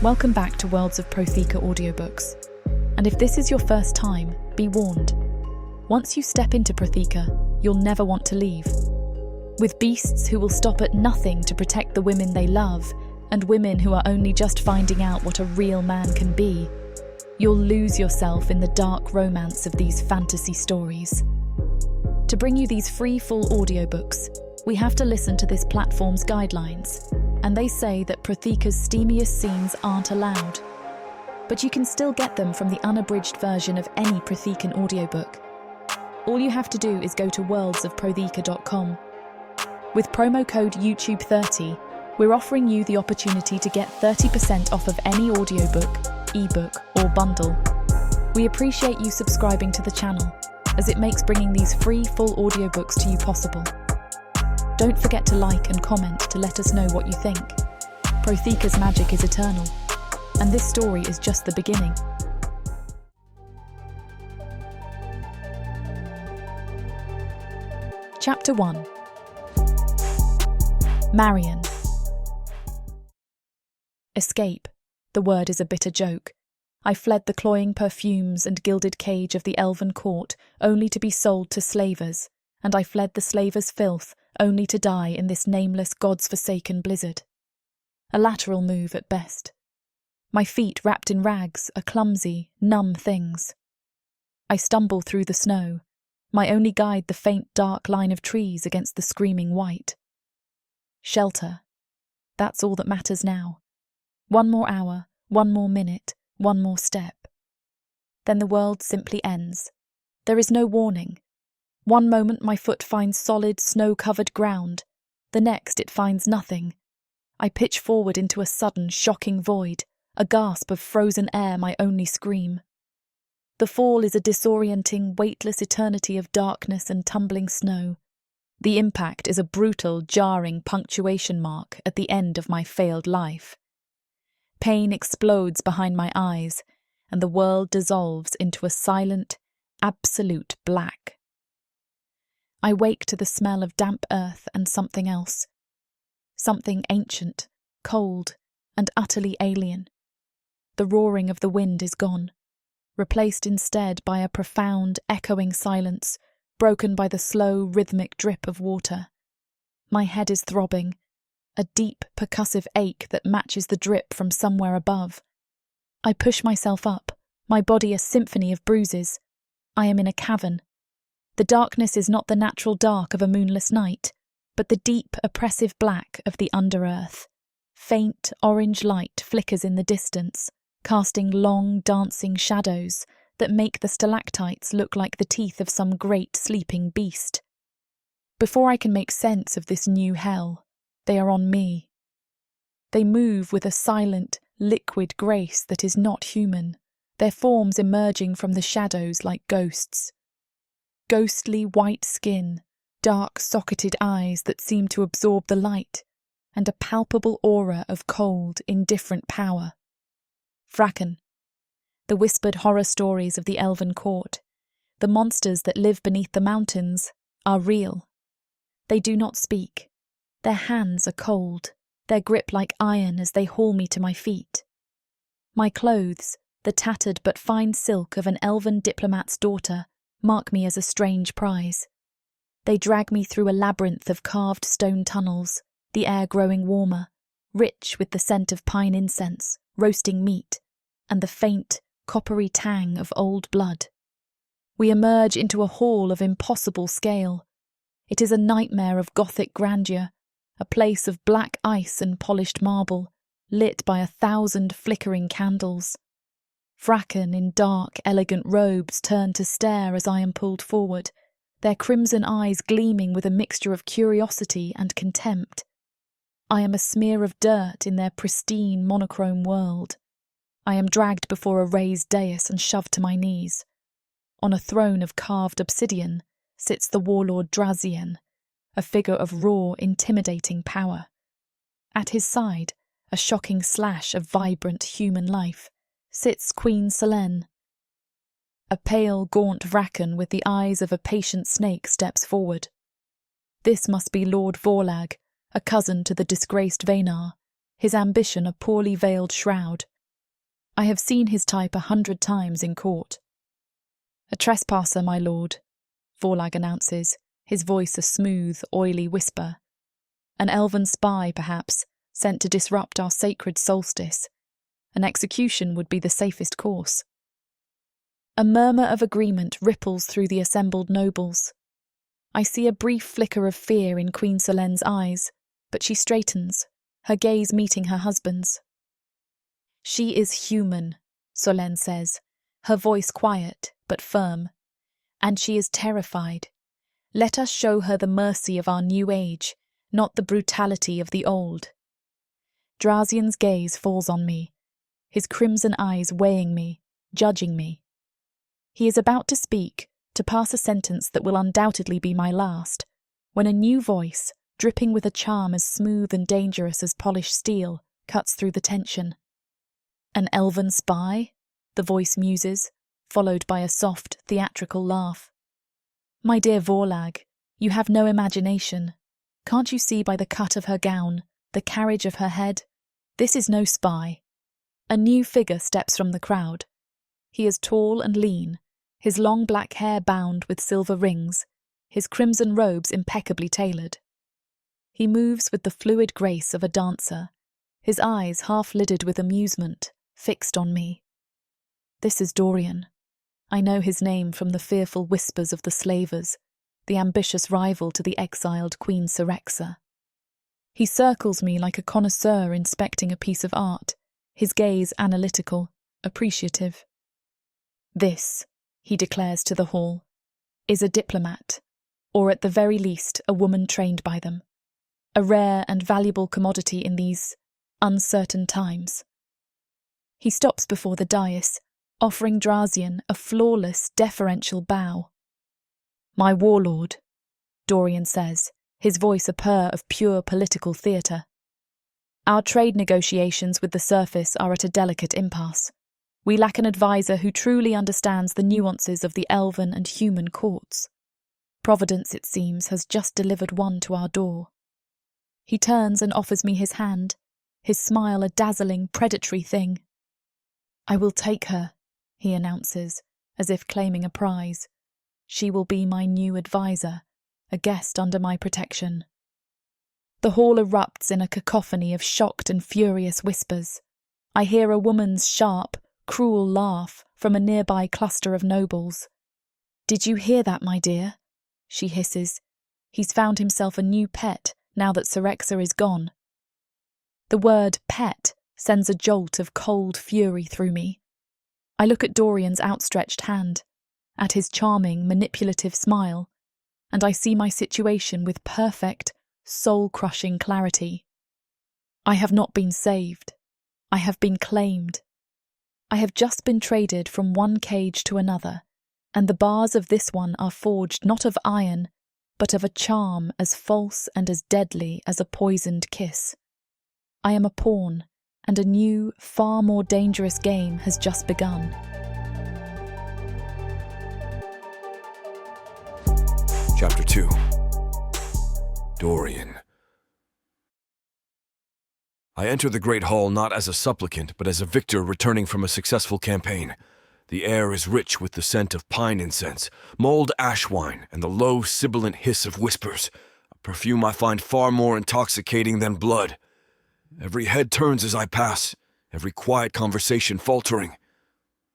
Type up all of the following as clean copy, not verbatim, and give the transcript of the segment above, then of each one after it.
Welcome back to Worlds of Protheka audiobooks. And if this is your first time, be warned. Once you step into Protheka, you'll never want to leave. With beasts who will stop at nothing to protect the women they love, and women who are only just finding out what a real man can be, you'll lose yourself in the dark romance of these fantasy stories. To bring you these free full audiobooks, we have to listen to this platform's guidelines, and they say that Protheka's steamiest scenes aren't allowed. But you can still get them from the unabridged version of any Prothekan audiobook. All you have to do is go to worldsofprotheka.com. With promo code YouTube30, we're offering you the opportunity to get 30% off of any audiobook, ebook, or bundle. We appreciate you subscribing to the channel, as it makes bringing these free full audiobooks to you possible. Don't forget to like and comment to let us know what you think. Protheka's magic is eternal, and this story is just the beginning. Chapter 1. Marion. Escape. The word is a bitter joke. I fled the cloying perfumes and gilded cage of the elven court, only to be sold to slavers, and I fled the slavers' filth, only to die in this nameless gods-forsaken blizzard. A lateral move at best. My feet wrapped in rags are clumsy, numb things. I stumble through the snow, my only guide the faint dark line of trees against the screaming white. Shelter. That's all that matters now. One more hour, one more minute, one more step. Then the world simply ends. There is no warning. One moment my foot finds solid, snow-covered ground. The next it finds nothing. I pitch forward into a sudden, shocking void, a gasp of frozen air my only scream. The fall is a disorienting, weightless eternity of darkness and tumbling snow. The impact is a brutal, jarring punctuation mark at the end of my failed life. Pain explodes behind my eyes, and the world dissolves into a silent, absolute black. I wake to the smell of damp earth and something else. Something ancient, cold, and utterly alien. The roaring of the wind is gone, replaced instead by a profound, echoing silence, broken by the slow, rhythmic drip of water. My head is throbbing, a deep, percussive ache that matches the drip from somewhere above. I push myself up, my body a symphony of bruises. I am in a cavern. The darkness is not the natural dark of a moonless night, but the deep, oppressive black of the under-earth. Faint, orange light flickers in the distance, casting long, dancing shadows that make the stalactites look like the teeth of some great sleeping beast. Before I can make sense of this new hell, they are on me. They move with a silent, liquid grace that is not human, their forms emerging from the shadows like ghosts. Ghostly white skin, dark socketed eyes that seem to absorb the light, and a palpable aura of cold, indifferent power. Fracken. The whispered horror stories of the elven court, the monsters that live beneath the mountains, are real. They do not speak. Their hands are cold, their grip like iron as they haul me to my feet. My clothes, the tattered but fine silk of an elven diplomat's daughter, mark me as a strange prize. They drag me through a labyrinth of carved stone tunnels, the air growing warmer, rich with the scent of pine incense, roasting meat, and the faint, coppery tang of old blood. We emerge into a hall of impossible scale. It is a nightmare of Gothic grandeur, a place of black ice and polished marble, lit by 1,000 flickering candles. Fracken in dark, elegant robes turn to stare as I am pulled forward, their crimson eyes gleaming with a mixture of curiosity and contempt. I am a smear of dirt in their pristine, monochrome world. I am dragged before a raised dais and shoved to my knees. On a throne of carved obsidian sits the warlord Drazian, a figure of raw, intimidating power. At his side, a shocking slash of vibrant human life, sits Queen Selene. A pale, gaunt Vracken with the eyes of a patient snake steps forward. This must be Lord Vorlag, a cousin to the disgraced Venar, his ambition a poorly veiled shroud. I have seen his type 100 times in court. "A trespasser, my lord," Vorlag announces, his voice a smooth, oily whisper. "An elven spy, perhaps, sent to disrupt our sacred solstice. An execution would be the safest course." A murmur of agreement ripples through the assembled nobles. I see a brief flicker of fear in Queen Solenne's eyes, but she straightens, her gaze meeting her husband's. "She is human," Solenne says, her voice quiet but firm. "And she is terrified. Let us show her the mercy of our new age, not the brutality of the old." Drazian's gaze falls on me, his crimson eyes weighing me, judging me. He is about to speak, to pass a sentence that will undoubtedly be my last, when a new voice, dripping with a charm as smooth and dangerous as polished steel, cuts through the tension. "An elven spy?" the voice muses, followed by a soft, theatrical laugh. "My dear Vorlag, you have no imagination. Can't you see by the cut of her gown, the carriage of her head? This is no spy." A new figure steps from the crowd. He is tall and lean, his long black hair bound with silver rings, his crimson robes impeccably tailored. He moves with the fluid grace of a dancer, his eyes half-lidded with amusement, fixed on me. This is Dorian. I know his name from the fearful whispers of the slavers, the ambitious rival to the exiled Queen Serexa. He circles me like a connoisseur inspecting a piece of art, his gaze analytical, appreciative. "This," he declares to the hall, "is a diplomat, or at the very least a woman trained by them. A rare and valuable commodity in these uncertain times." He stops before the dais, offering Drazian a flawless, deferential bow. "My warlord," Dorian says, his voice a purr of pure political theatre. "Our trade negotiations with the surface are at a delicate impasse. We lack an advisor who truly understands the nuances of the elven and human courts. Providence, it seems, has just delivered one to our door." He turns and offers me his hand, his smile a dazzling, predatory thing. "I will take her," he announces, as if claiming a prize. "She will be my new advisor, a guest under my protection." The hall erupts in a cacophony of shocked and furious whispers. I hear a woman's sharp, cruel laugh from a nearby cluster of nobles. "Did you hear that, my dear?" she hisses. "He's found himself a new pet now that Serexa is gone." The word pet sends a jolt of cold fury through me. I look at Dorian's outstretched hand, at his charming, manipulative smile, and I see my situation with perfect, soul-crushing clarity. I have not been saved. I have been claimed. I have just been traded from one cage to another, and the bars of this one are forged not of iron, but of a charm as false and as deadly as a poisoned kiss. I am a pawn, and a new, far more dangerous game has just begun. Chapter 2. Dorian. I enter the Great Hall not as a supplicant, but as a victor returning from a successful campaign. The air is rich with the scent of pine incense, mulled ash wine, and the low, sibilant hiss of whispers, a perfume I find far more intoxicating than blood. Every head turns as I pass, every quiet conversation faltering.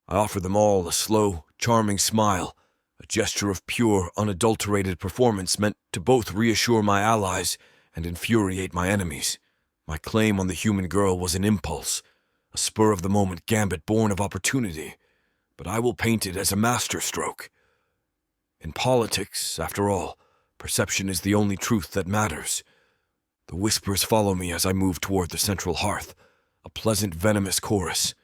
I offer them all a slow, charming smile, a gesture of pure, unadulterated performance meant to both reassure my allies and infuriate my enemies. My claim on the human girl was an impulse, a spur-of-the-moment gambit born of opportunity, but I will paint it as a masterstroke. In politics, after all, perception is the only truth that matters. The whispers follow me as I move toward the central hearth, a pleasant, venomous chorus.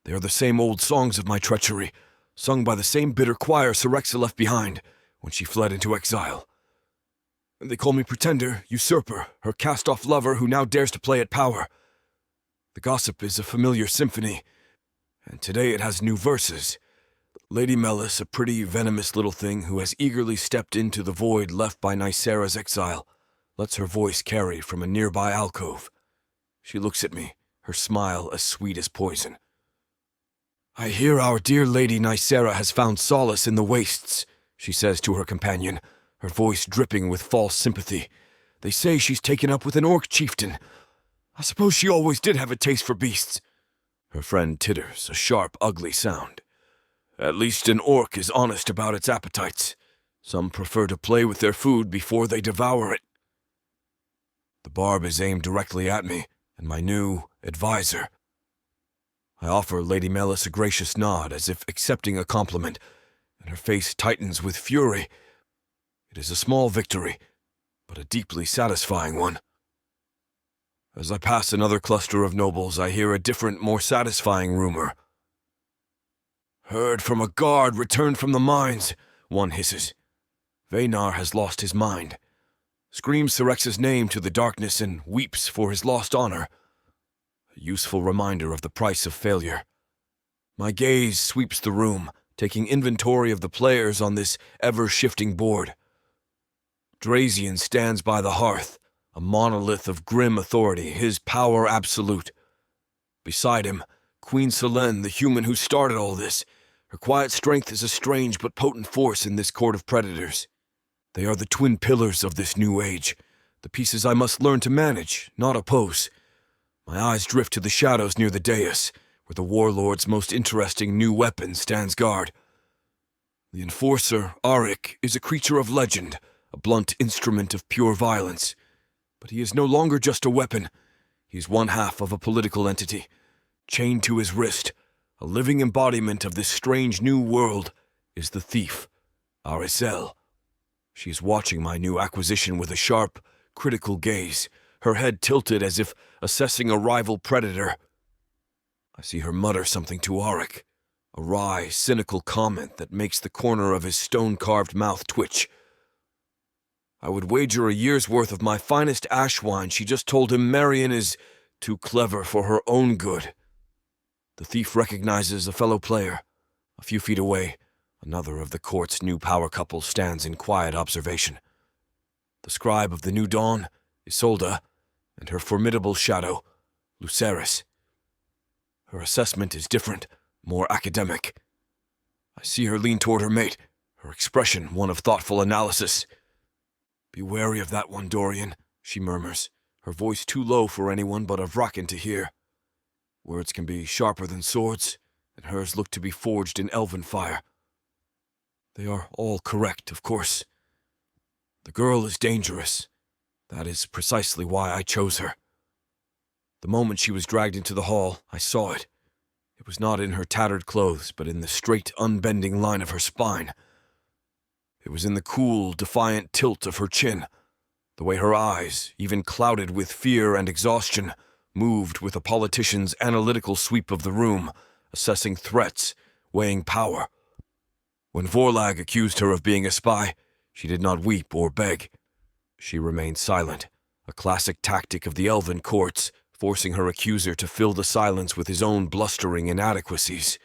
They are the same old songs of my treachery, sung by the same bitter choir Serexa left behind when she fled into exile. They call me pretender, usurper, her cast-off lover who now dares to play at power. The gossip is a familiar symphony, and today it has new verses. Lady Melis, a pretty, venomous little thing who has eagerly stepped into the void left by Nicera's exile, lets her voice carry from a nearby alcove. She looks at me, her smile as sweet as poison. "I hear our dear Lady Nicera has found solace in the wastes," she says to her companion, her voice dripping with false sympathy. "They say she's taken up with an orc chieftain. I suppose she always did have a taste for beasts." Her friend titters, a sharp, ugly sound. "At least an orc is honest about its appetites. Some prefer to play with their food before they devour it." The barb is aimed directly at me and my new advisor. I offer Lady Melis a gracious nod, as if accepting a compliment, and her face tightens with fury. It is a small victory, but a deeply satisfying one. As I pass another cluster of nobles, I hear a different, more satisfying rumor. "Heard from a guard returned from the mines," one hisses. "Vaynar has lost his mind. Screams Syrex's name to the darkness and weeps for his lost honor. A useful reminder of the price of failure." My gaze sweeps the room, taking inventory of the players on this ever-shifting board. Drazian stands by the hearth, a monolith of grim authority, his power absolute. Beside him, Queen Selene, the human who started all this. Her quiet strength is a strange but potent force in this court of predators. They are the twin pillars of this new age, the pieces I must learn to manage, not oppose. My eyes drift to the shadows near the dais, where the warlord's most interesting new weapon stands guard. The enforcer, Arik, is a creature of legend, a blunt instrument of pure violence. But he is no longer just a weapon. He is one half of a political entity. Chained to his wrist, a living embodiment of this strange new world, is the thief, Arisel. She is watching my new acquisition with a sharp, critical gaze, her head tilted as if assessing a rival predator. I see her mutter something to Arik, a wry, cynical comment that makes the corner of his stone-carved mouth twitch. I would wager a year's worth of my finest ash wine she just told him Marion is too clever for her own good. The thief recognizes a fellow player. A few feet away, another of the court's new power couples stands in quiet observation. The scribe of the new dawn, Isolde, and her formidable shadow, Lucerys. Her assessment is different, more academic. I see her lean toward her mate, her expression one of thoughtful analysis. "Be wary of that one, Dorian," she murmurs, her voice too low for anyone but a Vraken to hear. Words can be sharper than swords, and hers look to be forged in elven fire. They are all correct, of course. The girl is dangerous. That is precisely why I chose her. The moment she was dragged into the hall, I saw it. It was not in her tattered clothes, but in the straight, unbending line of her spine. It was in the cool, defiant tilt of her chin, the way her eyes, even clouded with fear and exhaustion, moved with a politician's analytical sweep of the room, assessing threats, weighing power. When Vorlag accused her of being a spy, she did not weep or beg. She remained silent, a classic tactic of the elven courts, forcing her accuser to fill the silence with his own blustering inadequacies.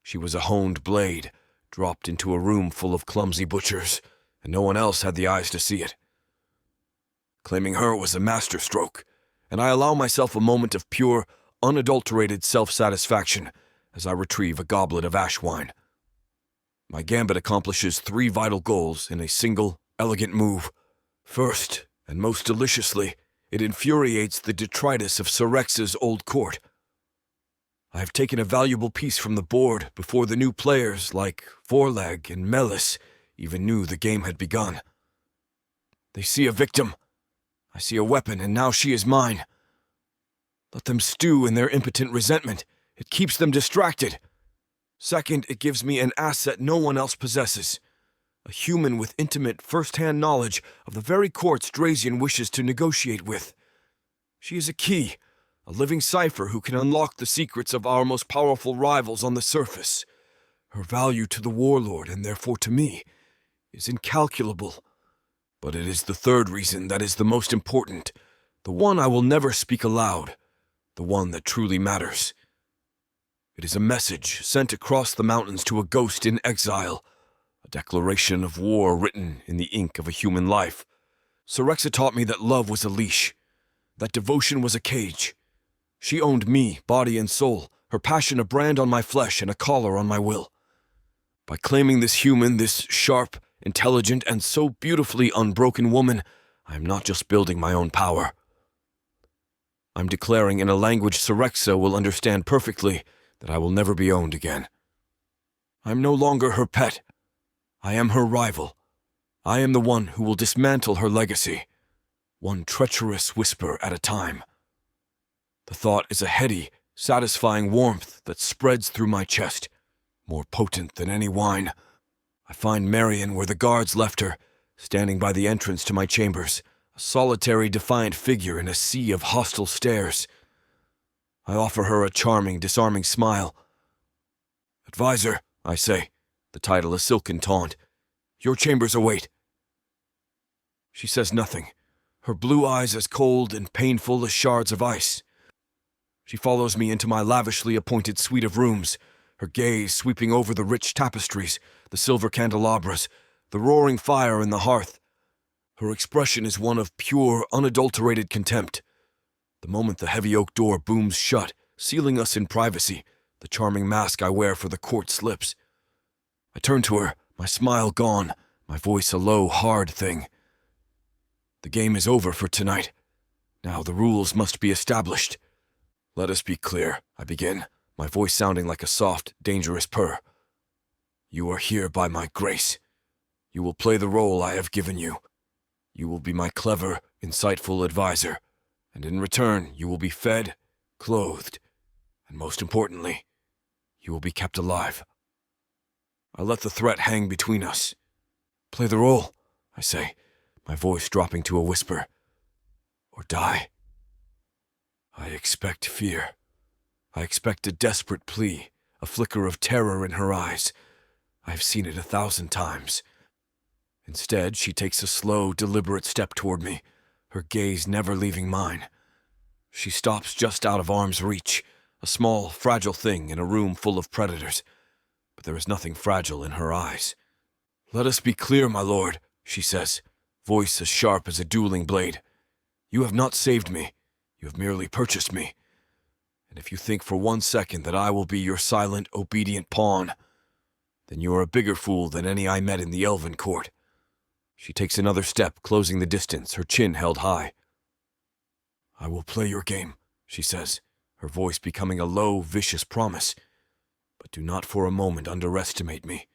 She was a honed blade, dropped into a room full of clumsy butchers, and no one else had the eyes to see it. Claiming her was a masterstroke, and I allow myself a moment of pure, unadulterated self-satisfaction as I retrieve a goblet of ash wine. My gambit accomplishes 3 vital goals in a single, elegant move. First, and most deliciously, it infuriates the detritus of Syrex's old court. I have taken a valuable piece from the board before the new players like Vorlag and Melis even knew the game had begun. They see a victim. I see a weapon, and now she is mine. Let them stew in their impotent resentment. It keeps them distracted. Second, it gives me an asset no one else possesses. A human with intimate, first-hand knowledge of the very courts Drazian wishes to negotiate with. She is a key, a living cipher who can unlock the secrets of our most powerful rivals on the surface. Her value to the warlord, and therefore to me, is incalculable. But it is the third reason that is the most important, the one I will never speak aloud, the one that truly matters. It is a message sent across the mountains to a ghost in exile, a declaration of war written in the ink of a human life. Syrexa taught me that love was a leash, that devotion was a cage, She owned me, body and soul, her passion a brand on my flesh and a collar on my will. By claiming this human, this sharp, intelligent, and so beautifully unbroken woman, I am not just building my own power. I'm declaring in a language Syrexa will understand perfectly that I will never be owned again. I'm no longer her pet. I am her rival. I am the one who will dismantle her legacy, one treacherous whisper at a time. The thought is a heady, satisfying warmth that spreads through my chest, more potent than any wine. I find Marion where the guards left her, standing by the entrance to my chambers, a solitary, defiant figure in a sea of hostile stares. I offer her a charming, disarming smile. "Advisor," I say, the title a silken taunt, "your chambers await." She says nothing, her blue eyes as cold and painful as shards of ice. She follows me into my lavishly appointed suite of rooms, her gaze sweeping over the rich tapestries, the silver candelabras, the roaring fire in the hearth. Her expression is one of pure, unadulterated contempt. The moment the heavy oak door booms shut, sealing us in privacy, the charming mask I wear for the court slips. I turn to her, my smile gone, my voice a low, hard thing. The game is over for tonight. Now the rules must be established. Let us be clear, I begin, my voice sounding like a soft, dangerous purr. You are here by my grace. You will play the role I have given you. You will be my clever, insightful advisor, and in return you will be fed, clothed, and most importantly, you will be kept alive. I let the threat hang between us. Play the role, I say, my voice dropping to a whisper, or die. I expect fear. I expect a desperate plea, a flicker of terror in her eyes. I have seen it 1,000 times. Instead, she takes a slow, deliberate step toward me, her gaze never leaving mine. She stops just out of arm's reach, a small, fragile thing in a room full of predators. But there is nothing fragile in her eyes. Let us be clear, my lord, she says, voice as sharp as a dueling blade. You have not saved me. You have merely purchased me. And if you think for 1 second that I will be your silent, obedient pawn, then you are a bigger fool than any I met in the elven court. She takes another step, closing the distance, her chin held high. I will play your game, she says, her voice becoming a low, vicious promise. But do not for a moment underestimate me,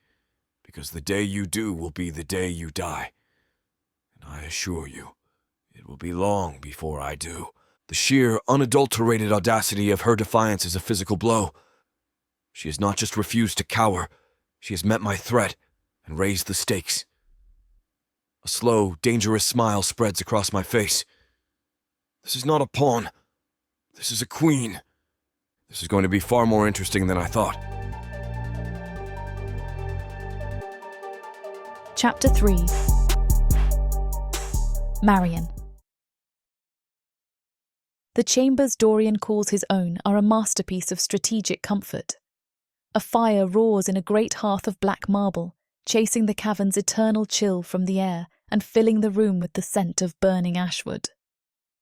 because the day you do will be the day you die. And I assure you, it will be long before I do. The sheer, unadulterated audacity of her defiance is a physical blow. She has not just refused to cower, she has met my threat and raised the stakes. A slow, dangerous smile spreads across my face. This is not a pawn. This is a queen. This is going to be far more interesting than I thought. Chapter 3. Marion. The chambers Dorian calls his own are a masterpiece of strategic comfort. A fire roars in a great hearth of black marble, chasing the cavern's eternal chill from the air and filling the room with the scent of burning ashwood.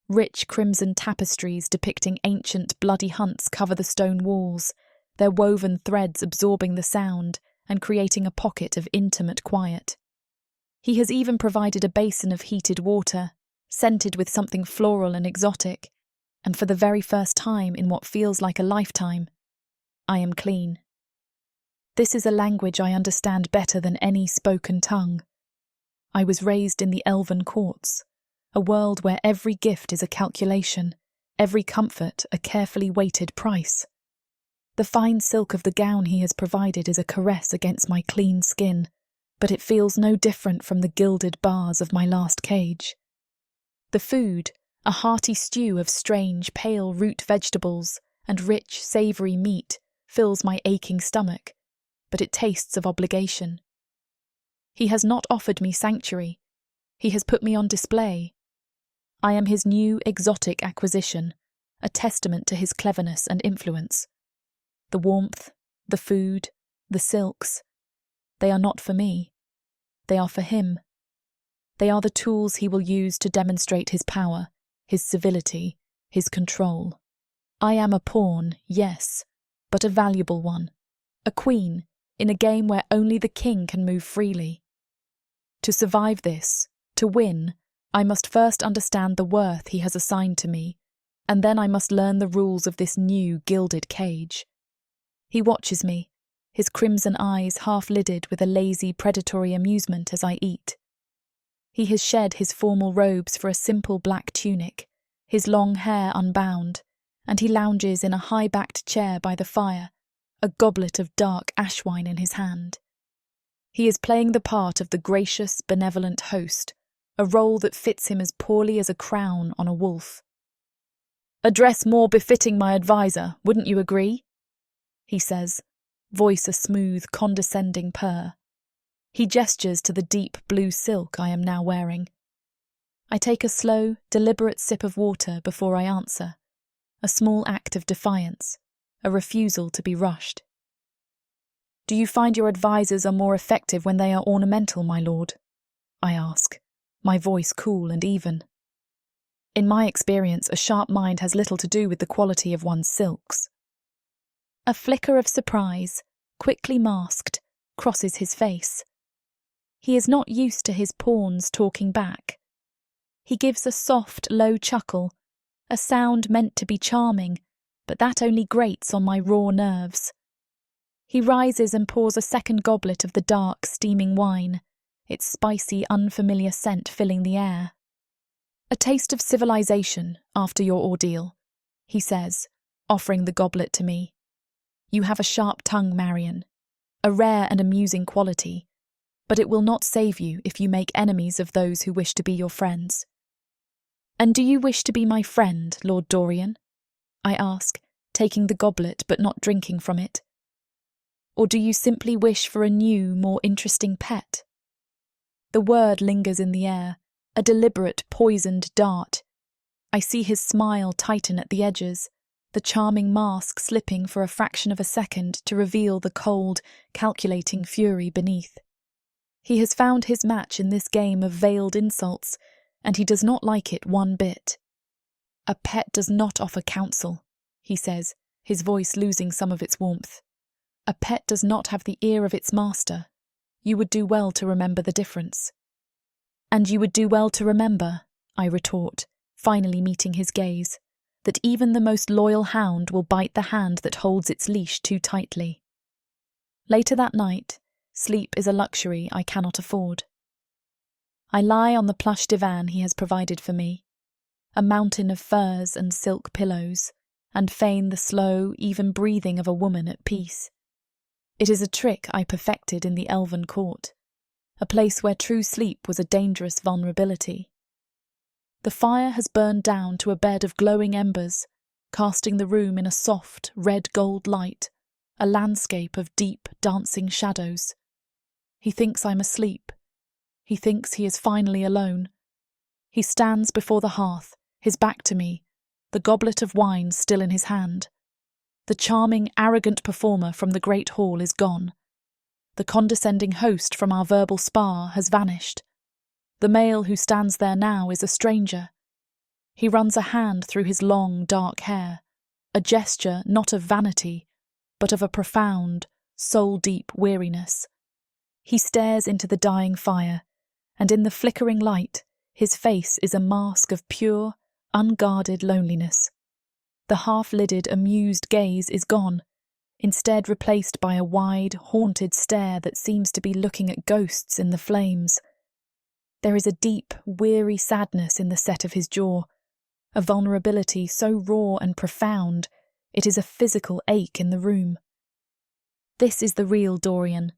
Rich crimson tapestries depicting ancient bloody hunts cover the stone walls, their woven threads absorbing the sound and creating a pocket of intimate quiet. He has even provided a basin of heated water, scented with something floral and exotic, and for the very first time in what feels like a lifetime, I am clean. This is a language I understand better than any spoken tongue. I was raised in the elven courts, a world where every gift is a calculation, every comfort a carefully weighted price. The fine silk of the gown he has provided is a caress against my clean skin, but it feels no different from the gilded bars of my last cage. The food, a hearty stew of strange, pale root vegetables and rich, savoury meat, fills my aching stomach, but it tastes of obligation. He has not offered me sanctuary. He has put me on display. I am his new exotic acquisition, a testament to his cleverness and influence. The warmth, the food, the silks, they are not for me. They are for him. They are the tools he will use to demonstrate his power, his civility, his control. I am a pawn, yes, but a valuable one. A queen, in a game where only the king can move freely. To survive this, to win, I must first understand the worth he has assigned to me, and then I must learn the rules of this new gilded cage. He watches me, his crimson eyes half-lidded with a lazy, predatory amusement as I eat. He has shed his formal robes for a simple black tunic, his long hair unbound, and he lounges in a high-backed chair by the fire, a goblet of dark ash wine in his hand. He is playing the part of the gracious, benevolent host, a role that fits him as poorly as a crown on a wolf. "A dress more befitting my adviser, wouldn't you agree?" he says, voice a smooth, condescending purr. He gestures to the deep blue silk I am now wearing. I take a slow, deliberate sip of water before I answer, a small act of defiance, a refusal to be rushed. "Do you find your advisers are more effective when they are ornamental, my lord?" I ask, my voice cool and even. In my experience, a sharp mind has little to do with the quality of one's silks. A flicker of surprise, quickly masked, crosses his face. He is not used to his pawns talking back. He gives a soft, low chuckle, a sound meant to be charming, but that only grates on my raw nerves. He rises and pours a second goblet of the dark, steaming wine, its spicy, unfamiliar scent filling the air. "A taste of civilization after your ordeal," he says, offering the goblet to me. "You have a sharp tongue, Marion, a rare and amusing quality, but it will not save you if you make enemies of those who wish to be your friends." "And do you wish to be my friend, Lord Dorian?" I ask, taking the goblet but not drinking from it. "Or do you simply wish for a new, more interesting pet?" The word lingers in the air, a deliberate, poisoned dart. I see his smile tighten at the edges, the charming mask slipping for a fraction of a second to reveal the cold, calculating fury beneath. He has found his match in this game of veiled insults, and he does not like it one bit. "A pet does not offer counsel," he says, his voice losing some of its warmth. "A pet does not have the ear of its master. You would do well to remember the difference." "And you would do well to remember," I retort, finally meeting his gaze, "that even the most loyal hound will bite the hand that holds its leash too tightly." Later that night, sleep is a luxury I cannot afford. I lie on the plush divan he has provided for me, a mountain of furs and silk pillows, and feign the slow, even breathing of a woman at peace. It is a trick I perfected in the elven court, a place where true sleep was a dangerous vulnerability. The fire has burned down to a bed of glowing embers, casting the room in a soft, red-gold light, a landscape of deep, dancing shadows. He thinks I'm asleep. He thinks he is finally alone. He stands before the hearth, his back to me, the goblet of wine still in his hand. The charming, arrogant performer from the great hall is gone. The condescending host from our verbal spar has vanished. The male who stands there now is a stranger. He runs a hand through his long, dark hair, a gesture not of vanity, but of a profound, soul-deep weariness. He stares into the dying fire, and in the flickering light, his face is a mask of pure, unguarded loneliness. The half-lidded, amused gaze is gone, instead replaced by a wide, haunted stare that seems to be looking at ghosts in the flames. There is a deep, weary sadness in the set of his jaw, a vulnerability so raw and profound, it is a physical ache in the room. This is the real Dorian.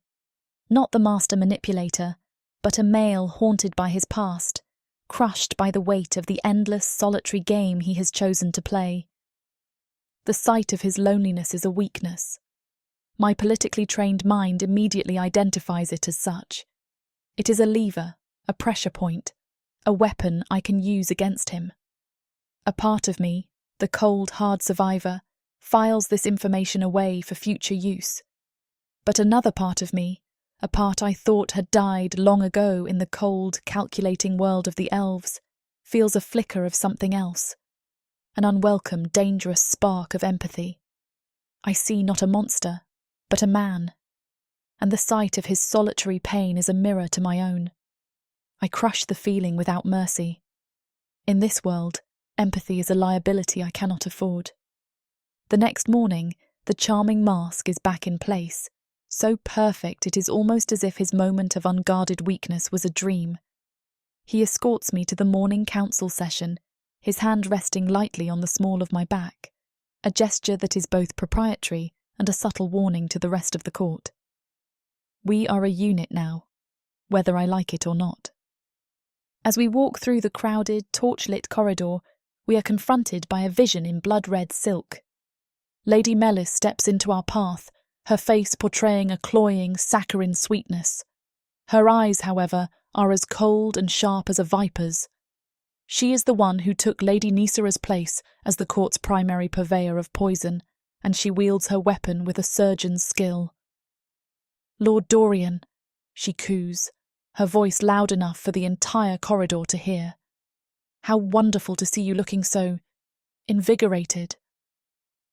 Not the master manipulator, but a male haunted by his past, crushed by the weight of the endless, solitary game he has chosen to play. The sight of his loneliness is a weakness. My politically trained mind immediately identifies it as such. It is a lever, a pressure point, a weapon I can use against him. A part of me, the cold, hard survivor, files this information away for future use. But another part of me, a part I thought had died long ago in the cold, calculating world of the elves, feels a flicker of something else. an unwelcome, dangerous spark of empathy. I see not a monster, but a man, and the sight of his solitary pain is a mirror to my own. I crush the feeling without mercy. In this world, empathy is a liability I cannot afford. The next morning, the charming mask is back in place, so perfect it is almost as if his moment of unguarded weakness was a dream. He escorts me to the morning council session, his hand resting lightly on the small of my back, a gesture that is both proprietary and a subtle warning to the rest of the court. We are a unit now, whether I like it or not. As we walk through the crowded, torchlit corridor, we are confronted by a vision in blood-red silk. Lady Melis steps into our path, her face portraying a cloying, saccharine sweetness. Her eyes, however, are as cold and sharp as a viper's. She is the one who took Lady Nisera's place as the court's primary purveyor of poison, and she wields her weapon with a surgeon's skill. "Lord Dorian," she coos, her voice loud enough for the entire corridor to hear. "How wonderful to see you looking so invigorated."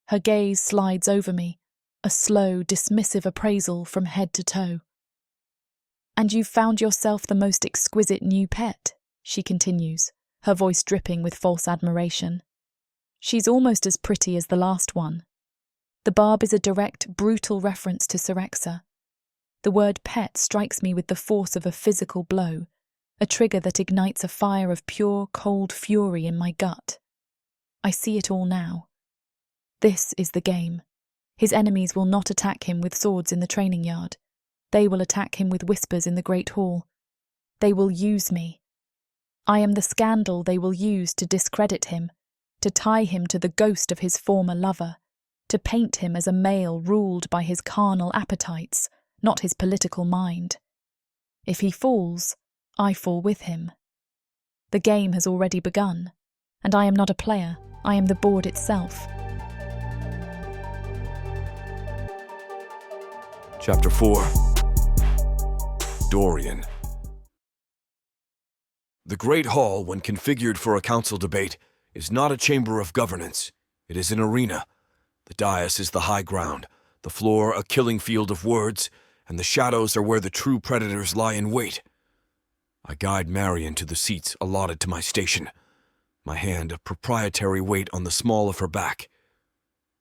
Her gaze slides over me, a slow, dismissive appraisal from head to toe. "And you've found yourself the most exquisite new pet," she continues, her voice dripping with false admiration. "She's almost as pretty as the last one." The barb is a direct, brutal reference to Syrexa. The word pet strikes me with the force of a physical blow, a trigger that ignites a fire of pure, cold fury in my gut. I see it all now. This is the game. His enemies will not attack him with swords in the training yard. They will attack him with whispers in the great hall. They will use me. I am the scandal they will use to discredit him, to tie him to the ghost of his former lover, to paint him as a male ruled by his carnal appetites, not his political mind. If he falls, I fall with him. The game has already begun, and I am not a player, I am the board itself. Chapter 4. Dorian. The Great Hall, when configured for a council debate, is not a chamber of governance. It is an arena. The dais is the high ground, the floor a killing field of words, and the shadows are where the true predators lie in wait. I guide Marion to the seats allotted to my station, my hand a proprietary weight on the small of her back.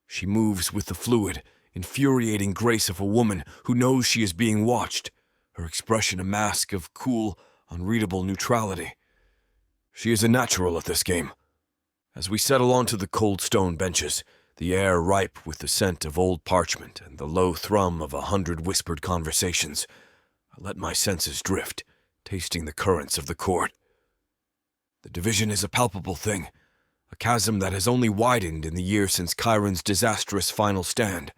She moves with the fluid, infuriating grace of a woman who knows she is being watched, her expression a mask of cool, unreadable neutrality. She is a natural at this game. As we settle onto the cold stone benches, the air ripe with the scent of old parchment and the low thrum of 100 whispered conversations, I let my senses drift, tasting the currents of the court. The division is a palpable thing, a chasm that has only widened in the year since Chiron's disastrous final stand.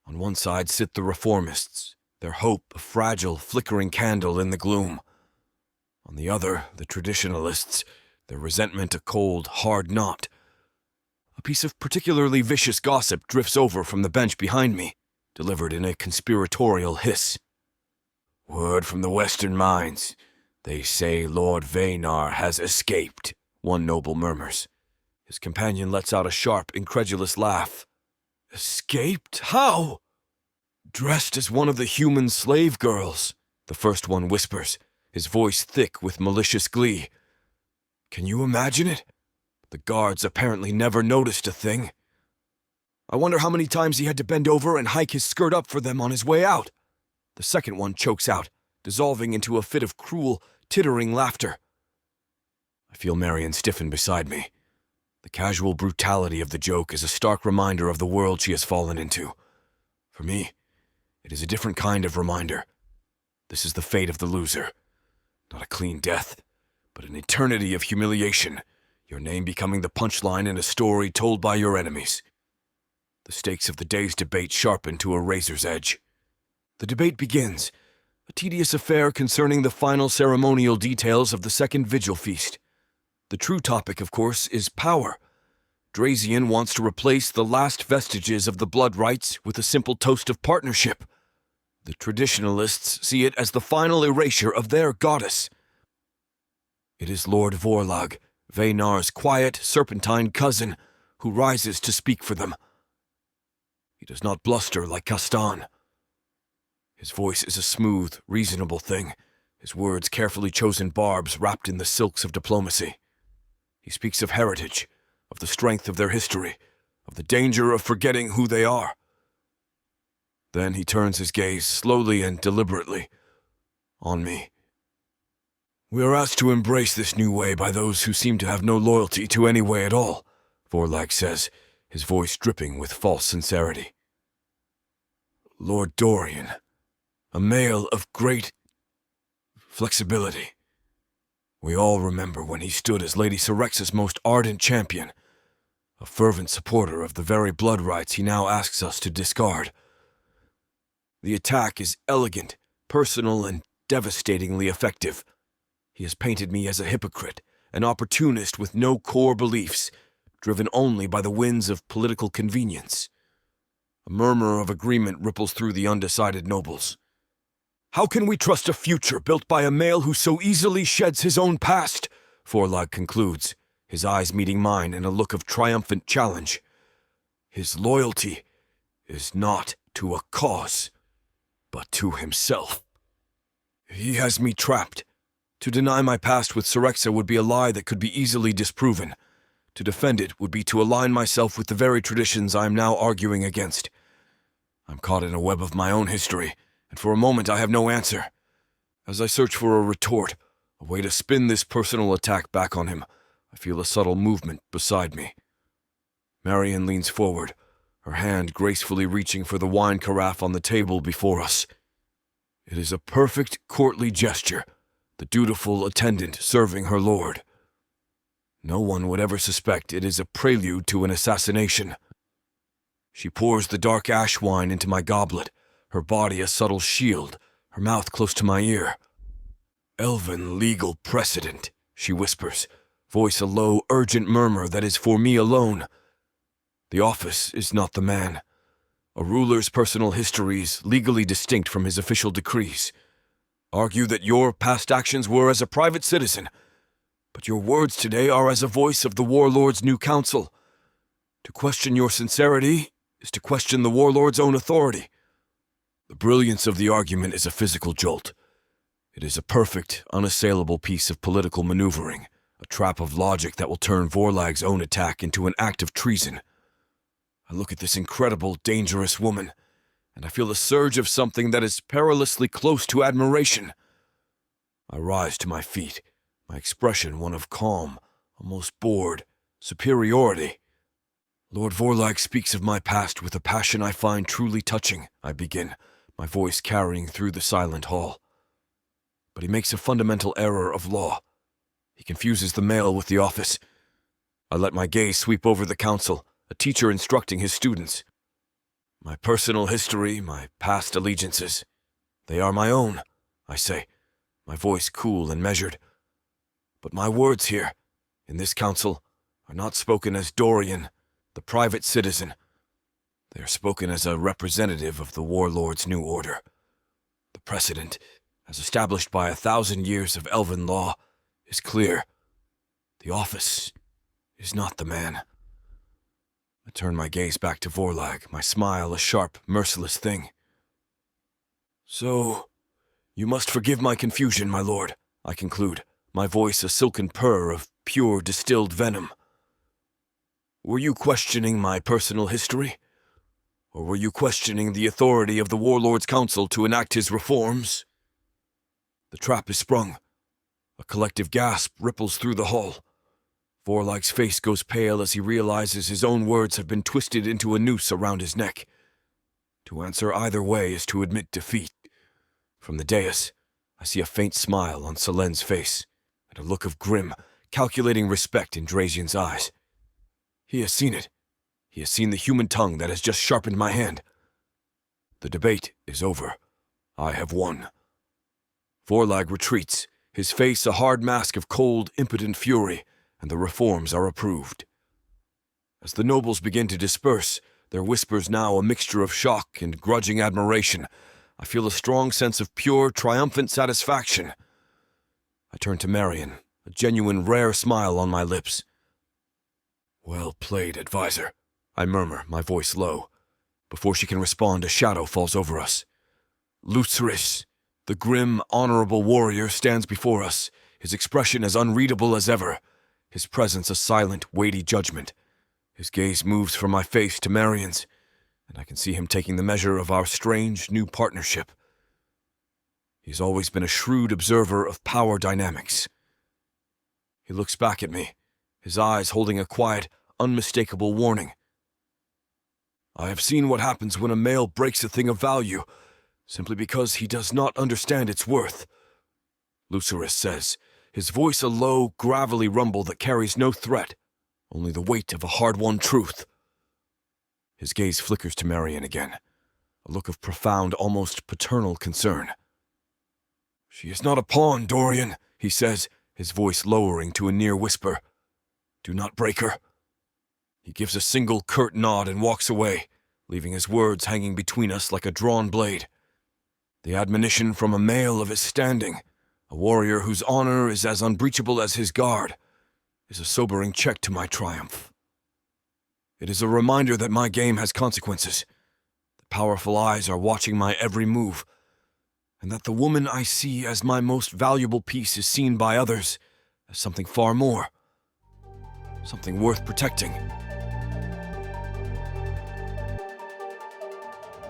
On one side sit the reformists, their hope a fragile, flickering candle in the gloom. On the other, the traditionalists, their resentment a cold, hard knot. A piece of particularly vicious gossip drifts over from the bench behind me, delivered in a conspiratorial hiss. "Word from the western mines. They say Lord Vaynar has escaped," one noble murmurs. His companion lets out a sharp, incredulous laugh. "Escaped? How?" "Dressed as one of the human slave girls," the first one whispers, his voice thick with malicious glee. "Can you imagine it? The guards apparently never noticed a thing. I wonder how many times he had to bend over and hike his skirt up for them on his way out." The second one chokes out, dissolving into a fit of cruel, tittering laughter. I feel Marion stiffen beside me. The casual brutality of the joke is a stark reminder of the world she has fallen into. For me, it is a different kind of reminder. This is the fate of the loser. Not a clean death, but an eternity of humiliation, your name becoming the punchline in a story told by your enemies. The stakes of the day's debate sharpen to a razor's edge. The debate begins, a tedious affair concerning the final ceremonial details of the second vigil feast. The true topic, of course, is power. Drazian wants to replace the last vestiges of the blood rites with a simple toast of partnership. The traditionalists see it as the final erasure of their goddess. It is Lord Vorlag, Vaynar's quiet, serpentine cousin who rises to speak for them. He does not bluster like Castan. His voice is a smooth, reasonable thing, his words carefully chosen barbs wrapped in the silks of diplomacy. He speaks of heritage, of the strength of their history, of the danger of forgetting who they are. Then he turns his gaze slowly and deliberately on me. We are asked to embrace this new way by those who seem to have no loyalty to any way at all, Vorlag says, his voice dripping with false sincerity. Lord Dorian, a male of great flexibility. We all remember when he stood as Lady Syrexa's most ardent champion, a fervent supporter of the very blood rights he now asks us to discard. The attack is elegant, personal, and devastatingly effective. He has painted me as a hypocrite, an opportunist with no core beliefs, driven only by the winds of political convenience. A murmur of agreement ripples through the undecided nobles. How can we trust a future built by a male who so easily sheds his own past? Vorlag concludes, his eyes meeting mine in a look of triumphant challenge. His loyalty is not to a cause, but to himself. He has me trapped. To deny my past with Syrexa would be a lie that could be easily disproven. To defend it would be to align myself with the very traditions I am now arguing against. I'm caught in a web of my own history, and for a moment I have no answer. As I search for a retort, a way to spin this personal attack back on him, I feel a subtle movement beside me. Marion leans forward, her hand gracefully reaching for the wine carafe on the table before us. It is a perfect courtly gesture, the dutiful attendant serving her lord. No one would ever suspect it is a prelude to an assassination. She pours the dark ash wine into my goblet, her body a subtle shield, her mouth close to my ear. Elven legal precedent, she whispers, voice a low, urgent murmur that is for me alone. The office is not the man. A ruler's personal history is legally distinct from his official decrees. Argue that your past actions were as a private citizen, but your words today are as a voice of the warlord's new council. To question your sincerity is to question the warlord's own authority. The brilliance of the argument is a physical jolt. It is a perfect, unassailable piece of political maneuvering, a trap of logic that will turn Vorlag's own attack into an act of treason. I look at this incredible, dangerous woman, and I feel a surge of something that is perilously close to admiration. I rise to my feet, my expression one of calm, almost bored, superiority. Lord Vorlag speaks of my past with a passion I find truly touching, I begin, my voice carrying through the silent hall. But he makes a fundamental error of law. He confuses the male with the office. I let my gaze sweep over the council, a teacher instructing his students. My personal history, my past allegiances, they are my own, I say, my voice cool and measured. But my words here, in this council, are not spoken as Dorian, the private citizen. They are spoken as a representative of the warlord's new order. The precedent, as established by 1,000 years of elven law, is clear. The office is not the man. I turn my gaze back to Vorlag, my smile a sharp, merciless thing. So, you must forgive my confusion, my lord, I conclude, my voice a silken purr of pure distilled venom. Were you questioning my personal history? Or were you questioning the authority of the Warlord's Council to enact his reforms? The trap is sprung. A collective gasp ripples through the hall. Vorlag's face goes pale as he realizes his own words have been twisted into a noose around his neck. To answer either way is to admit defeat. From the dais, I see a faint smile on Selen's face, and a look of grim, calculating respect in Drazian's eyes. He has seen it. He has seen the human tongue that has just sharpened my hand. The debate is over. I have won. Vorlag retreats, his face a hard mask of cold, impotent fury, and the reforms are approved. As the nobles begin to disperse, their whispers now a mixture of shock and grudging admiration, I feel a strong sense of pure, triumphant satisfaction. I turn to Marion, a genuine rare smile on my lips. "Well played, advisor," I murmur, my voice low. Before she can respond, a shadow falls over us. Lucerys, the grim, honorable warrior, stands before us, his expression as unreadable as ever, his presence a silent, weighty judgment. His gaze moves from my face to Marion's, and I can see him taking the measure of our strange new partnership. He's always been a shrewd observer of power dynamics. He looks back at me, his eyes holding a quiet, unmistakable warning. "I have seen what happens when a male breaks a thing of value, simply because he does not understand its worth," Lucerys says, his voice a low, gravelly rumble that carries no threat, only the weight of a hard-won truth. His gaze flickers to Marion again, a look of profound, almost paternal concern. "She is not a pawn, Dorian," he says, his voice lowering to a near whisper. "Do not break her." He gives a single curt nod and walks away, leaving his words hanging between us like a drawn blade. The admonition from a male of his standing, a warrior whose honor is as unbreachable as his guard, is a sobering check to my triumph. It is a reminder that my game has consequences. The powerful eyes are watching my every move, and that the woman I see as my most valuable piece is seen by others as something far more, something worth protecting.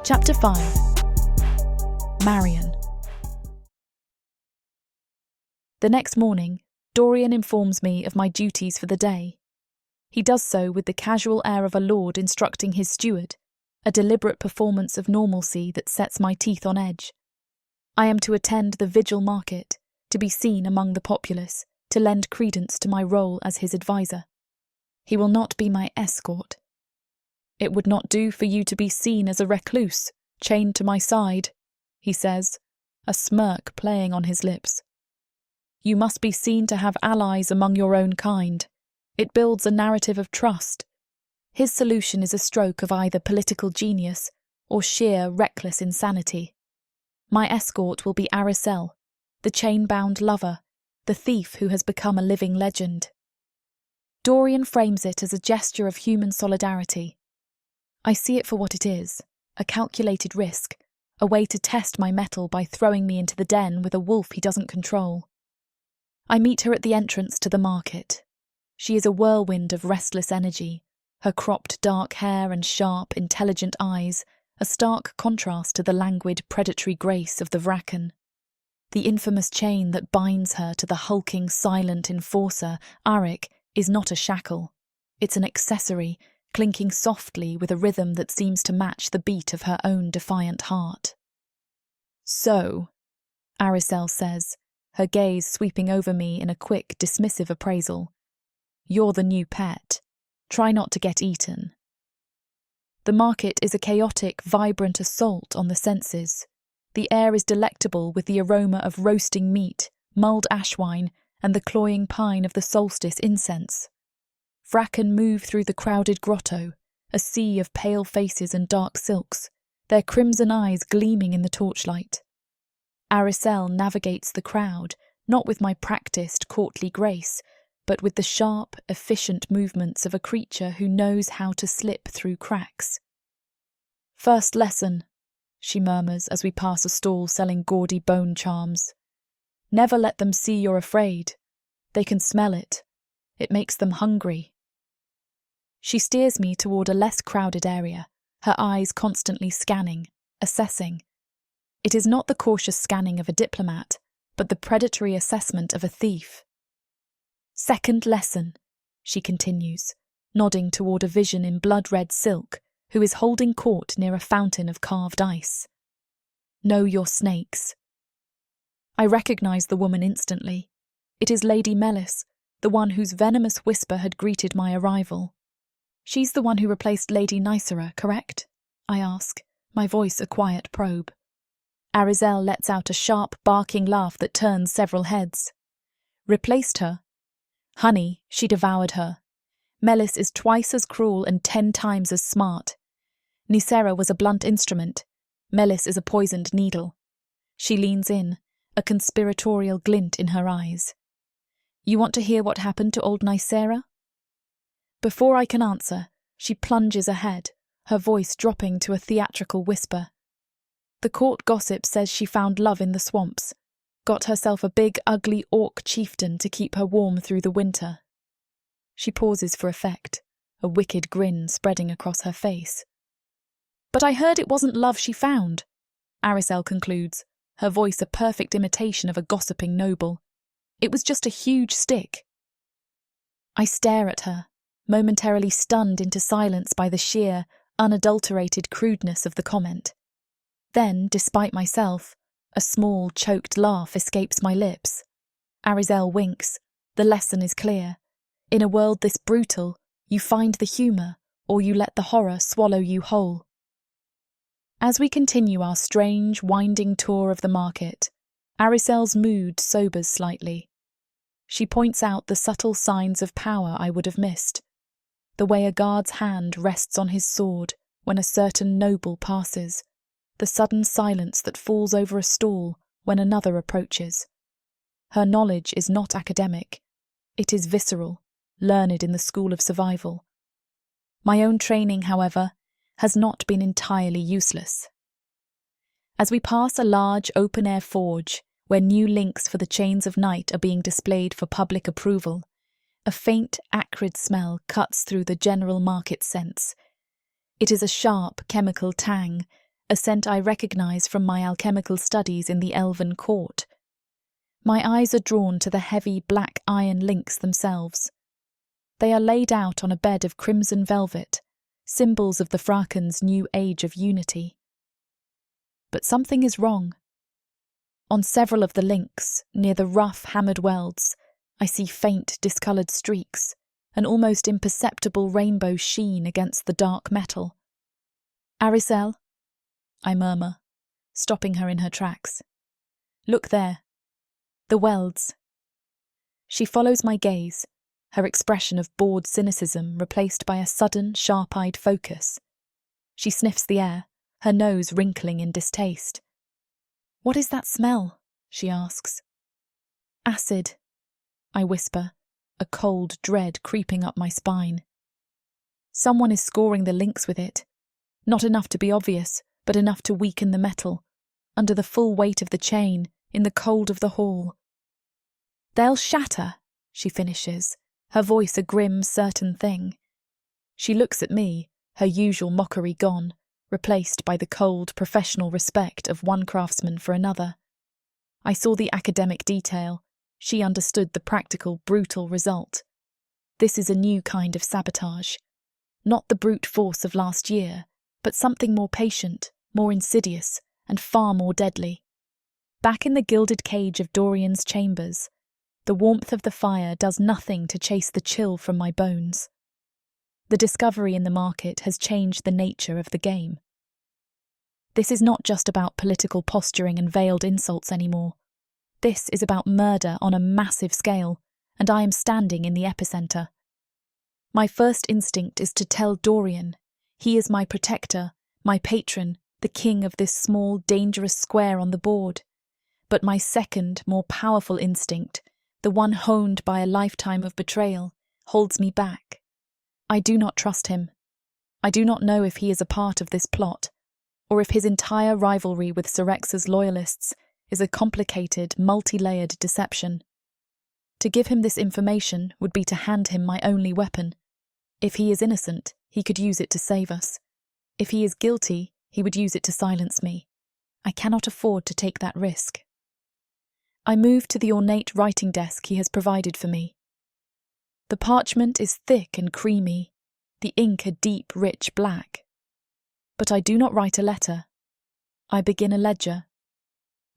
Chapter 5. Marion. The next morning, Dorian informs me of my duties for the day. He does so with the casual air of a lord instructing his steward, a deliberate performance of normalcy that sets my teeth on edge. I am to attend the vigil market, to be seen among the populace, to lend credence to my role as his advisor. He will not be my escort. "It would not do for you to be seen as a recluse, chained to my side," he says, a smirk playing on his lips. "You must be seen to have allies among your own kind. It builds a narrative of trust." His solution is a stroke of either political genius or sheer, reckless insanity. My escort will be Aricel, the chain-bound lover, the thief who has become a living legend. Dorian frames it as a gesture of human solidarity. I see it for what it is, a calculated risk, a way to test my mettle by throwing me into the den with a wolf he doesn't control. I meet her at the entrance to the market. She is a whirlwind of restless energy, her cropped dark hair and sharp, intelligent eyes a stark contrast to the languid, predatory grace of the Vraken. The infamous chain that binds her to the hulking, silent enforcer, Arik, is not a shackle. It's an accessory, clinking softly with a rhythm that seems to match the beat of her own defiant heart. "So," Aricel says, her gaze sweeping over me in a quick, dismissive appraisal, "you're the new pet. Try not to get eaten." The market is a chaotic, vibrant assault on the senses. The air is delectable with the aroma of roasting meat, mulled ash wine, and the cloying pine of the solstice incense. Vraken move through the crowded grotto, a sea of pale faces and dark silks, their crimson eyes gleaming in the torchlight. Aricel navigates the crowd, not with my practiced, courtly grace, but with the sharp, efficient movements of a creature who knows how to slip through cracks. "First lesson," she murmurs as we pass a stall selling gaudy bone charms. "Never let them see you're afraid. They can smell it. It makes them hungry." She steers me toward a less crowded area, her eyes constantly scanning, assessing. It is not the cautious scanning of a diplomat, but the predatory assessment of a thief. "Second lesson," she continues, nodding toward a vision in blood-red silk who is holding court near a fountain of carved ice. "Know your snakes." I recognize the woman instantly. It is Lady Melis, the one whose venomous whisper had greeted my arrival. "She's the one who replaced Lady Nysera, correct?" I ask, my voice a quiet probe. Aricel lets out a sharp, barking laugh that turns several heads. "Replaced her? Honey, she devoured her. Melis is twice as cruel and 10 times as smart. Nysera was a blunt instrument. Melis is a poisoned needle." She leans in, a conspiratorial glint in her eyes. You want to hear what happened to old Nicera? Before I can answer, she plunges ahead, her voice dropping to a theatrical whisper. The court gossip says she found love in the swamps, got herself a big, ugly orc chieftain to keep her warm through the winter. She pauses for effect, a wicked grin spreading across her face. But I heard it wasn't love she found, Arisel concludes, her voice a perfect imitation of a gossiping noble. It was just a huge stick. I stare at her, momentarily stunned into silence by the sheer, unadulterated crudeness of the comment. Then, despite myself, a small, choked laugh escapes my lips. Arisel winks. The lesson is clear. In a world this brutal, you find the humour, or you let the horror swallow you whole. As we continue our strange, winding tour of the market, Arisel's mood sobers slightly. She points out the subtle signs of power I would have missed. The way a guard's hand rests on his sword when a certain noble passes, the sudden silence that falls over a stall when another approaches. Her knowledge is not academic. It is visceral, learned in the school of survival. My own training, however, has not been entirely useless. As we pass a large open-air forge where new links for the chains of night are being displayed for public approval, a faint, acrid smell cuts through the general market scents. It is a sharp chemical tang, a scent I recognise from my alchemical studies in the Elven court. My eyes are drawn to the heavy black iron links themselves. They are laid out on a bed of crimson velvet, symbols of the Fraken's new age of unity. But something is wrong. On several of the links, near the rough hammered welds, I see faint discoloured streaks, an almost imperceptible rainbow sheen against the dark metal. Arisel, I murmur, stopping her in her tracks. Look there. The welds. She follows my gaze, her expression of bored cynicism replaced by a sudden, sharp-eyed focus. She sniffs the air, her nose wrinkling in distaste. What is that smell? She asks. Acid, I whisper, a cold dread creeping up my spine. Someone is scoring the links with it. Not enough to be obvious, but enough to weaken the metal, under the full weight of the chain, in the cold of the hall. They'll shatter, she finishes, her voice a grim, certain thing. She looks at me, her usual mockery gone, replaced by the cold, professional respect of one craftsman for another. I saw the academic detail. She understood the practical, brutal result. This is a new kind of sabotage. Not the brute force of last year, but something more patient, more insidious, and far more deadly. Back in the gilded cage of Dorian's chambers, the warmth of the fire does nothing to chase the chill from my bones. The discovery in the market has changed the nature of the game. This is not just about political posturing and veiled insults anymore. This is about murder on a massive scale, and I am standing in the epicenter. My first instinct is to tell Dorian. He is my protector, my patron, the king of this small, dangerous square on the board. But my second, more powerful instinct, the one honed by a lifetime of betrayal, holds me back. I do not trust him. I do not know if he is a part of this plot, or if his entire rivalry with Sirex's loyalists is a complicated, multi-layered deception. To give him this information would be to hand him my only weapon. If he is innocent, he could use it to save us. If he is guilty, he would use it to silence me. I cannot afford to take that risk. I move to the ornate writing desk he has provided for me. The parchment is thick and creamy, the ink a deep, rich black. But I do not write a letter. I begin a ledger.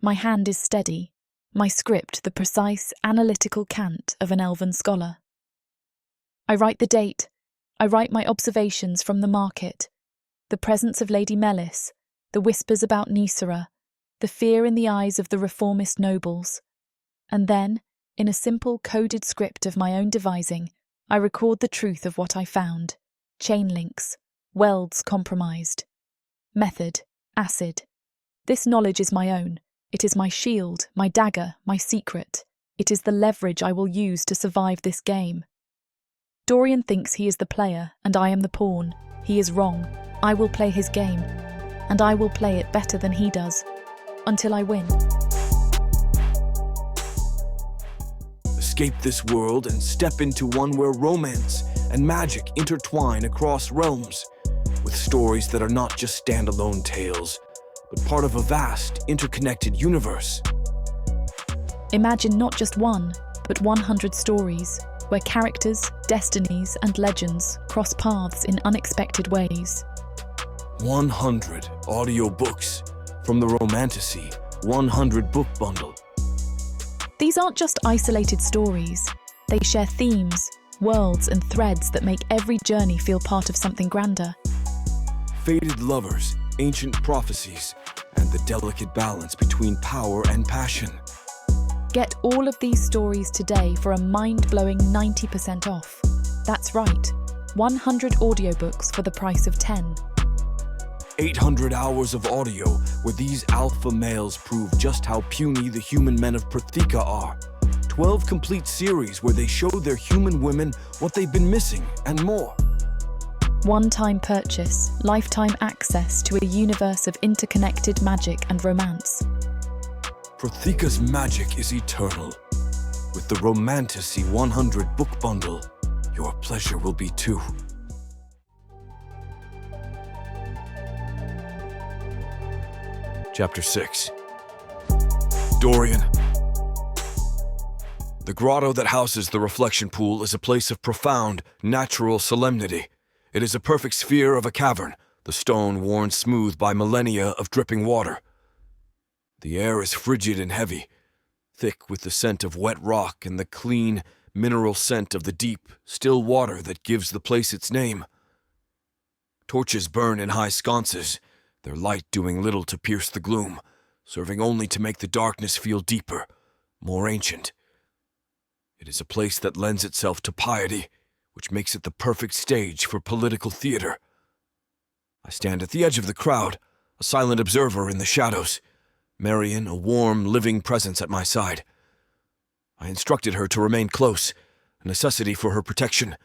My hand is steady, my script the precise, analytical cant of an elven scholar. I write the date. I write my observations from the market, the presence of Lady Melis, the whispers about Nicera, the fear in the eyes of the reformist nobles. And then, in a simple coded script of my own devising, I record the truth of what I found. Chain links, welds compromised. Method, acid. This knowledge is my own. It is my shield, my dagger, my secret. It is the leverage I will use to survive this game. Dorian thinks he is the player and I am the pawn. He is wrong. I will play his game, and I will play it better than he does, until I win. Escape this world and step into one where romance and magic intertwine across realms, with stories that are not just standalone tales, but part of a vast, interconnected universe. Imagine not just one, but 100 stories, where characters, destinies, and legends cross paths in unexpected ways. 100 audiobooks from the Romantasy 100 book bundle. These aren't just isolated stories. They share themes, worlds, and threads that make every journey feel part of something grander. Fated lovers, ancient prophecies, and the delicate balance between power and passion. Get all of these stories today for a mind-blowing 90% off. That's right, 100 audiobooks for the price of 10. 800 hours of audio where these alpha males prove just how puny the human men of Protheka are. 12 complete series where they show their human women what they've been missing and more. One-time purchase, lifetime access to a universe of interconnected magic and romance. Protheka's magic is eternal. With the Romantasy 100 book bundle, your pleasure will be too. Chapter 6. Dorian. The grotto that houses the reflection pool is a place of profound, natural solemnity. It is a perfect sphere of a cavern, the stone worn smooth by millennia of dripping water. The air is frigid and heavy, thick with the scent of wet rock and the clean, mineral scent of the deep, still water that gives the place its name. Torches burn in high sconces, their light doing little to pierce the gloom, serving only to make the darkness feel deeper, more ancient. It is a place that lends itself to piety, which makes it the perfect stage for political theater. I stand at the edge of the crowd, a silent observer in the shadows, Marion, a warm, living presence at my side. I instructed her to remain close, a necessity for her protection,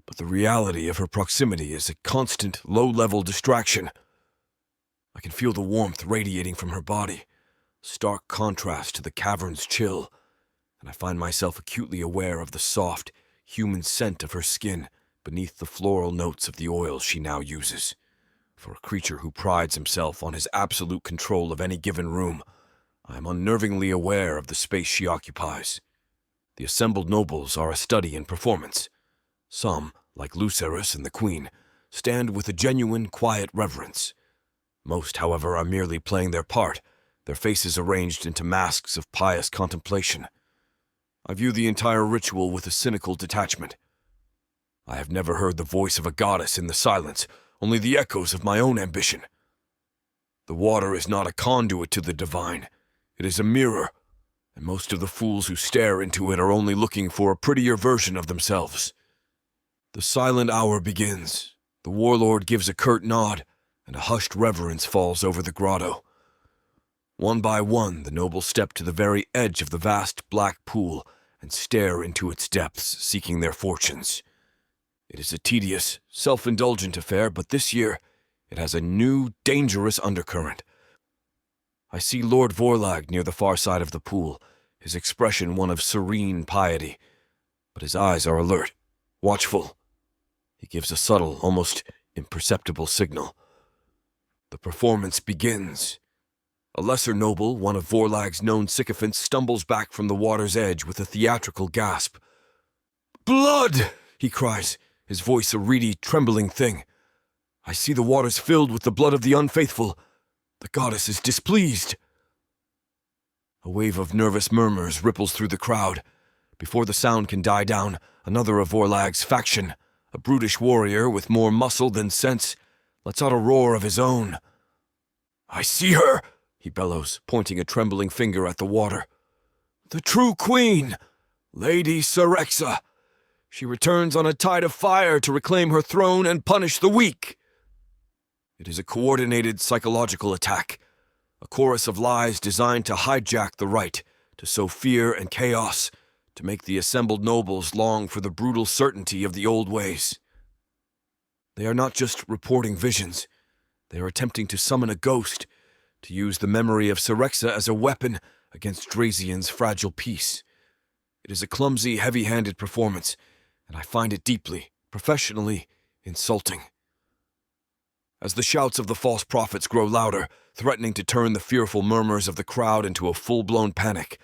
but the reality of her proximity is a constant, low-level distraction. I can feel the warmth radiating from her body, stark contrast to the cavern's chill, and I find myself acutely aware of the soft, human scent of her skin beneath the floral notes of the oils she now uses. For a creature who prides himself on his absolute control of any given room, I am unnervingly aware of the space she occupies. The assembled nobles are a study in performance. Some, like Lucerys and the Queen, stand with a genuine, quiet reverence. Most, however, are merely playing their part, their faces arranged into masks of pious contemplation. I view the entire ritual with a cynical detachment. I have never heard the voice of a goddess in the silence, only the echoes of my own ambition. The water is not a conduit to the divine. It is a mirror, and most of the fools who stare into it are only looking for a prettier version of themselves. The silent hour begins. The warlord gives a curt nod, and a hushed reverence falls over the grotto. One by one, the nobles step to the very edge of the vast black pool and stare into its depths, seeking their fortunes. It is a tedious, self-indulgent affair, but this year it has a new, dangerous undercurrent. I see Lord Vorlag near the far side of the pool, his expression one of serene piety, but his eyes are alert, watchful. He gives a subtle, almost imperceptible signal. The performance begins. A lesser noble, one of Vorlag's known sycophants, stumbles back from the water's edge with a theatrical gasp. "Blood!" he cries, his voice a reedy, trembling thing. I see the waters filled with the blood of the unfaithful. The goddess is displeased. A wave of nervous murmurs ripples through the crowd. Before the sound can die down, another of Vorlag's faction, a brutish warrior with more muscle than sense, lets out a roar of his own. "I see her!" he bellows, pointing a trembling finger at the water. "The true queen, Lady Syrexa. She returns on a tide of fire to reclaim her throne and punish the weak." It is a coordinated psychological attack, a chorus of lies designed to hijack the right, to sow fear and chaos, to make the assembled nobles long for the brutal certainty of the old ways. They are not just reporting visions. They are attempting to summon a ghost, to use the memory of Syrexa as a weapon against Drazian's fragile peace. It is a clumsy, heavy-handed performance, and I find it deeply, professionally, insulting. As the shouts of the false prophets grow louder, threatening to turn the fearful murmurs of the crowd into a full-blown panic,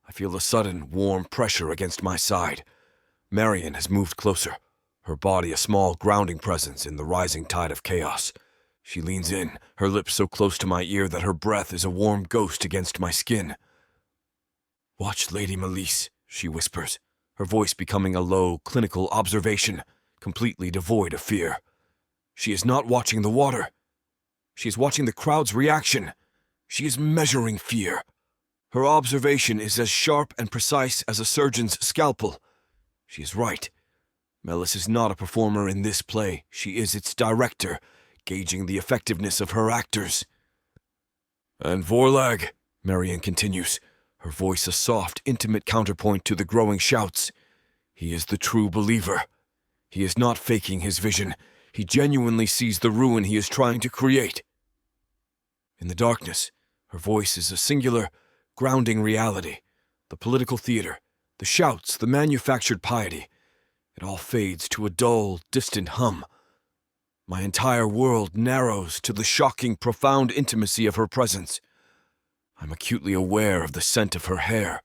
I feel a sudden, warm pressure against my side. Marion has moved closer, her body a small grounding presence in the rising tide of chaos. She leans in, her lips so close to my ear that her breath is a warm ghost against my skin. "Watch Lady Melisse," she whispers, her voice becoming a low, clinical observation, completely devoid of fear. She is not watching the water. She is watching the crowd's reaction. She is measuring fear. Her observation is as sharp and precise as a surgeon's scalpel. She is right. Melis is not a performer in this play. She is its director, gauging the effectiveness of her actors. "And Vorlag," Marion continues, her voice a soft, intimate counterpoint to the growing shouts. "He is the true believer. He is not faking his vision. He genuinely sees the ruin he is trying to create." In the darkness, her voice is a singular, grounding reality. The political theater, the shouts, the manufactured piety. It all fades to a dull, distant hum. My entire world narrows to the shocking, profound intimacy of her presence. I'm acutely aware of the scent of her hair,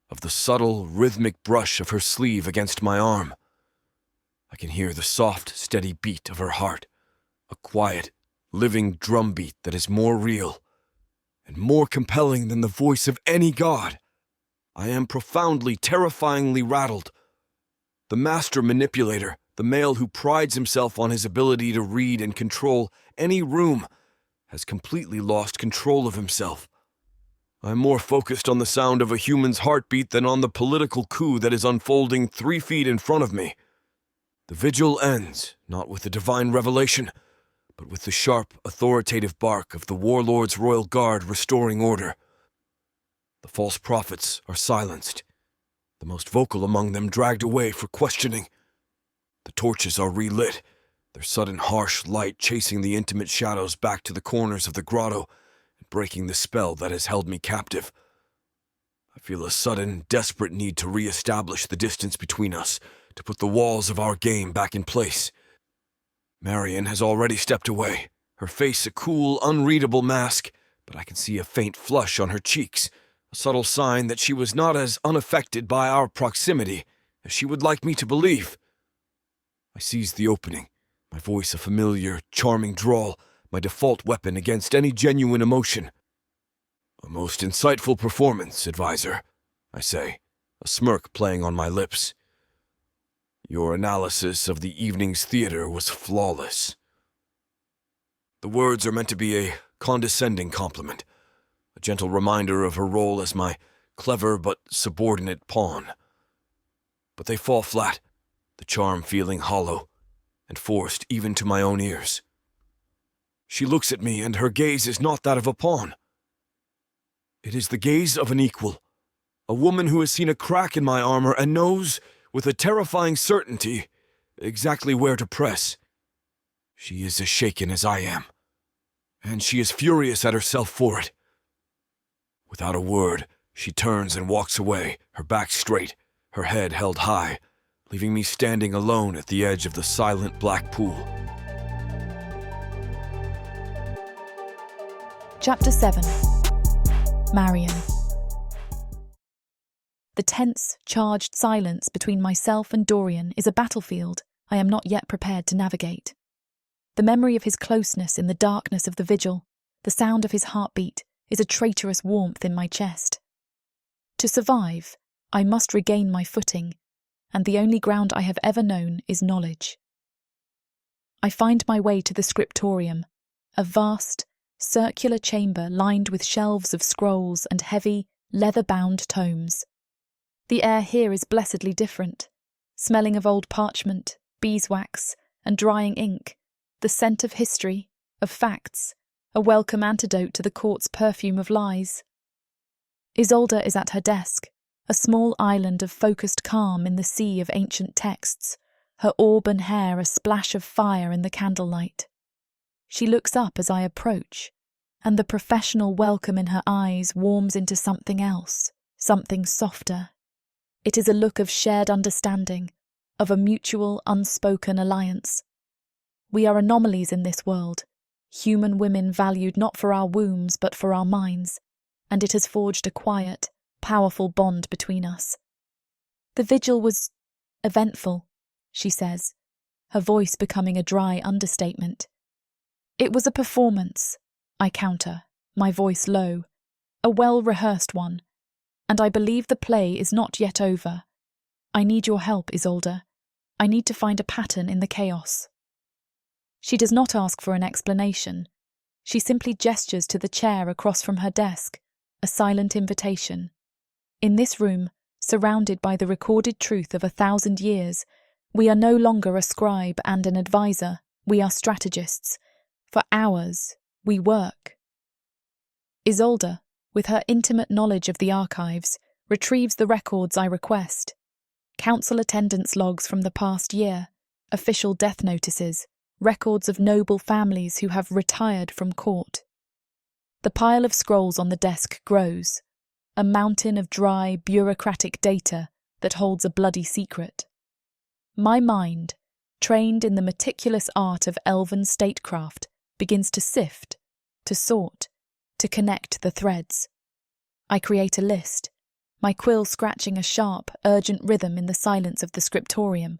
of the subtle, rhythmic brush of her sleeve against my arm. I can hear the soft, steady beat of her heart, a quiet, living drumbeat that is more real and more compelling than the voice of any god. I am profoundly, terrifyingly rattled. The master manipulator, the male who prides himself on his ability to read and control any room, has completely lost control of himself. I'm more focused on the sound of a human's heartbeat than on the political coup that is unfolding 3 feet in front of me. The vigil ends, not with the divine revelation, but with the sharp, authoritative bark of the warlord's royal guard restoring order. The false prophets are silenced, the most vocal among them dragged away for questioning. The torches are relit, their sudden harsh light chasing the intimate shadows back to the corners of the grotto and breaking the spell that has held me captive. I feel a sudden, desperate need to re-establish the distance between us, to put the walls of our game back in place. Marion has already stepped away, her face a cool, unreadable mask, but I can see a faint flush on her cheeks, a subtle sign that she was not as unaffected by our proximity as she would like me to believe. I seize the opening, my voice a familiar, charming drawl, my default weapon against any genuine emotion. "A most insightful performance, advisor," I say, a smirk playing on my lips. "Your analysis of the evening's theater was flawless." The words are meant to be a condescending compliment, a gentle reminder of her role as my clever but subordinate pawn. But they fall flat, the charm feeling hollow and forced even to my own ears. She looks at me, and her gaze is not that of a pawn. It is the gaze of an equal, a woman who has seen a crack in my armor and knows, with a terrifying certainty, exactly where to press. She is as shaken as I am, and she is furious at herself for it. Without a word, she turns and walks away, her back straight, her head held high, leaving me standing alone at the edge of the silent black pool. Chapter 7. Marion. The tense, charged silence between myself and Dorian is a battlefield I am not yet prepared to navigate. The memory of his closeness in the darkness of the vigil, the sound of his heartbeat, is a traitorous warmth in my chest. To survive, I must regain my footing, and the only ground I have ever known is knowledge. I find my way to the scriptorium, a vast, circular chamber lined with shelves of scrolls and heavy, leather-bound tomes. The air here is blessedly different, smelling of old parchment, beeswax, and drying ink, the scent of history, of facts, a welcome antidote to the court's perfume of lies. Isolde is at her desk, a small island of focused calm in the sea of ancient texts, her auburn hair a splash of fire in the candlelight. She looks up as I approach, and the professional welcome in her eyes warms into something else, something softer. It is a look of shared understanding, of a mutual, unspoken alliance. We are anomalies in this world, human women valued not for our wombs but for our minds, and it has forged a quiet, powerful bond between us. The vigil was eventful, she says, her voice becoming a dry understatement. It was a performance, I counter, my voice low, a well-rehearsed one, and I believe the play is not yet over. I need your help, Isolde. I need to find a pattern in the chaos. She does not ask for an explanation. She simply gestures to the chair across from her desk, a silent invitation. In this room, surrounded by the recorded truth of 1,000 years, we are no longer a scribe and an advisor, we are strategists. For hours, we work. Isolde, with her intimate knowledge of the archives, retrieves the records I request. Council attendance logs from the past year, official death notices, records of noble families who have retired from court. The pile of scrolls on the desk grows, a mountain of dry, bureaucratic data that holds a bloody secret. My mind, trained in the meticulous art of elven statecraft, begins to sift, to sort, to connect the threads. I create a list, my quill scratching a sharp, urgent rhythm in the silence of the scriptorium.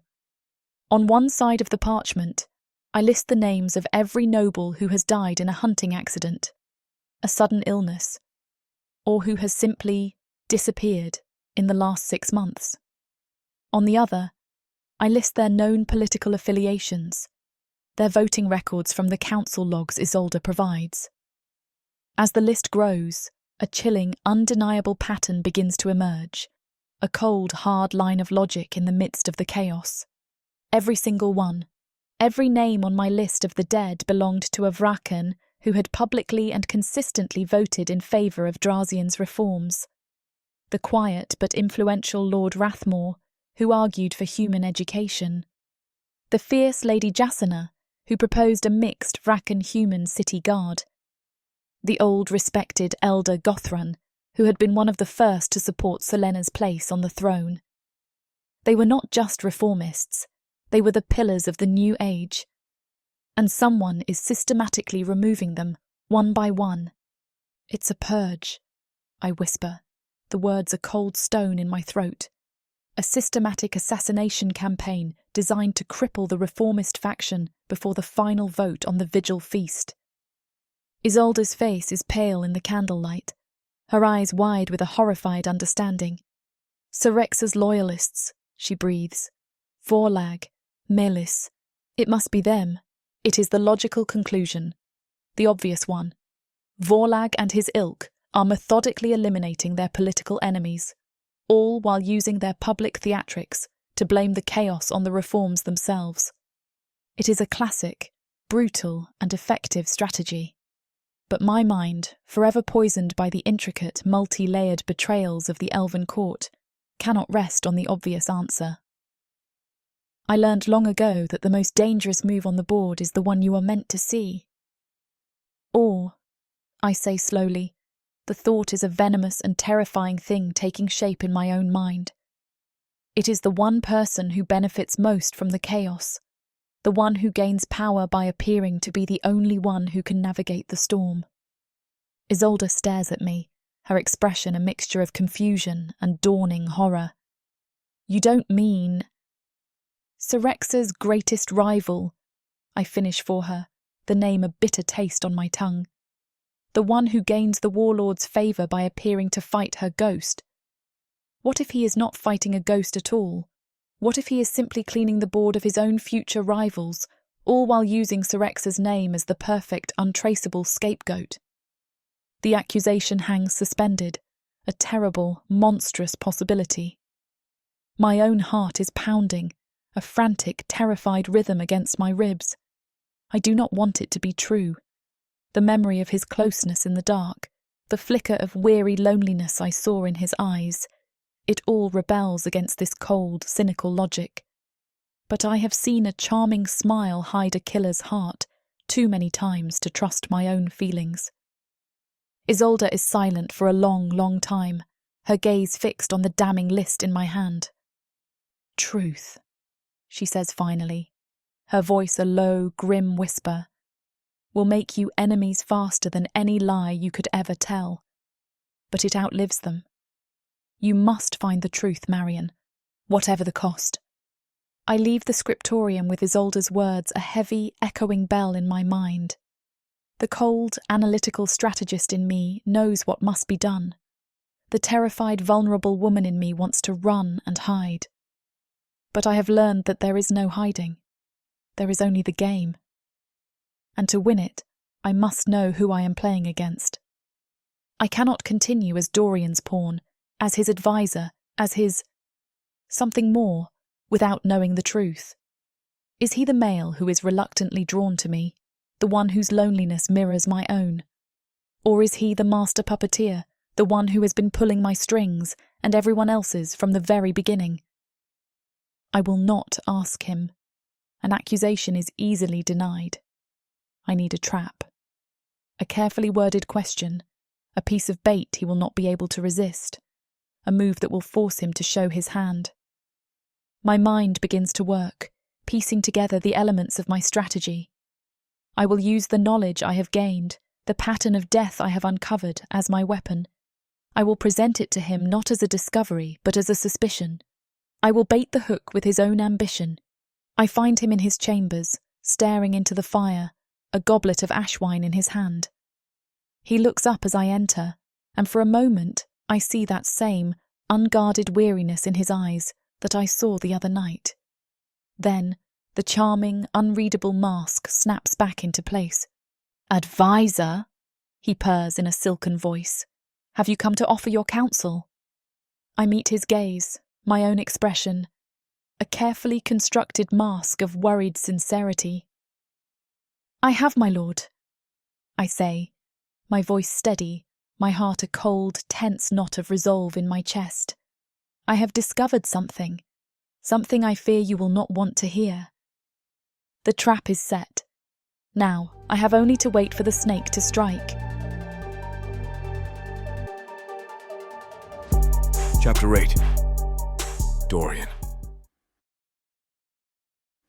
On one side of the parchment, I list the names of every noble who has died in a hunting accident, a sudden illness, or who has simply disappeared in the last 6 months. On the other, I list their known political affiliations, their voting records from the council logs Isolde provides. As the list grows, a chilling, undeniable pattern begins to emerge, a cold, hard line of logic in the midst of the chaos. Every single one, every name on my list of the dead belonged to a Vraken who had publicly and consistently voted in favour of Drazian's reforms. The quiet but influential Lord Rathmore, who argued for human education. The fierce Lady Jasina, who proposed a mixed Vraken-human city guard. The old respected Elder Gothran, who had been one of the first to support Selena's place on the throne. They were not just reformists, they were the pillars of the new age. And someone is systematically removing them, one by one. It's a purge, I whisper, the words a cold stone in my throat. A systematic assassination campaign designed to cripple the reformist faction before the final vote on the vigil feast. Isolde's face is pale in the candlelight, her eyes wide with a horrified understanding. Syrexa's loyalists, she breathes. Vorlag, Melis. It must be them. It is the logical conclusion. The obvious one. Vorlag and his ilk are methodically eliminating their political enemies, all while using their public theatrics to blame the chaos on the reforms themselves. It is a classic, brutal and effective strategy. But my mind, forever poisoned by the intricate, multi-layered betrayals of the elven court, cannot rest on the obvious answer. I learned long ago that the most dangerous move on the board is the one you are meant to see. Or, I say slowly, the thought is a venomous and terrifying thing taking shape in my own mind. It is the one person who benefits most from the chaos, the one who gains power by appearing to be the only one who can navigate the storm. Isolde stares at me, her expression a mixture of confusion and dawning horror. You don't mean... Syrexa's greatest rival, I finish for her, the name a bitter taste on my tongue. The one who gains the warlord's favour by appearing to fight her ghost. What if he is not fighting a ghost at all? What if he is simply cleaning the board of his own future rivals, all while using Syrexa's name as the perfect, untraceable scapegoat? The accusation hangs suspended, a terrible, monstrous possibility. My own heart is pounding, a frantic, terrified rhythm against my ribs. I do not want it to be true. The memory of his closeness in the dark, the flicker of weary loneliness I saw in his eyes. It all rebels against this cold, cynical logic. But I have seen a charming smile hide a killer's heart too many times to trust my own feelings. Isolde is silent for a long, long time, her gaze fixed on the damning list in my hand. "Truth," she says finally, her voice a low, grim whisper, "will make you enemies faster than any lie you could ever tell. But it outlives them. You must find the truth, Marion, whatever the cost." I leave the scriptorium with Isolde's words a heavy, echoing bell in my mind. The cold, analytical strategist in me knows what must be done. The terrified, vulnerable woman in me wants to run and hide. But I have learned that there is no hiding. There is only the game. And to win it, I must know who I am playing against. I cannot continue as Dorian's pawn, as his advisor, as his something more, without knowing the truth. Is he the male who is reluctantly drawn to me, the one whose loneliness mirrors my own? Or is he the master puppeteer, the one who has been pulling my strings and everyone else's from the very beginning? I will not ask him. An accusation is easily denied. I need a trap. A carefully worded question, a piece of bait he will not be able to resist, a move that will force him to show his hand. My mind begins to work, piecing together the elements of my strategy. I will use the knowledge I have gained, the pattern of death I have uncovered, as my weapon. I will present it to him not as a discovery, but as a suspicion. I will bait the hook with his own ambition. I find him in his chambers, staring into the fire, a goblet of ash wine in his hand. He looks up as I enter, and for a moment I see that same unguarded weariness in his eyes that I saw the other night. Then the charming, unreadable mask snaps back into place. "Advisor," he purrs in a silken voice. "Have you come to offer your counsel?" I meet his gaze, my own expression, a carefully constructed mask of worried sincerity. "I have, my lord," I say, my voice steady, my heart a cold, tense knot of resolve in my chest. "I have discovered something I fear you will not want to hear." The trap is set. Now, I have only to wait for the snake to strike. Chapter 8. Dorian.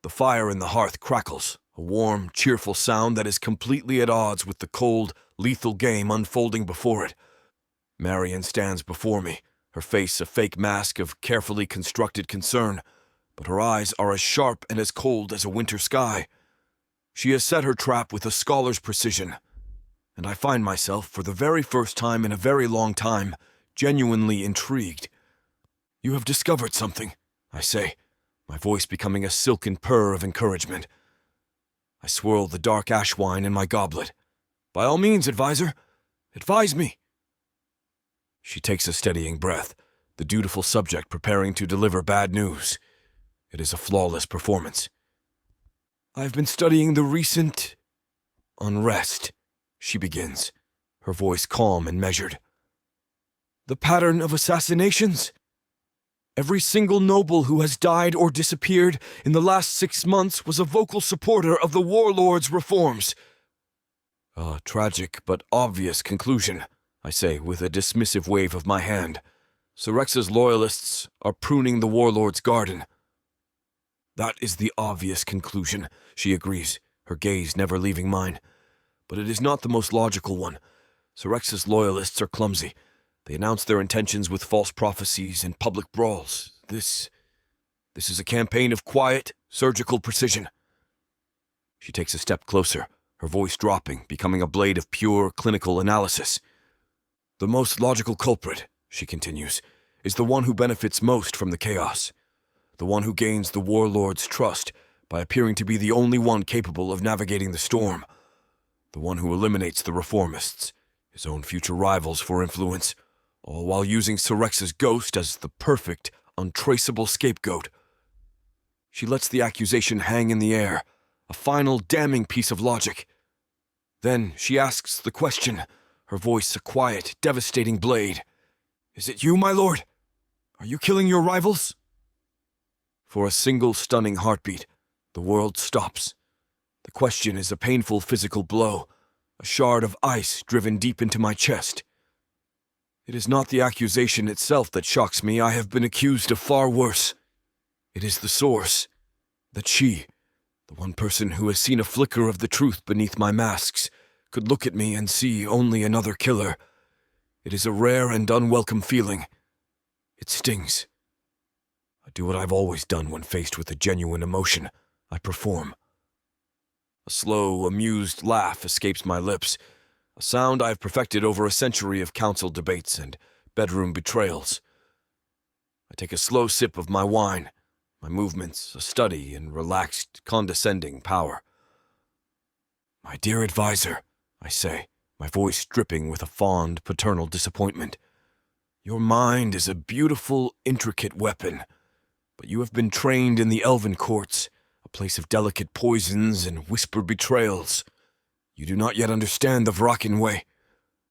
The fire in the hearth crackles, a warm, cheerful sound that is completely at odds with the cold, lethal game unfolding before it. Marion stands before me, her face a fake mask of carefully constructed concern, but her eyes are as sharp and as cold as a winter sky. She has set her trap with a scholar's precision, and I find myself, for the very first time in a very long time, genuinely intrigued. "You have discovered something," I say, my voice becoming a silken purr of encouragement. I swirl the dark ash wine in my goblet. "By all means, advisor, advise me." She takes a steadying breath, the dutiful subject preparing to deliver bad news. It is a flawless performance. "I've been studying the recent unrest," she begins, her voice calm and measured. "The pattern of assassinations. Every single noble who has died or disappeared in the last 6 months was a vocal supporter of the warlord's reforms." "A tragic but obvious conclusion," I say with a dismissive wave of my hand. "Syrex's loyalists are pruning the warlord's garden." "That is the obvious conclusion," she agrees, her gaze never leaving mine. "But it is not the most logical one. Syrex's loyalists are clumsy. They announce their intentions with false prophecies and public brawls. This is a campaign of quiet, surgical precision." She takes a step closer, her voice dropping, becoming a blade of pure, clinical analysis. "The most logical culprit," she continues, "is the one who benefits most from the chaos. The one who gains the warlord's trust by appearing to be the only one capable of navigating the storm. The one who eliminates the reformists, his own future rivals for influence, all while using Syrex's ghost as the perfect, untraceable scapegoat." She lets the accusation hang in the air, a final damning piece of logic. Then she asks the question, her voice a quiet, devastating blade. "Is it you, my lord? Are you killing your rivals?" For a single stunning heartbeat, the world stops. The question is a painful physical blow, a shard of ice driven deep into my chest. It is not the accusation itself that shocks me. I have been accused of far worse. It is the source, that she, the one person who has seen a flicker of the truth beneath my masks, could look at me and see only another killer. It is a rare and unwelcome feeling. It stings. I do what I've always done when faced with a genuine emotion. I perform. A slow, amused laugh escapes my lips, a sound I've perfected over a century of council debates and bedroom betrayals. I take a slow sip of my wine, my movements a study in relaxed, condescending power. "My dear advisor," I say, my voice dripping with a fond, paternal disappointment, "your mind is a beautiful, intricate weapon, but you have been trained in the elven courts, a place of delicate poisons and whispered betrayals. You do not yet understand the Vraken way."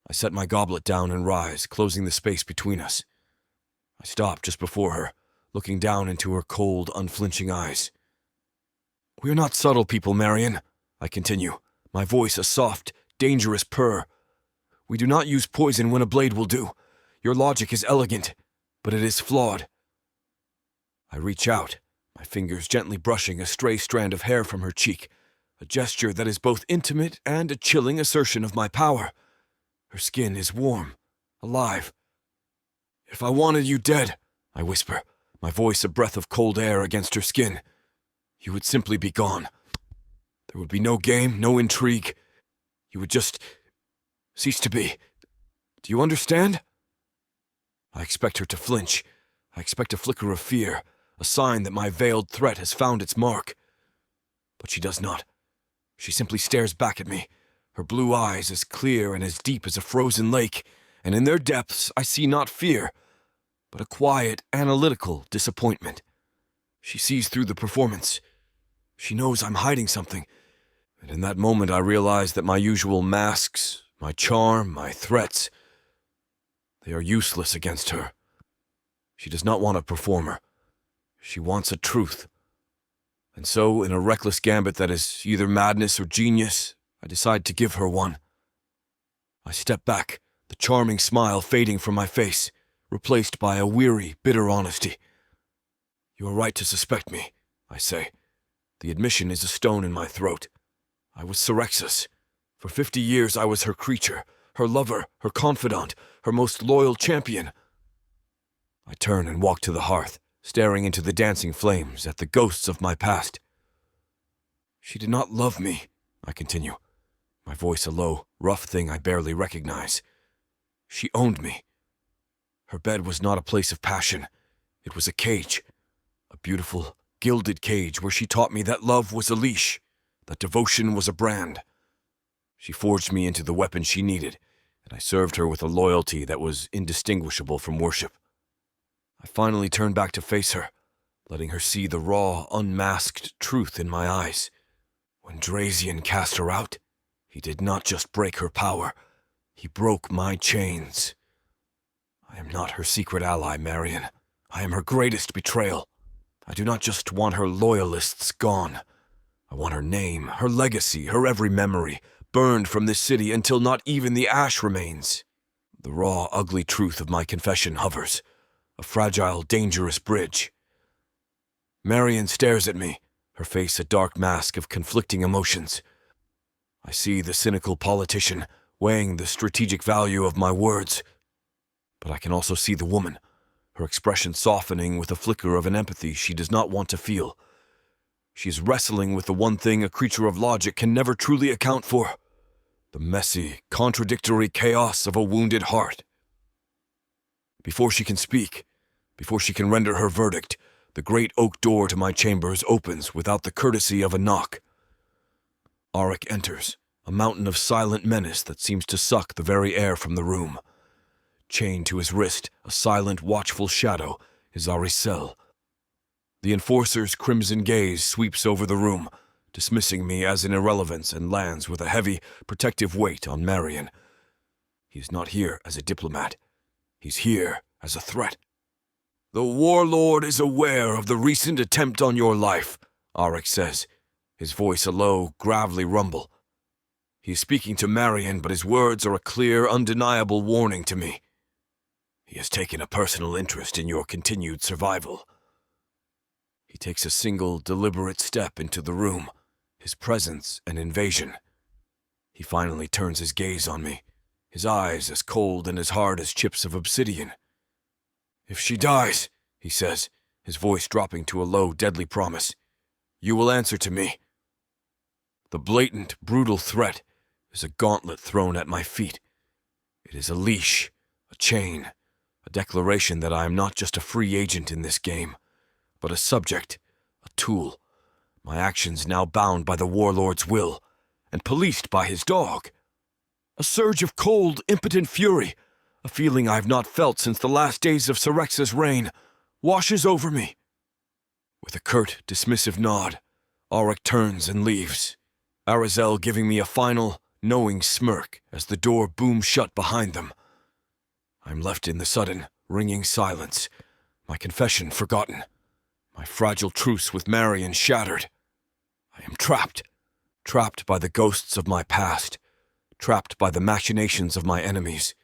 I set my goblet down and rise, closing the space between us. I stop just before her, looking down into her cold, unflinching eyes. "We are not subtle people, Marion," I continue, my voice a soft, dangerous purr. "We do not use poison when a blade will do. Your logic is elegant, but it is flawed." I reach out, my fingers gently brushing a stray strand of hair from her cheek, a gesture that is both intimate and a chilling assertion of my power. Her skin is warm, alive. "If I wanted you dead," I whisper, my voice a breath of cold air against her skin, "you would simply be gone. There would be no game, no intrigue. You would just cease to be. Do you understand?" I expect her to flinch. I expect a flicker of fear, a sign that my veiled threat has found its mark. But she does not. She simply stares back at me, her blue eyes as clear and as deep as a frozen lake, and in their depths I see not fear, but a quiet, analytical disappointment. She sees through the performance. She knows I'm hiding something, and in that moment I realize that my usual masks, my charm, my threats, they are useless against her. She does not want a performer. She wants a truth. And so, in a reckless gambit that is either madness or genius, I decide to give her one. I step back, the charming smile fading from my face, replaced by a weary, bitter honesty. "You are right to suspect me," I say. The admission is a stone in my throat. I was Cyrexus. For 50 years I was her creature, her lover, her confidant, her most loyal champion. I turn and walk to the hearth, staring into the dancing flames at the ghosts of my past. "She did not love me," I continue, my voice a low, rough thing I barely recognize. "She owned me. Her bed was not a place of passion. It was a cage, a beautiful, gilded cage where she taught me that love was a leash, that devotion was a brand. She forged me into the weapon she needed, and I served her with a loyalty that was indistinguishable from worship. I finally turned back to face her, letting her see the raw, unmasked truth in my eyes. When Drazian cast her out, he did not just break her power, he broke my chains. I am not her secret ally, Marion. I am her greatest betrayal. I do not just want her loyalists gone. I want her name, her legacy, her every memory, burned from this city until not even the ash remains. The raw, ugly truth of my confession hovers, a fragile, dangerous bridge. Marion stares at me, her face a dark mask of conflicting emotions. I see the cynical politician weighing the strategic value of my words, but I can also see the woman, her expression softening with a flicker of an empathy she does not want to feel. She is wrestling with the one thing a creature of logic can never truly account for, the messy, contradictory chaos of a wounded heart. Before she can speak, before she can render her verdict, the great oak door to my chambers opens without the courtesy of a knock. Auric enters, a mountain of silent menace that seems to suck the very air from the room. Chained to his wrist, a silent, watchful shadow, is Aricel. The enforcer's crimson gaze sweeps over the room, dismissing me as an irrelevance, and lands with a heavy, protective weight on Marion. He is not here as a diplomat. He's here as a threat. The warlord is aware of the recent attempt on your life, Auric says, his voice a low, gravelly rumble. He is speaking to Marion, but his words are a clear, undeniable warning to me. He has taken a personal interest in your continued survival. He takes a single, deliberate step into the room, his presence an invasion. He finally turns his gaze on me, his eyes as cold and as hard as chips of obsidian. If she dies, he says, his voice dropping to a low, deadly promise, you will answer to me. The blatant, brutal threat is a gauntlet thrown at my feet. It is a leash, a chain, a declaration that I am not just a free agent in this game, but a subject, a tool, my actions now bound by the warlord's will and policed by his dog. A surge of cold, impotent fury, a feeling I have not felt since the last days of Syrexa's reign, washes over me. With a curt, dismissive nod, Auric turns and leaves, Arizel giving me a final, knowing smirk as the door booms shut behind them. I'm left in the sudden, ringing silence, my confession forgotten, my fragile truce with Marion shattered. I am trapped by the ghosts of my past, trapped by the machinations of my enemies,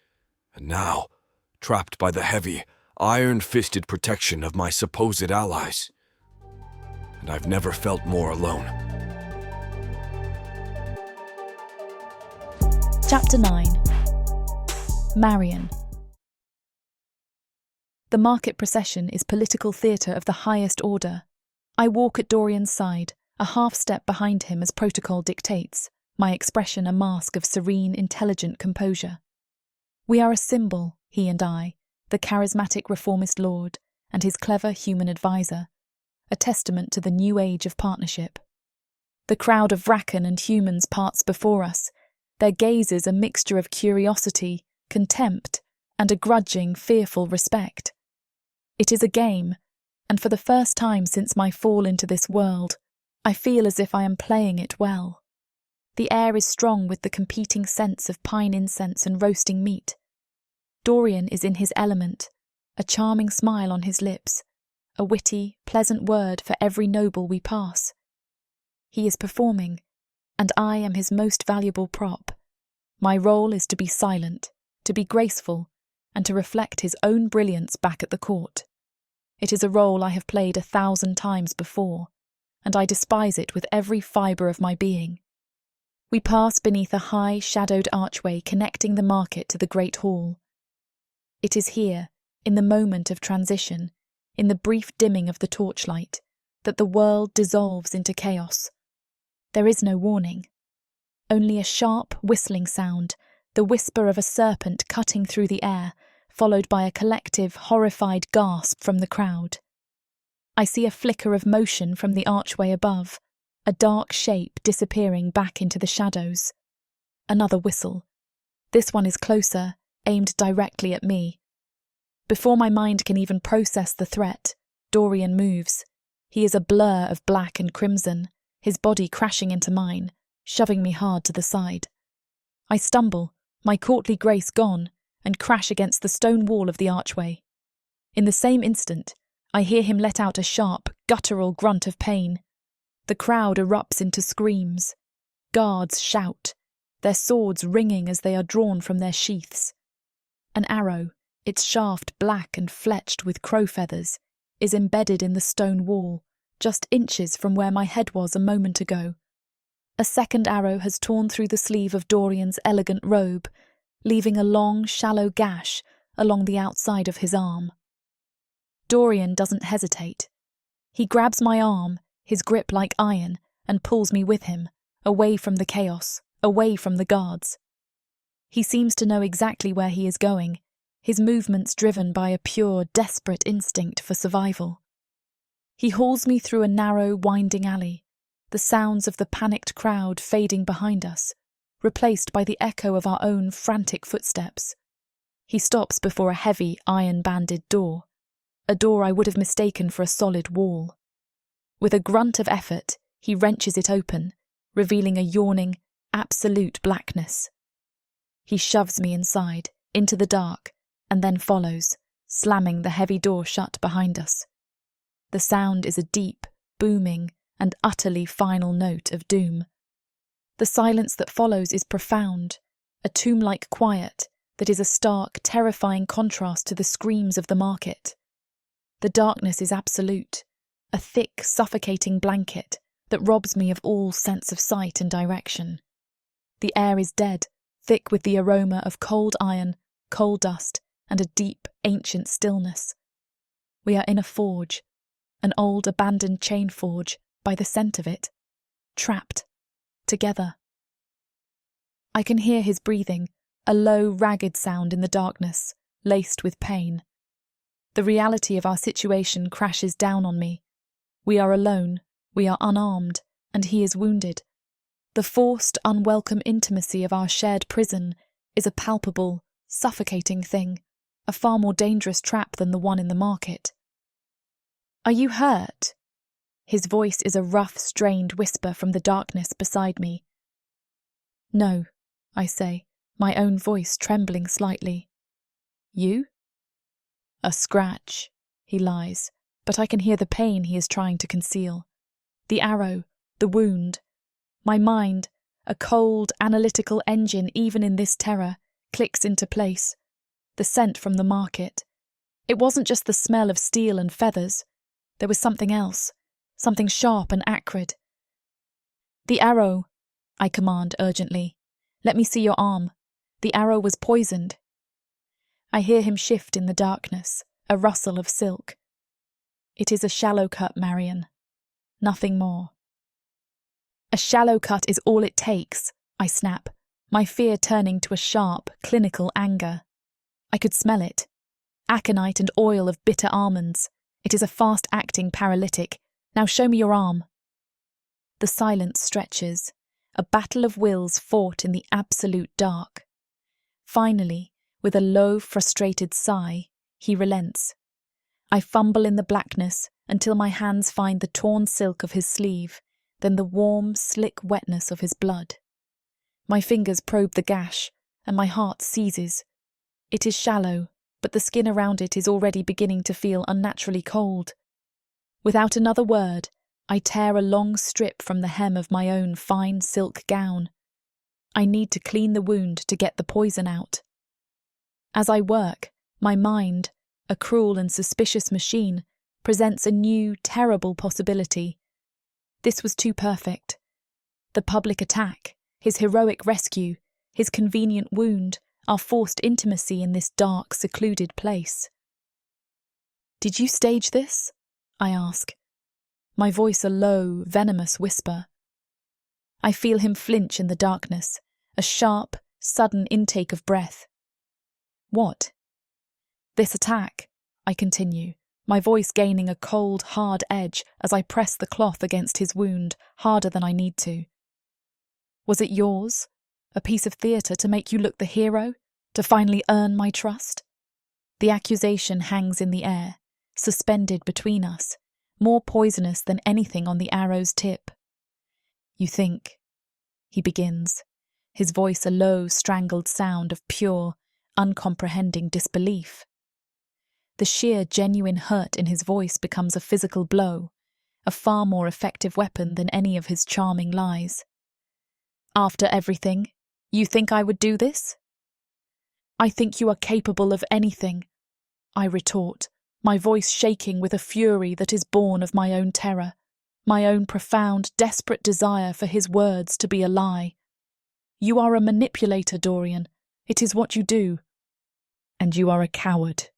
and now trapped by the heavy, iron-fisted protection of my supposed allies. And I've never felt more alone. Chapter 9. Marion. The market procession is political theatre of the highest order. I walk at Dorian's side, a half-step behind him as protocol dictates, my expression a mask of serene, intelligent composure. We are a symbol, he and I, the charismatic reformist lord and his clever human advisor, a testament to the new age of partnership. The crowd of Vrakan and humans parts before us, their gazes a mixture of curiosity, contempt, and a grudging, fearful respect. It is a game, and for the first time since my fall into this world, I feel as if I am playing it well. The air is strong with the competing scents of pine incense and roasting meat. Dorian is in his element, a charming smile on his lips, a witty, pleasant word for every noble we pass. He is performing, and I am his most valuable prop. My role is to be silent, to be graceful, and to reflect his own brilliance back at the court. It is a role I have played 1,000 times before, and I despise it with every fibre of my being. We pass beneath a high, shadowed archway connecting the market to the great hall. It is here, in the moment of transition, in the brief dimming of the torchlight, that the world dissolves into chaos. There is no warning. Only a sharp, whistling sound, the whisper of a serpent cutting through the air, followed by a collective, horrified gasp from the crowd. I see a flicker of motion from the archway above, a dark shape disappearing back into the shadows. Another whistle. This one is closer, aimed directly at me. Before my mind can even process the threat, Dorian moves. He is a blur of black and crimson, his body crashing into mine, shoving me hard to the side. I stumble, my courtly grace gone, and crash against the stone wall of the archway. In the same instant, I hear him let out a sharp, guttural grunt of pain. The crowd erupts into screams. Guards shout, their swords ringing as they are drawn from their sheaths. An arrow, its shaft black and fletched with crow feathers, is embedded in the stone wall, just inches from where my head was a moment ago. A second arrow has torn through the sleeve of Dorian's elegant robe, leaving a long, shallow gash along the outside of his arm. Dorian doesn't hesitate. He grabs my arm, his grip like iron, and pulls me with him, away from the chaos, away from the guards. He seems to know exactly where he is going, his movements driven by a pure, desperate instinct for survival. He hauls me through a narrow, winding alley, the sounds of the panicked crowd fading behind us, replaced by the echo of our own frantic footsteps. He stops before a heavy, iron-banded door, a door I would have mistaken for a solid wall. With a grunt of effort, he wrenches it open, revealing a yawning, absolute blackness. He shoves me inside, into the dark, and then follows, slamming the heavy door shut behind us. The sound is a deep, booming, and utterly final note of doom. The silence that follows is profound, a tomb-like quiet that is a stark, terrifying contrast to the screams of the market. The darkness is absolute, a thick, suffocating blanket that robs me of all sense of sight and direction. The air is dead, thick with the aroma of cold iron, coal dust, and a deep, ancient stillness. We are in a forge, an old abandoned chain forge, by the scent of it, trapped, together. I can hear his breathing, a low, ragged sound in the darkness, laced with pain. The reality of our situation crashes down on me. We are alone, we are unarmed, and he is wounded. The forced, unwelcome intimacy of our shared prison is a palpable, suffocating thing, a far more dangerous trap than the one in the market. "Are you hurt?" His voice is a rough, strained whisper from the darkness beside me. "No," I say, my own voice trembling slightly. "You?" "A scratch," he lies, but I can hear the pain he is trying to conceal. The arrow, the wound. My mind, a cold, analytical engine even in this terror, clicks into place. The scent from the market. It wasn't just the smell of steel and feathers. There was something else, something sharp and acrid. "The arrow," I command urgently. "Let me see your arm. The arrow was poisoned." I hear him shift in the darkness, a rustle of silk. "It is a shallow cut, Marion. Nothing more." "A shallow cut is all it takes," I snap, my fear turning to a sharp, clinical anger. I could smell it. Aconite and oil of bitter almonds. It is a fast-acting paralytic. Now show me your arm. The silence stretches, a battle of wills fought in the absolute dark. Finally, with a low, frustrated sigh, he relents. I fumble in the blackness until my hands find the torn silk of his sleeve, then the warm, slick wetness of his blood. My fingers probe the gash, and my heart seizes. It is shallow, but the skin around it is already beginning to feel unnaturally cold. Without another word, I tear a long strip from the hem of my own fine silk gown. I need to clean the wound to get the poison out. As I work, my mind, a cruel and suspicious machine, presents a new, terrible possibility. This was too perfect. The public attack, his heroic rescue, his convenient wound, our forced intimacy in this dark, secluded place. "Did you stage this?" I ask, my voice a low, venomous whisper. I feel him flinch in the darkness, a sharp, sudden intake of breath. "What?" "This attack," I continue, my voice gaining a cold, hard edge as I press the cloth against his wound, harder than I need to. "Was it yours? A piece of theatre to make you look the hero? To finally earn my trust?" The accusation hangs in the air, suspended between us, more poisonous than anything on the arrow's tip. "You think," he begins, his voice a low, strangled sound of pure, uncomprehending disbelief. The sheer, genuine hurt in his voice becomes a physical blow, a far more effective weapon than any of his charming lies. "After everything, you think I would do this?" "I think you are capable of anything," I retort, my voice shaking with a fury that is born of my own terror, my own profound, desperate desire for his words to be a lie. "You are a manipulator, Dorian. It is what you do." "And you are a coward,"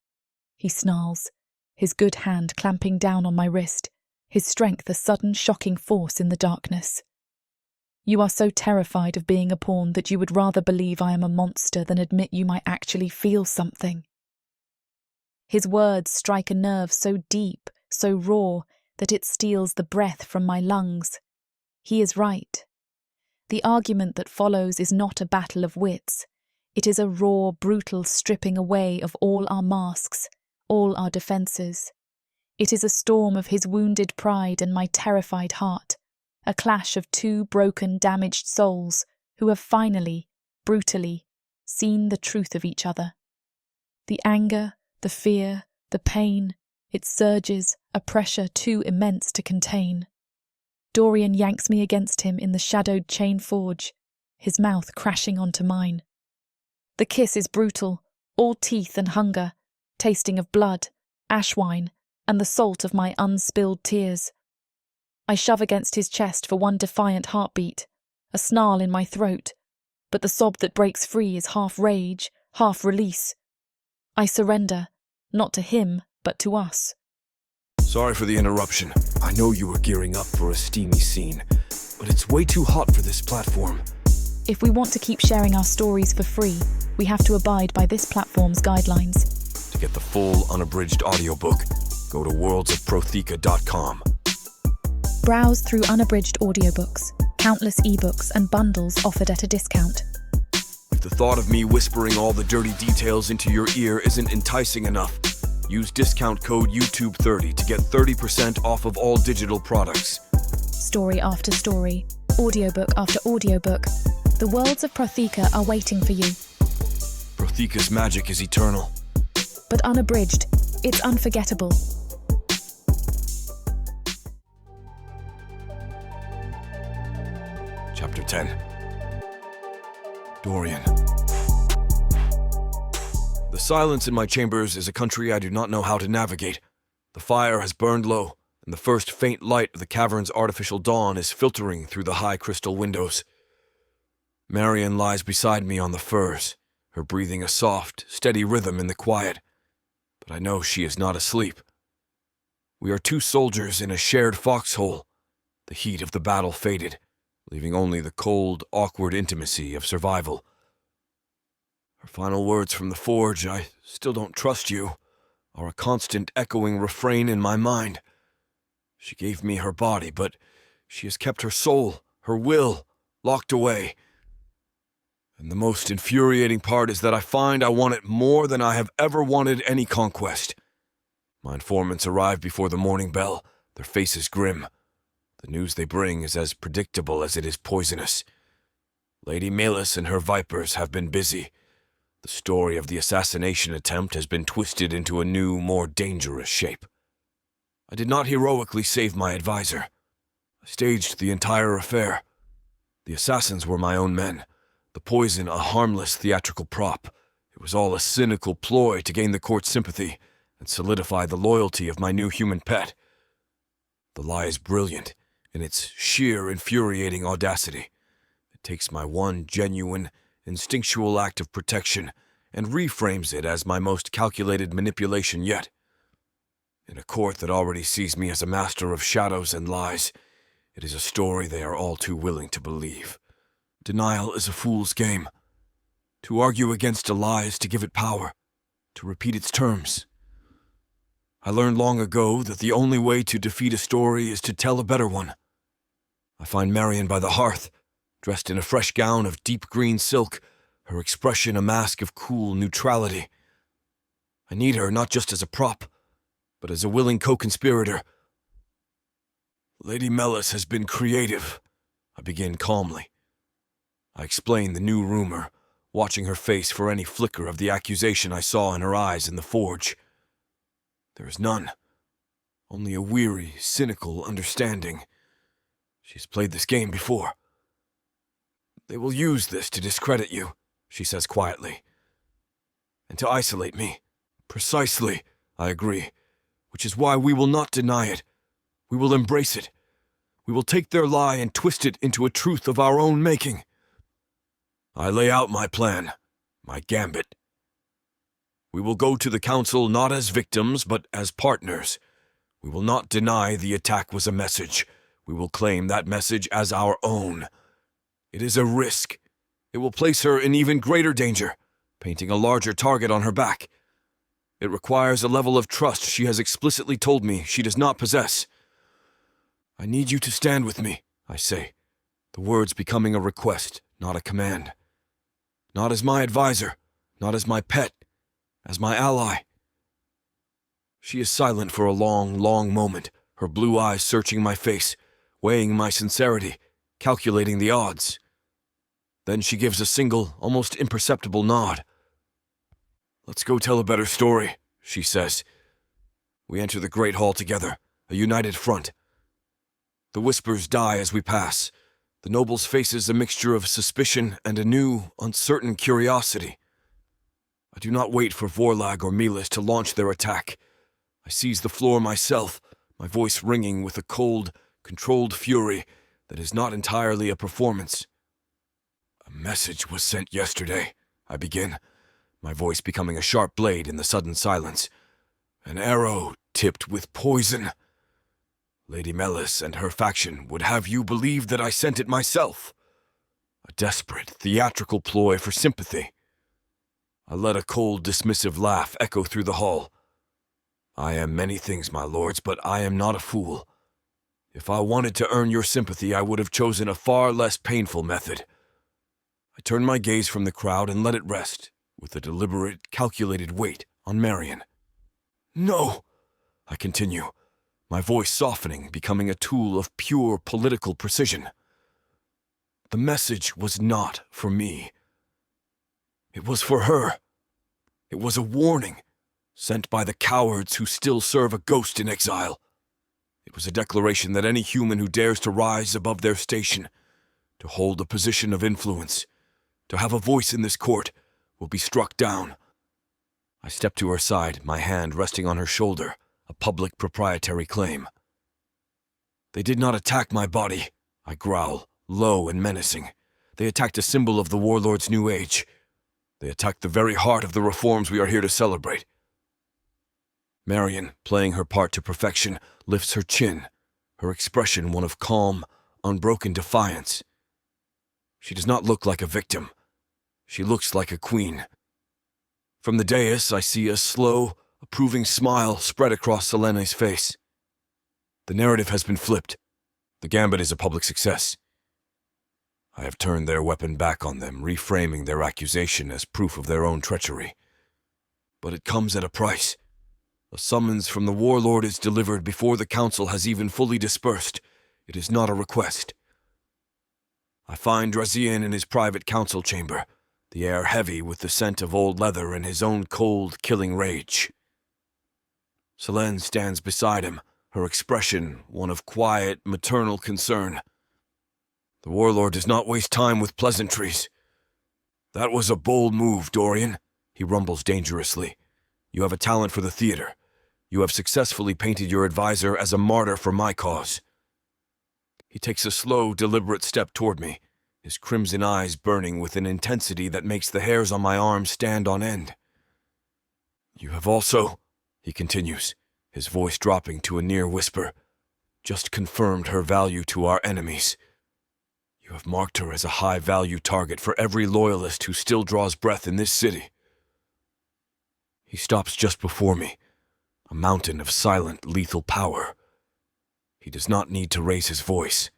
he snarls, his good hand clamping down on my wrist, his strength a sudden, shocking force in the darkness. "You are so terrified of being a pawn that you would rather believe I am a monster than admit you might actually feel something." His words strike a nerve so deep, so raw, that it steals the breath from my lungs. He is right. The argument that follows is not a battle of wits. It is a raw, brutal stripping away of all our masks, all our defences. It is a storm of his wounded pride and my terrified heart, a clash of two broken, damaged souls who have finally, brutally, seen the truth of each other. The anger, the fear, the pain, it surges, a pressure too immense to contain. Dorian yanks me against him in the shadowed chain forge, his mouth crashing onto mine. The kiss is brutal, all teeth and hunger, tasting of blood, ash wine, and the salt of my unspilled tears. I shove against his chest for one defiant heartbeat, a snarl in my throat, but the sob that breaks free is half rage, half release. I surrender, not to him, but to us. Sorry for the interruption. I know you were gearing up for a steamy scene, but it's way too hot for this platform. If we want to keep sharing our stories for free, we have to abide by this platform's guidelines. To get the full, unabridged audiobook, go to worldsofprotheka.com. Browse through unabridged audiobooks, countless ebooks and bundles offered at a discount. If the thought of me whispering all the dirty details into your ear isn't enticing enough, use discount code YouTube30 to get 30% off of all digital products. Story after story, audiobook after audiobook, the Worlds of Protheka are waiting for you. Protheka's magic is eternal. But unabridged, it's unforgettable. Chapter 10. Dorian. The silence in my chambers is a country I do not know how to navigate. The fire has burned low, and the first faint light of the cavern's artificial dawn is filtering through the high crystal windows. Marion lies beside me on the furs, her breathing a soft, steady rhythm in the quiet, but I know she is not asleep. We are two soldiers in a shared foxhole. The heat of the battle faded, leaving only the cold, awkward intimacy of survival. Her final words from the forge, "I still don't trust you," are a constant echoing refrain in my mind. She gave me her body, but she has kept her soul, her will, locked away. And the most infuriating part is that I find I want it more than I have ever wanted any conquest. My informants arrive before the morning bell, their faces grim. The news they bring is as predictable as it is poisonous. Lady Melis and her vipers have been busy. The story of the assassination attempt has been twisted into a new, more dangerous shape. I did not heroically save my advisor. I staged the entire affair. The assassins were my own men, the poison a harmless theatrical prop. It was all a cynical ploy to gain the court's sympathy and solidify the loyalty of my new human pet. The lie is brilliant in its sheer, infuriating audacity. It takes my one genuine, instinctual act of protection and reframes it as my most calculated manipulation yet. In a court that already sees me as a master of shadows and lies, it is a story they are all too willing to believe. Denial is a fool's game. To argue against a lie is to give it power, to repeat its terms. I learned long ago that the only way to defeat a story is to tell a better one. I find Marion by the hearth, dressed in a fresh gown of deep green silk, her expression a mask of cool neutrality. I need her not just as a prop, but as a willing co-conspirator. Lady Melis has been creative, I begin calmly. I explain the new rumor, watching her face for any flicker of the accusation I saw in her eyes in the forge. There is none, only a weary, cynical understanding. She's played this game before. They will use this to discredit you, she says quietly, and to isolate me. Precisely, I agree, which is why we will not deny it. We will embrace it. We will take their lie and twist it into a truth of our own making. I lay out my plan, my gambit. We will go to the council not as victims, but as partners. We will not deny the attack was a message. We will claim that message as our own. It is a risk. It will place her in even greater danger, painting a larger target on her back. It requires a level of trust she has explicitly told me she does not possess. I need you to stand with me, I say, the words becoming a request, not a command. Not as my advisor, not as my pet, as my ally. She is silent for a long, long moment, her blue eyes searching my face, weighing my sincerity, calculating the odds. Then she gives a single, almost imperceptible nod. "Let's go tell a better story," she says. We enter the great hall together, a united front. The whispers die as we pass, the nobles' faces a mixture of suspicion and a new, uncertain curiosity. I do not wait for Vorlag or Milas to launch their attack. I seize the floor myself, my voice ringing with a cold, controlled fury that is not entirely a performance. "A message was sent yesterday," I begin, my voice becoming a sharp blade in the sudden silence. "An arrow tipped with poison. Lady Melis and her faction would have you believe that I sent it myself. A desperate, theatrical ploy for sympathy." I let a cold, dismissive laugh echo through the hall. "I am many things, my lords, but I am not a fool. If I wanted to earn your sympathy, I would have chosen a far less painful method." I turned my gaze from the crowd and let it rest, with a deliberate, calculated weight, on Marion. "No," I continue, my voice softening, becoming a tool of pure political precision. "The message was not for me. It was for her. It was a warning, sent by the cowards who still serve a ghost in exile. It was a declaration that any human who dares to rise above their station, to hold a position of influence, to have a voice in this court, will be struck down." I stepped to her side, my hand resting on her shoulder, a public proprietary claim. "They did not attack my body," I growl, low and menacing. "They attacked a symbol of the warlord's new age. They attacked the very heart of the reforms we are here to celebrate." Marion, playing her part to perfection, lifts her chin, her expression one of calm, unbroken defiance. She does not look like a victim. She looks like a queen. From the dais, I see a slow, approving smile spread across Selene's face. The narrative has been flipped. The gambit is a public success. I have turned their weapon back on them, reframing their accusation as proof of their own treachery. But it comes at a price. A summons from the warlord is delivered before the council has even fully dispersed. It is not a request. I find Drazian in his private council chamber, the air heavy with the scent of old leather and his own cold, killing rage. Selene stands beside him, her expression one of quiet, maternal concern. The warlord does not waste time with pleasantries. "That was a bold move, Dorian," he rumbles dangerously. "You have a talent for the theater. You have successfully painted your advisor as a martyr for my cause." He takes a slow, deliberate step toward me, his crimson eyes burning with an intensity that makes the hairs on my arms stand on end. "You have also," he continues, his voice dropping to a near whisper, "just confirmed her value to our enemies. You have marked her as a high-value target for every loyalist who still draws breath in this city." He stops just before me, a mountain of silent, lethal power. He does not need to raise his voice.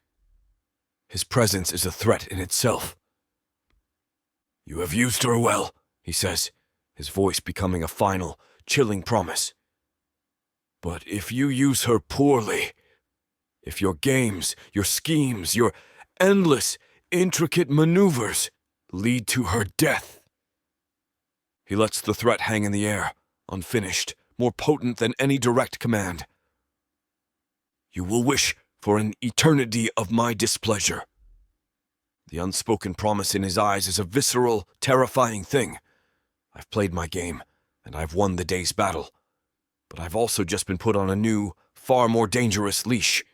His presence is a threat in itself. "You have used her well," he says, his voice becoming a final, chilling promise. "But if you use her poorly, if your games, your schemes, your endless, intricate maneuvers lead to her death." He lets the threat hang in the air, unfinished, more potent than any direct command. "You will wish for an eternity of my displeasure." The unspoken promise in his eyes is a visceral, terrifying thing. I've played my game, and I've won the day's battle. But I've also just been put on a new, far more dangerous leash.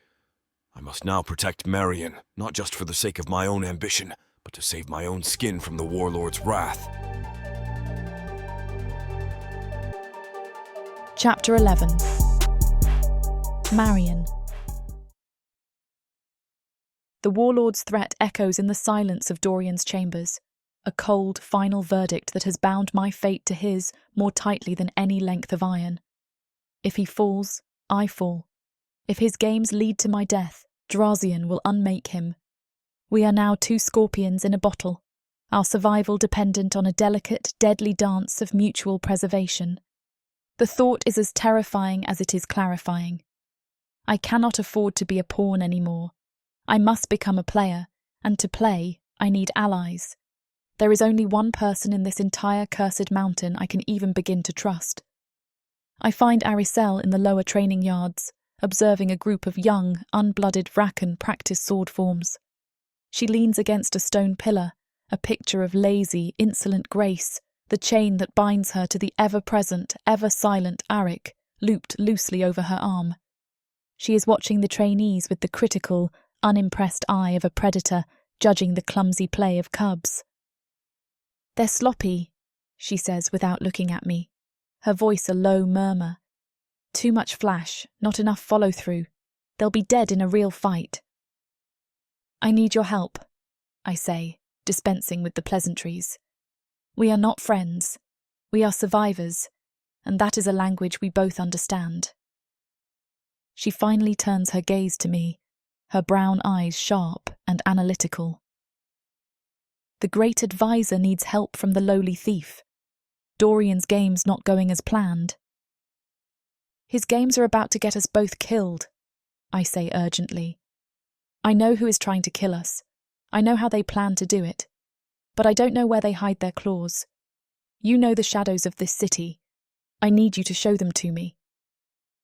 I must now protect Marion, not just for the sake of my own ambition, but to save my own skin from the warlord's wrath. Chapter 11. Marion. The warlord's threat echoes in the silence of Dorian's chambers, a cold, final verdict that has bound my fate to his more tightly than any length of iron. If he falls, I fall. If his games lead to my death, Drazian will unmake him. We are now two scorpions in a bottle, our survival dependent on a delicate, deadly dance of mutual preservation. The thought is as terrifying as it is clarifying. I cannot afford to be a pawn anymore. I must become a player, and to play, I need allies, There is only one person in this entire cursed mountain I can even begin to trust. I find Aricel in the lower training yards, observing a group of young, unblooded Vrakan practice sword forms. She leans against a stone pillar, a picture of lazy, insolent grace, the chain that binds her to the ever-present, ever-silent Arik, looped loosely over her arm. She is watching the trainees with the critical, unimpressed eye of a predator judging the clumsy play of cubs. "They're sloppy," she says without looking at me, her voice a low murmur. "Too much flash, not enough follow-through. They'll be dead in a real fight." "I need your help," I say, dispensing with the pleasantries. "We are not friends. We are survivors, and that is a language we both understand." She finally turns her gaze to me, her brown eyes sharp and analytical. "The great advisor needs help from the lowly thief. Dorian's game's not going as planned." "His games are about to get us both killed," I say urgently. "I know who is trying to kill us. I know how they plan to do it. But I don't know where they hide their claws. You know the shadows of this city. I need you to show them to me."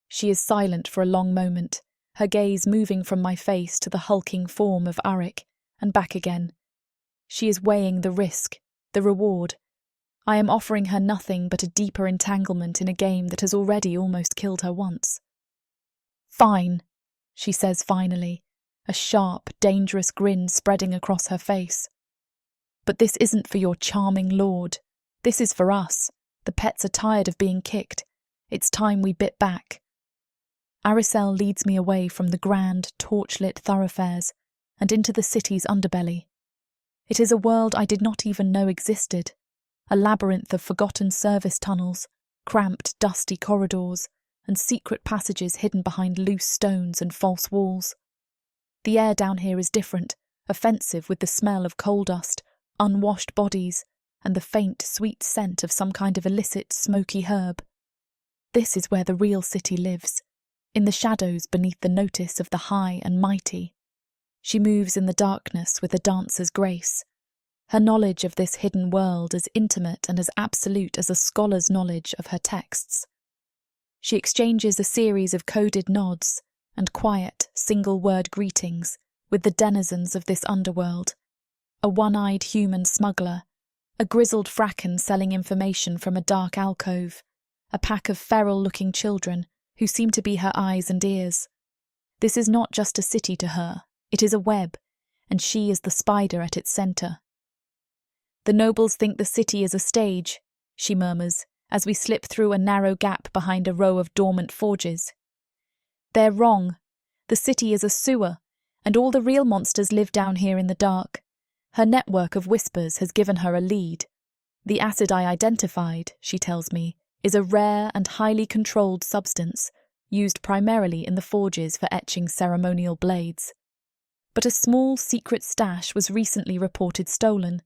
She is silent for a long moment, her gaze moving from my face to the hulking form of Arik, and back again. She is weighing the risk, the reward. I am offering her nothing but a deeper entanglement in a game that has already almost killed her once. "Fine," she says finally, a sharp, dangerous grin spreading across her face. "But this isn't for your charming lord. This is for us. The pets are tired of being kicked. It's time we bit back." Aricel leads me away from the grand, torch-lit thoroughfares and into the city's underbelly. It is a world I did not even know existed, a labyrinth of forgotten service tunnels, cramped, dusty corridors, and secret passages hidden behind loose stones and false walls. The air down here is different, offensive with the smell of coal dust, unwashed bodies, and the faint, sweet scent of some kind of illicit, smoky herb. This is where the real city lives, in the shadows beneath the notice of the high and mighty. She moves in the darkness with a dancer's grace, her knowledge of this hidden world as intimate and as absolute as a scholar's knowledge of her texts. She exchanges a series of coded nods and quiet, single-word greetings with the denizens of this underworld, a one-eyed human smuggler, a grizzled Vrakan selling information from a dark alcove, a pack of feral-looking children who seem to be her eyes and ears. This is not just a city to her, it is a web, and she is the spider at its centre. "The nobles think the city is a stage," she murmurs, as we slip through a narrow gap behind a row of dormant forges. "They're wrong. The city is a sewer, and all the real monsters live down here in the dark. Her network of whispers has given her a lead. The acid I identified, she tells me, is a rare and highly controlled substance, used primarily in the forges for etching ceremonial blades. But a small secret stash was recently reported stolen,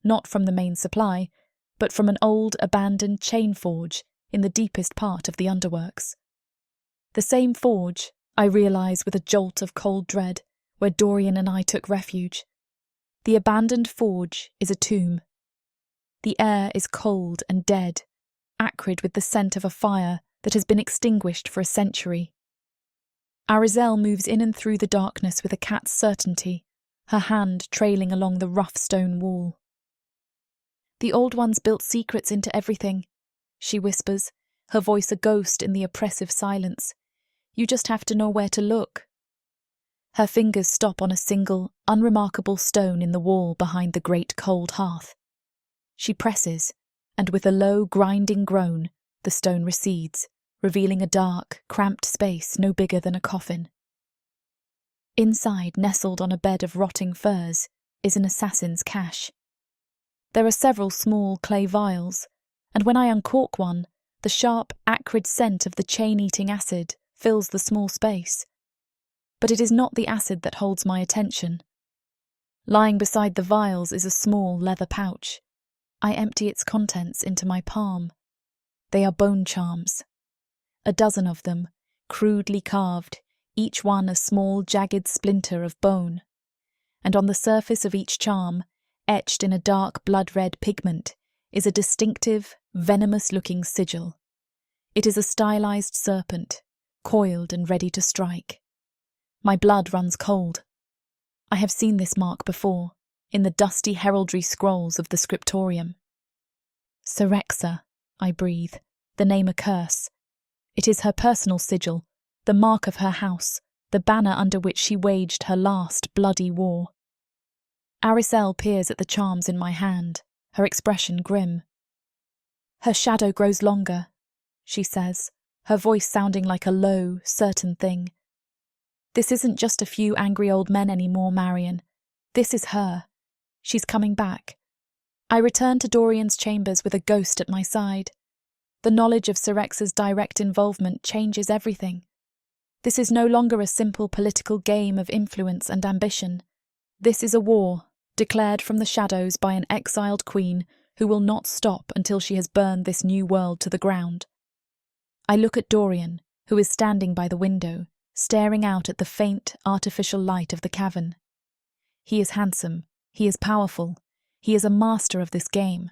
not from the main supply, but from an old abandoned chain forge in the deepest part of the underworks. The same forge, I realise with a jolt of cold dread, where Dorian and I took refuge. The abandoned forge is a tomb. The air is cold and dead, acrid with the scent of a fire that has been extinguished for a century. Aricel moves in and through the darkness with a cat's certainty, her hand trailing along the rough stone wall. "The old ones built secrets into everything," she whispers, her voice a ghost in the oppressive silence. "You just have to know where to look." Her fingers stop on a single, unremarkable stone in the wall behind the great cold hearth. She presses, and with a low, grinding groan, the stone recedes, revealing a dark, cramped space no bigger than a coffin. Inside, nestled on a bed of rotting furs, is an assassin's cache. There are several small clay vials, and when I uncork one, the sharp, acrid scent of the chain-eating acid fills the small space. But it is not the acid that holds my attention. Lying beside the vials is a small leather pouch. I empty its contents into my palm. They are bone charms. A dozen of them, crudely carved, each one a small jagged splinter of bone. And on the surface of each charm, etched in a dark blood-red pigment, is a distinctive, venomous-looking sigil. It is a stylized serpent, coiled and ready to strike. My blood runs cold. I have seen this mark before, in the dusty heraldry scrolls of the scriptorium. Serexa, I breathe, the name a curse. It is her personal sigil, the mark of her house, the banner under which she waged her last bloody war. Arisel peers at the charms in my hand, her expression grim. Her shadow grows longer, she says, her voice sounding like a low, certain thing. This isn't just a few angry old men anymore, Marion. This is her. She's coming back. I return to Dorian's chambers with a ghost at my side. The knowledge of Serexa's direct involvement changes everything. This is no longer a simple political game of influence and ambition. This is a war, declared from the shadows by an exiled queen who will not stop until she has burned this new world to the ground. I look at Dorian, who is standing by the window, staring out at the faint, artificial light of the cavern. He is handsome, he is powerful, he is a master of this game,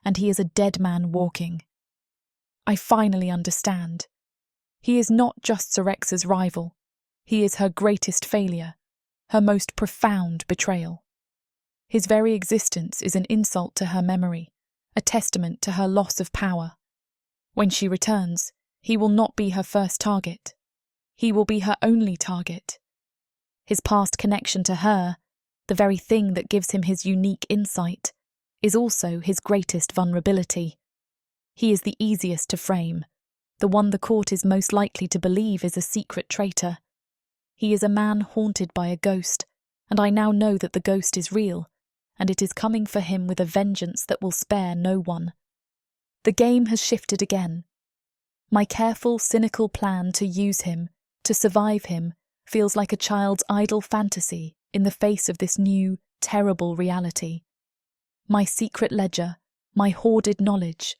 and he is a dead man walking. I finally understand. He is not just Serexa's rival. He is her greatest failure, her most profound betrayal. His very existence is an insult to her memory, a testament to her loss of power. When she returns, he will not be her first target. He will be her only target. His past connection to her, the very thing that gives him his unique insight, is also his greatest vulnerability. He is the easiest to frame, the one the court is most likely to believe is a secret traitor. He is a man haunted by a ghost, and I now know that the ghost is real, and it is coming for him with a vengeance that will spare no one. The game has shifted again. My careful, cynical plan to use him, to survive him, feels like a child's idle fantasy in the face of this new, terrible reality. My secret ledger, my hoarded knowledge.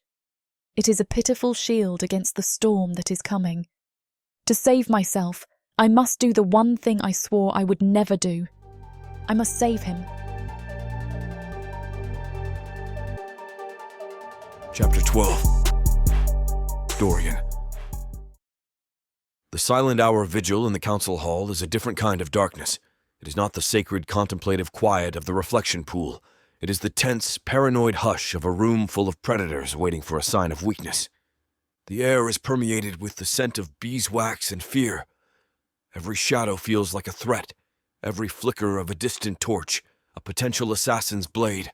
It is a pitiful shield against the storm that is coming. To save myself, I must do the one thing I swore I would never do. I must save him. Chapter 12. Dorian. The silent hour vigil in the council hall is a different kind of darkness. It is not the sacred contemplative quiet of the reflection pool. It is the tense, paranoid hush of a room full of predators waiting for a sign of weakness. The air is permeated with the scent of beeswax and fear. Every shadow feels like a threat, every flicker of a distant torch, a potential assassin's blade.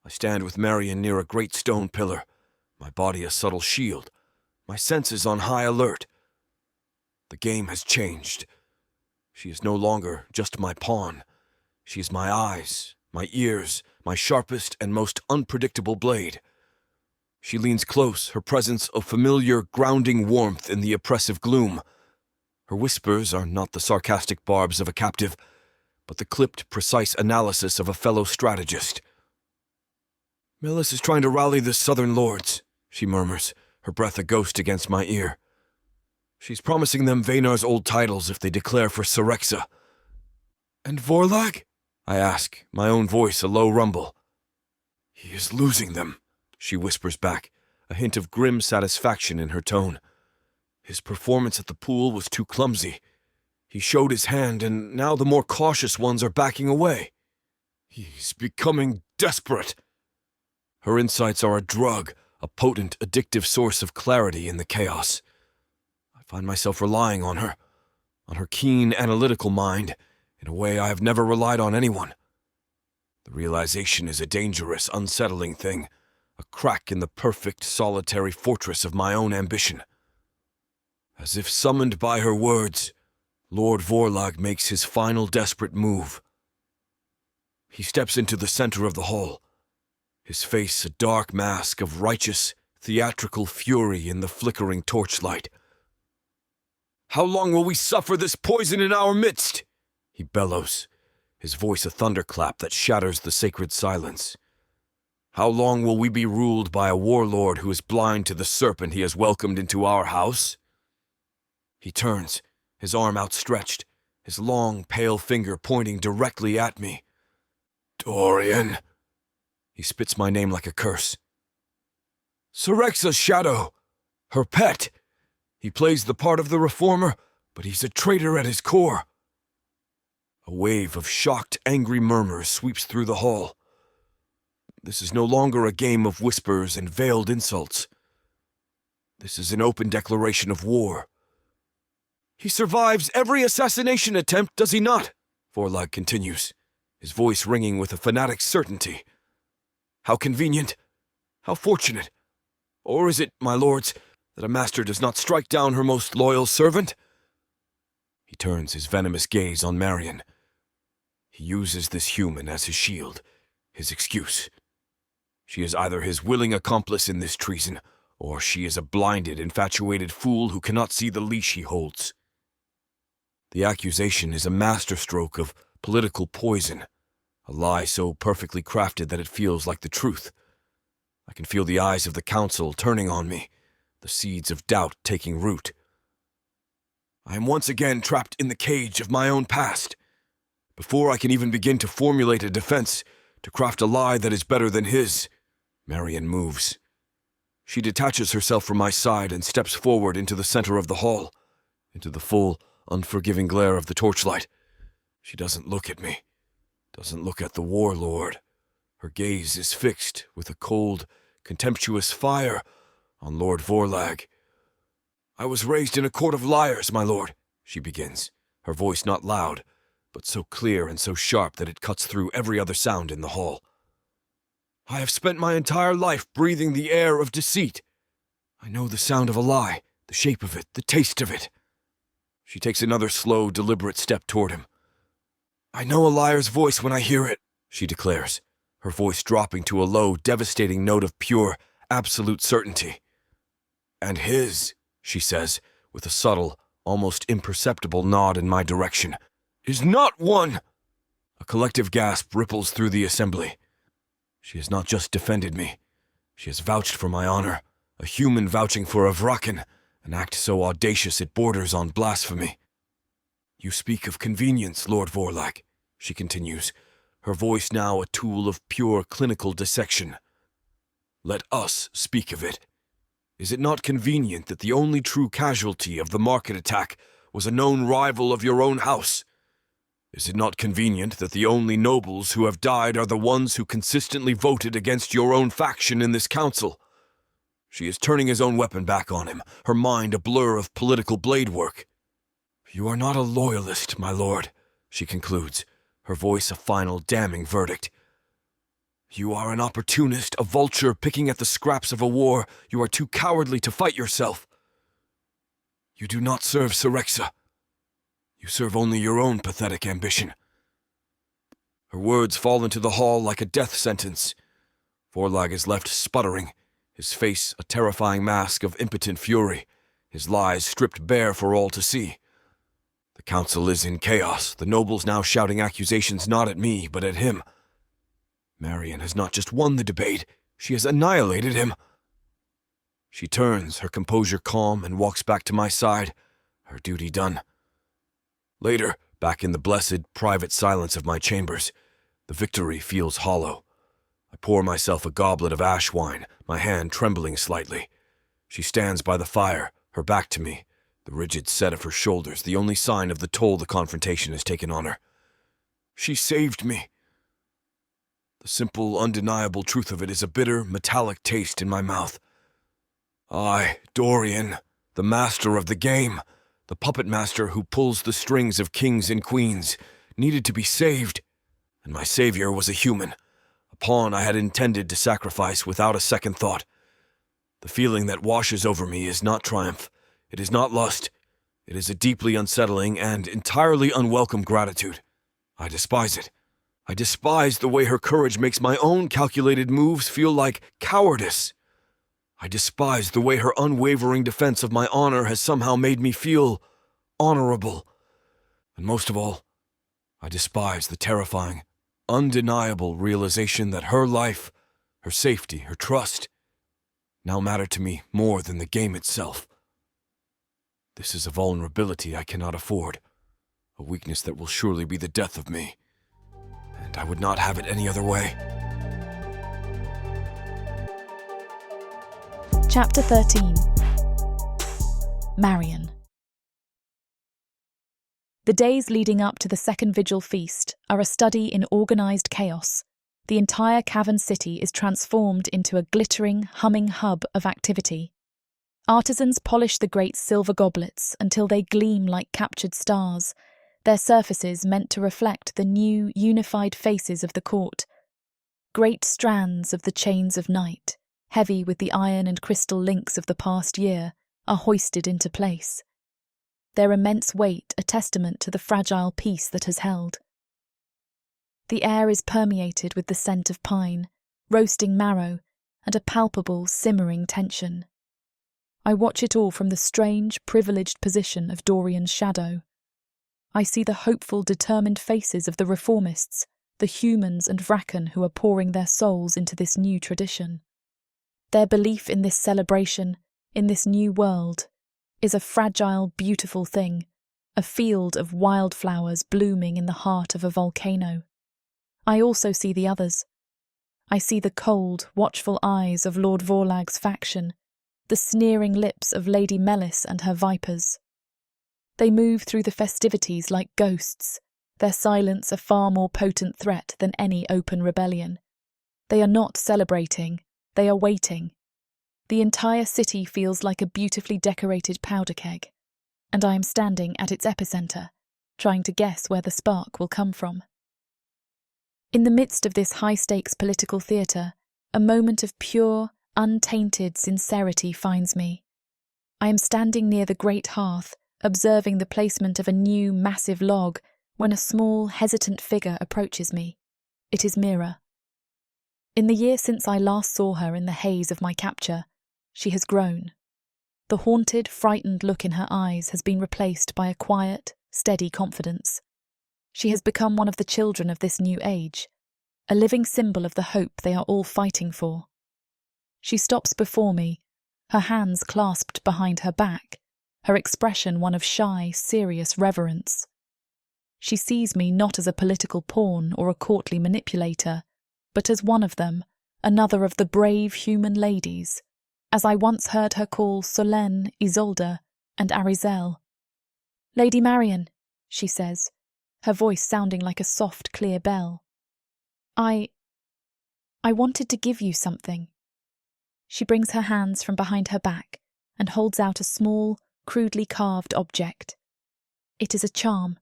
I stand with Marion near a great stone pillar, my body a subtle shield, my senses on high alert. The game has changed. She is no longer just my pawn. She is my eyes, my ears, my sharpest and most unpredictable blade. She leans close, her presence a familiar, grounding warmth in the oppressive gloom. Her whispers are not the sarcastic barbs of a captive, but the clipped, precise analysis of a fellow strategist. "Millis is trying to rally the southern lords," she murmurs, her breath a ghost against my ear. "She's promising them Vaynar's old titles if they declare for Serexa." "And Vorlag?" I ask, my own voice a low rumble. "He is losing them," she whispers back, a hint of grim satisfaction in her tone. "His performance at the pool was too clumsy. He showed his hand, and now the more cautious ones are backing away. He's becoming desperate." Her insights are a drug, a potent, addictive source of clarity in the chaos. I find myself relying on her keen, analytical mind, in a way I have never relied on anyone. The realization is a dangerous, unsettling thing, a crack in the perfect, solitary fortress of my own ambition. As if summoned by her words, Lord Vorlag makes his final desperate move. He steps into the center of the hall, his face a dark mask of righteous, theatrical fury in the flickering torchlight. "How long will we suffer this poison in our midst?" he bellows, his voice a thunderclap that shatters the sacred silence. "How long will we be ruled by a warlord who is blind to the serpent he has welcomed into our house?" He turns, his arm outstretched, his long, pale finger pointing directly at me. Dorian. He spits my name like a curse. Serexa's shadow. Her pet. He plays the part of the reformer, but he's a traitor at his core. A wave of shocked, angry murmurs sweeps through the hall. This is no longer a game of whispers and veiled insults. This is an open declaration of war. He survives every assassination attempt, does he not? Vorlag continues, his voice ringing with a fanatic's certainty. How convenient, how fortunate. Or is it, my lords, that a master does not strike down her most loyal servant? He turns his venomous gaze on Marion. He uses this human as his shield, his excuse. She is either his willing accomplice in this treason, or she is a blinded, infatuated fool who cannot see the leash he holds. The accusation is a masterstroke of political poison, a lie so perfectly crafted that it feels like the truth. I can feel the eyes of the council turning on me, the seeds of doubt taking root. I am once again trapped in the cage of my own past. Before I can even begin to formulate a defense, to craft a lie that is better than his, Marion moves. She detaches herself from my side and steps forward into the center of the hall, into the full, unforgiving glare of the torchlight. She doesn't look at me, doesn't look at the warlord. Her gaze is fixed with a cold, contemptuous fire on Lord Vorlag. I was raised in a court of liars, my lord, she begins, her voice not loud, but so clear and so sharp that it cuts through every other sound in the hall. I have spent my entire life breathing the air of deceit. I know the sound of a lie, the shape of it, the taste of it. She takes another slow, deliberate step toward him. I know a liar's voice when I hear it, she declares, her voice dropping to a low, devastating note of pure, absolute certainty. And his, she says, with a subtle, almost imperceptible nod in my direction, is not one. A collective gasp ripples through the assembly. She has not just defended me. She has vouched for my honor, a human vouching for a Vraken, an act so audacious it borders on blasphemy. You speak of convenience, Lord Vorlag, she continues, her voice now a tool of pure clinical dissection. Let us speak of it. Is it not convenient that the only true casualty of the market attack was a known rival of your own house? Is it not convenient that the only nobles who have died are the ones who consistently voted against your own faction in this council? She is turning his own weapon back on him, her mind a blur of political blade work. You are not a loyalist, my lord, she concludes, her voice a final damning verdict. You are an opportunist, a vulture picking at the scraps of a war you are too cowardly to fight yourself. You do not serve Serexa. You serve only your own pathetic ambition. Her words fall into the hall like a death sentence. Vorlag is left sputtering, his face a terrifying mask of impotent fury, his lies stripped bare for all to see. The council is in chaos, the nobles now shouting accusations not at me, but at him. Marion has not just won the debate, she has annihilated him. She turns, her composure calm, and walks back to my side, her duty done. Later, back in the blessed, private silence of my chambers, the victory feels hollow. I pour myself a goblet of ash wine, my hand trembling slightly. She stands by the fire, her back to me, the rigid set of her shoulders the only sign of the toll the confrontation has taken on her. She saved me. The simple, undeniable truth of it is a bitter, metallic taste in my mouth. I, Dorian, the master of the game, the puppet master who pulls the strings of kings and queens, needed to be saved, and my savior was a human, a pawn I had intended to sacrifice without a second thought. The feeling that washes over me is not triumph, it is not lust, it is a deeply unsettling and entirely unwelcome gratitude. I despise it. I despise the way her courage makes my own calculated moves feel like cowardice. I despise the way her unwavering defense of my honor has somehow made me feel honorable. And most of all, I despise the terrifying, undeniable realization that her life, her safety, her trust, now matter to me more than the game itself. This is a vulnerability I cannot afford, a weakness that will surely be the death of me. And I would not have it any other way. Chapter 13. Marion. The days leading up to the second vigil feast are a study in organised chaos. The entire cavern city is transformed into a glittering, humming hub of activity. Artisans polish the great silver goblets until they gleam like captured stars, their surfaces meant to reflect the new, unified faces of the court. Great strands of the chains of night, heavy with the iron and crystal links of the past year, are hoisted into place. Their immense weight a testament to the fragile peace that has held. The air is permeated with the scent of pine, roasting marrow, and a palpable, simmering tension. I watch it all from the strange, privileged position of Dorian's shadow. I see the hopeful, determined faces of the reformists, the humans and Vraken who are pouring their souls into this new tradition. Their belief in this celebration, in this new world, is a fragile, beautiful thing, a field of wildflowers blooming in the heart of a volcano. I also see the others. I see the cold, watchful eyes of Lord Vorlag's faction, the sneering lips of Lady Melis and her vipers. They move through the festivities like ghosts, their silence a far more potent threat than any open rebellion. They are not celebrating, they are waiting. The entire city feels like a beautifully decorated powder keg, and I am standing at its epicentre, trying to guess where the spark will come from. In the midst of this high-stakes political theatre, a moment of pure, untainted sincerity finds me. I am standing near the great hearth, observing the placement of a new, massive log, when a small, hesitant figure approaches me. It is Mira. In the year since I last saw her in the haze of my capture, she has grown. The haunted, frightened look in her eyes has been replaced by a quiet, steady confidence. She has become one of the children of this new age, a living symbol of the hope they are all fighting for. She stops before me, her hands clasped behind her back, her expression one of shy, serious reverence. She sees me not as a political pawn or a courtly manipulator, but as one of them, another of the brave human ladies, as I once heard her call Solène, Isolde, and Arizel. "Lady Marion," she says, her voice sounding like a soft, clear bell. I wanted to give you something." She brings her hands from behind her back and holds out a small, crudely carved object. It is a charm,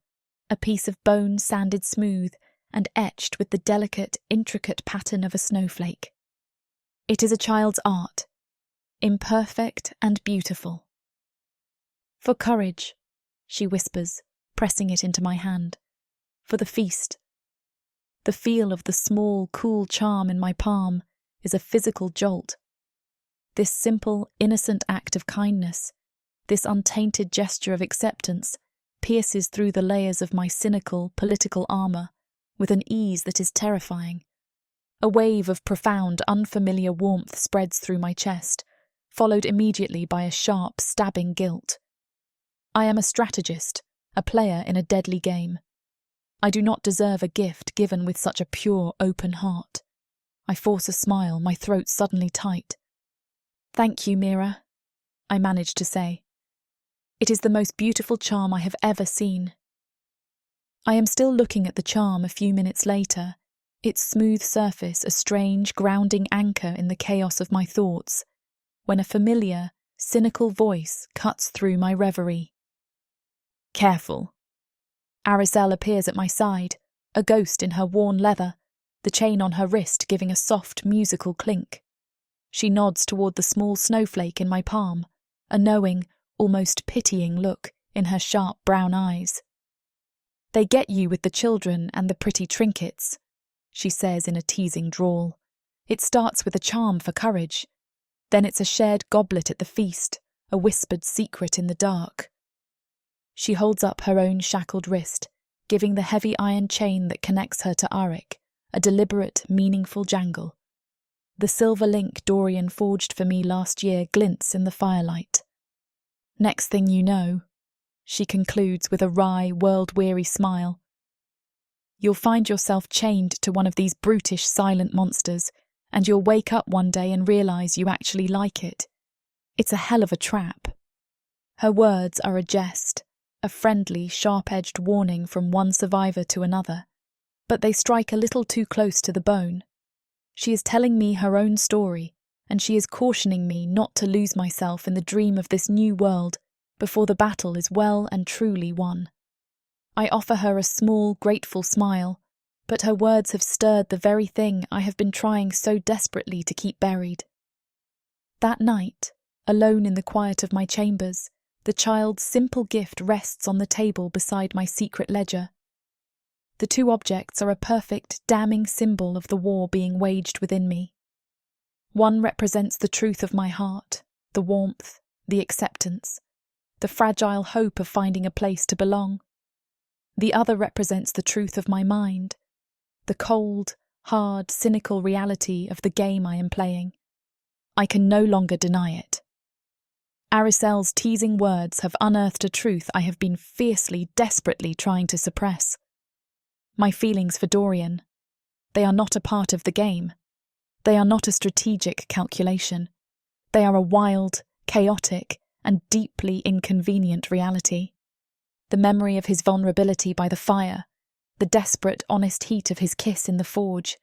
a piece of bone sanded smooth and etched with the delicate, intricate pattern of a snowflake. It is a child's art, imperfect and beautiful. "For courage," she whispers, pressing it into my hand. "For the feast." The feel of the small, cool charm in my palm is a physical jolt. This simple, innocent act of kindness, this untainted gesture of acceptance, pierces through the layers of my cynical, political armour with an ease that is terrifying. A wave of profound, unfamiliar warmth spreads through my chest, followed immediately by a sharp, stabbing guilt. I am a strategist, a player in a deadly game. I do not deserve a gift given with such a pure, open heart. I force a smile, my throat suddenly tight. "Thank you, Mira," I manage to say. "It is the most beautiful charm I have ever seen." I am still looking at the charm a few minutes later, its smooth surface a strange, grounding anchor in the chaos of my thoughts, when a familiar, cynical voice cuts through my reverie. "Careful." Arizel appears at my side, a ghost in her worn leather, the chain on her wrist giving a soft, musical clink. She nods toward the small snowflake in my palm, a knowing, almost pitying look in her sharp brown eyes. "They get you with the children and the pretty trinkets," she says in a teasing drawl. "It starts with a charm for courage. Then it's a shared goblet at the feast, a whispered secret in the dark." She holds up her own shackled wrist, giving the heavy iron chain that connects her to Arik a deliberate, meaningful jangle. The silver link Dorian forged for me last year glints in the firelight. "Next thing you know," she concludes with a wry, world-weary smile, you'll find yourself chained to one of these brutish silent monsters, and you'll wake up one day and realise you actually like it. It's a hell of a trap. Her words are a jest, a friendly, sharp-edged warning from one survivor to another, but they strike a little too close to the bone. She is telling me her own story, and she is cautioning me not to lose myself in the dream of this new world before the battle is well and truly won. I offer her a small, grateful smile, but her words have stirred the very thing I have been trying so desperately to keep buried. That night, alone in the quiet of my chambers, the child's simple gift rests on the table beside my secret ledger. The two objects are a perfect, damning symbol of the war being waged within me. One represents the truth of my heart, the warmth, the acceptance, the fragile hope of finding a place to belong. The other represents the truth of my mind, the cold, hard, cynical reality of the game I am playing. I can no longer deny it. Aricel's teasing words have unearthed a truth I have been fiercely, desperately trying to suppress. My feelings for Dorian. They are not a part of the game. They are not a strategic calculation. They are a wild, chaotic, and deeply inconvenient reality. The memory of his vulnerability by the fire, the desperate, honest heat of his kiss in the forge,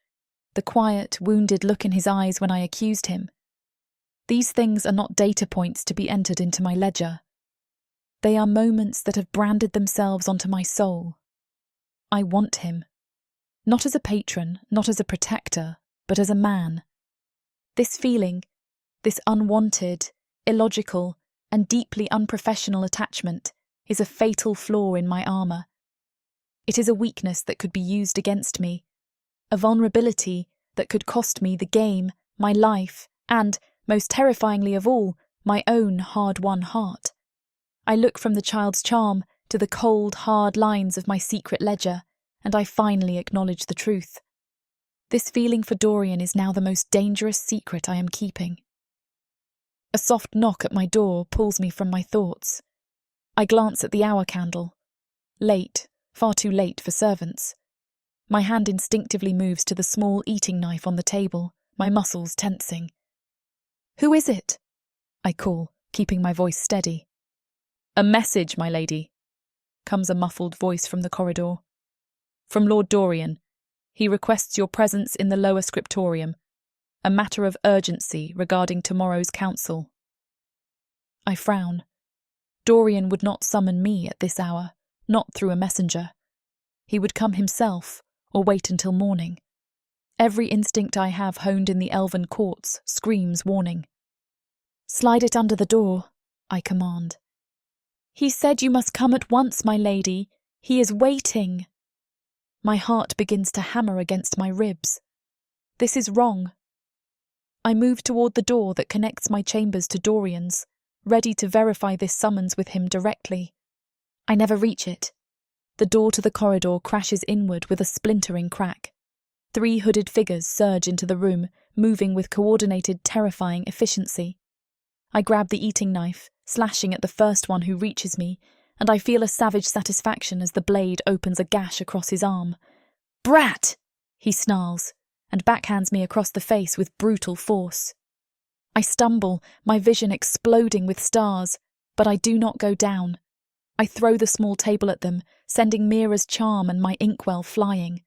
the quiet, wounded look in his eyes when I accused him. These things are not data points to be entered into my ledger. They are moments that have branded themselves onto my soul. I want him. Not as a patron, not as a protector, but as a man. This feeling, this unwanted, illogical, and deeply unprofessional attachment is a fatal flaw in my armour. It is a weakness that could be used against me, a vulnerability that could cost me the game, my life, and, most terrifyingly of all, my own hard-won heart. I look from the child's charm to the cold, hard lines of my secret ledger, and I finally acknowledge the truth. This feeling for Dorian is now the most dangerous secret I am keeping. A soft knock at my door pulls me from my thoughts. I glance at the hour candle. Late, far too late for servants. My hand instinctively moves to the small eating knife on the table, my muscles tensing. "Who is it?" I call, keeping my voice steady. "A message, my lady," comes a muffled voice from the corridor. "From Lord Dorian. He requests your presence in the lower scriptorium. A matter of urgency regarding tomorrow's council." I frown. Dorian would not summon me at this hour, not through a messenger. He would come himself, or wait until morning. Every instinct I have honed in the elven courts screams warning. "Slide it under the door," I command. "He said you must come at once, my lady. He is waiting." My heart begins to hammer against my ribs. This is wrong. I move toward the door that connects my chambers to Dorian's, ready to verify this summons with him directly. I never reach it. The door to the corridor crashes inward with a splintering crack. 3 hooded figures surge into the room, moving with coordinated, terrifying efficiency. I grab the eating knife, slashing at the first one who reaches me, and I feel a savage satisfaction as the blade opens a gash across his arm. "Brat!" he snarls, and backhands me across the face with brutal force. I stumble, my vision exploding with stars, but I do not go down. I throw the small table at them, sending Mira's charm and my inkwell flying.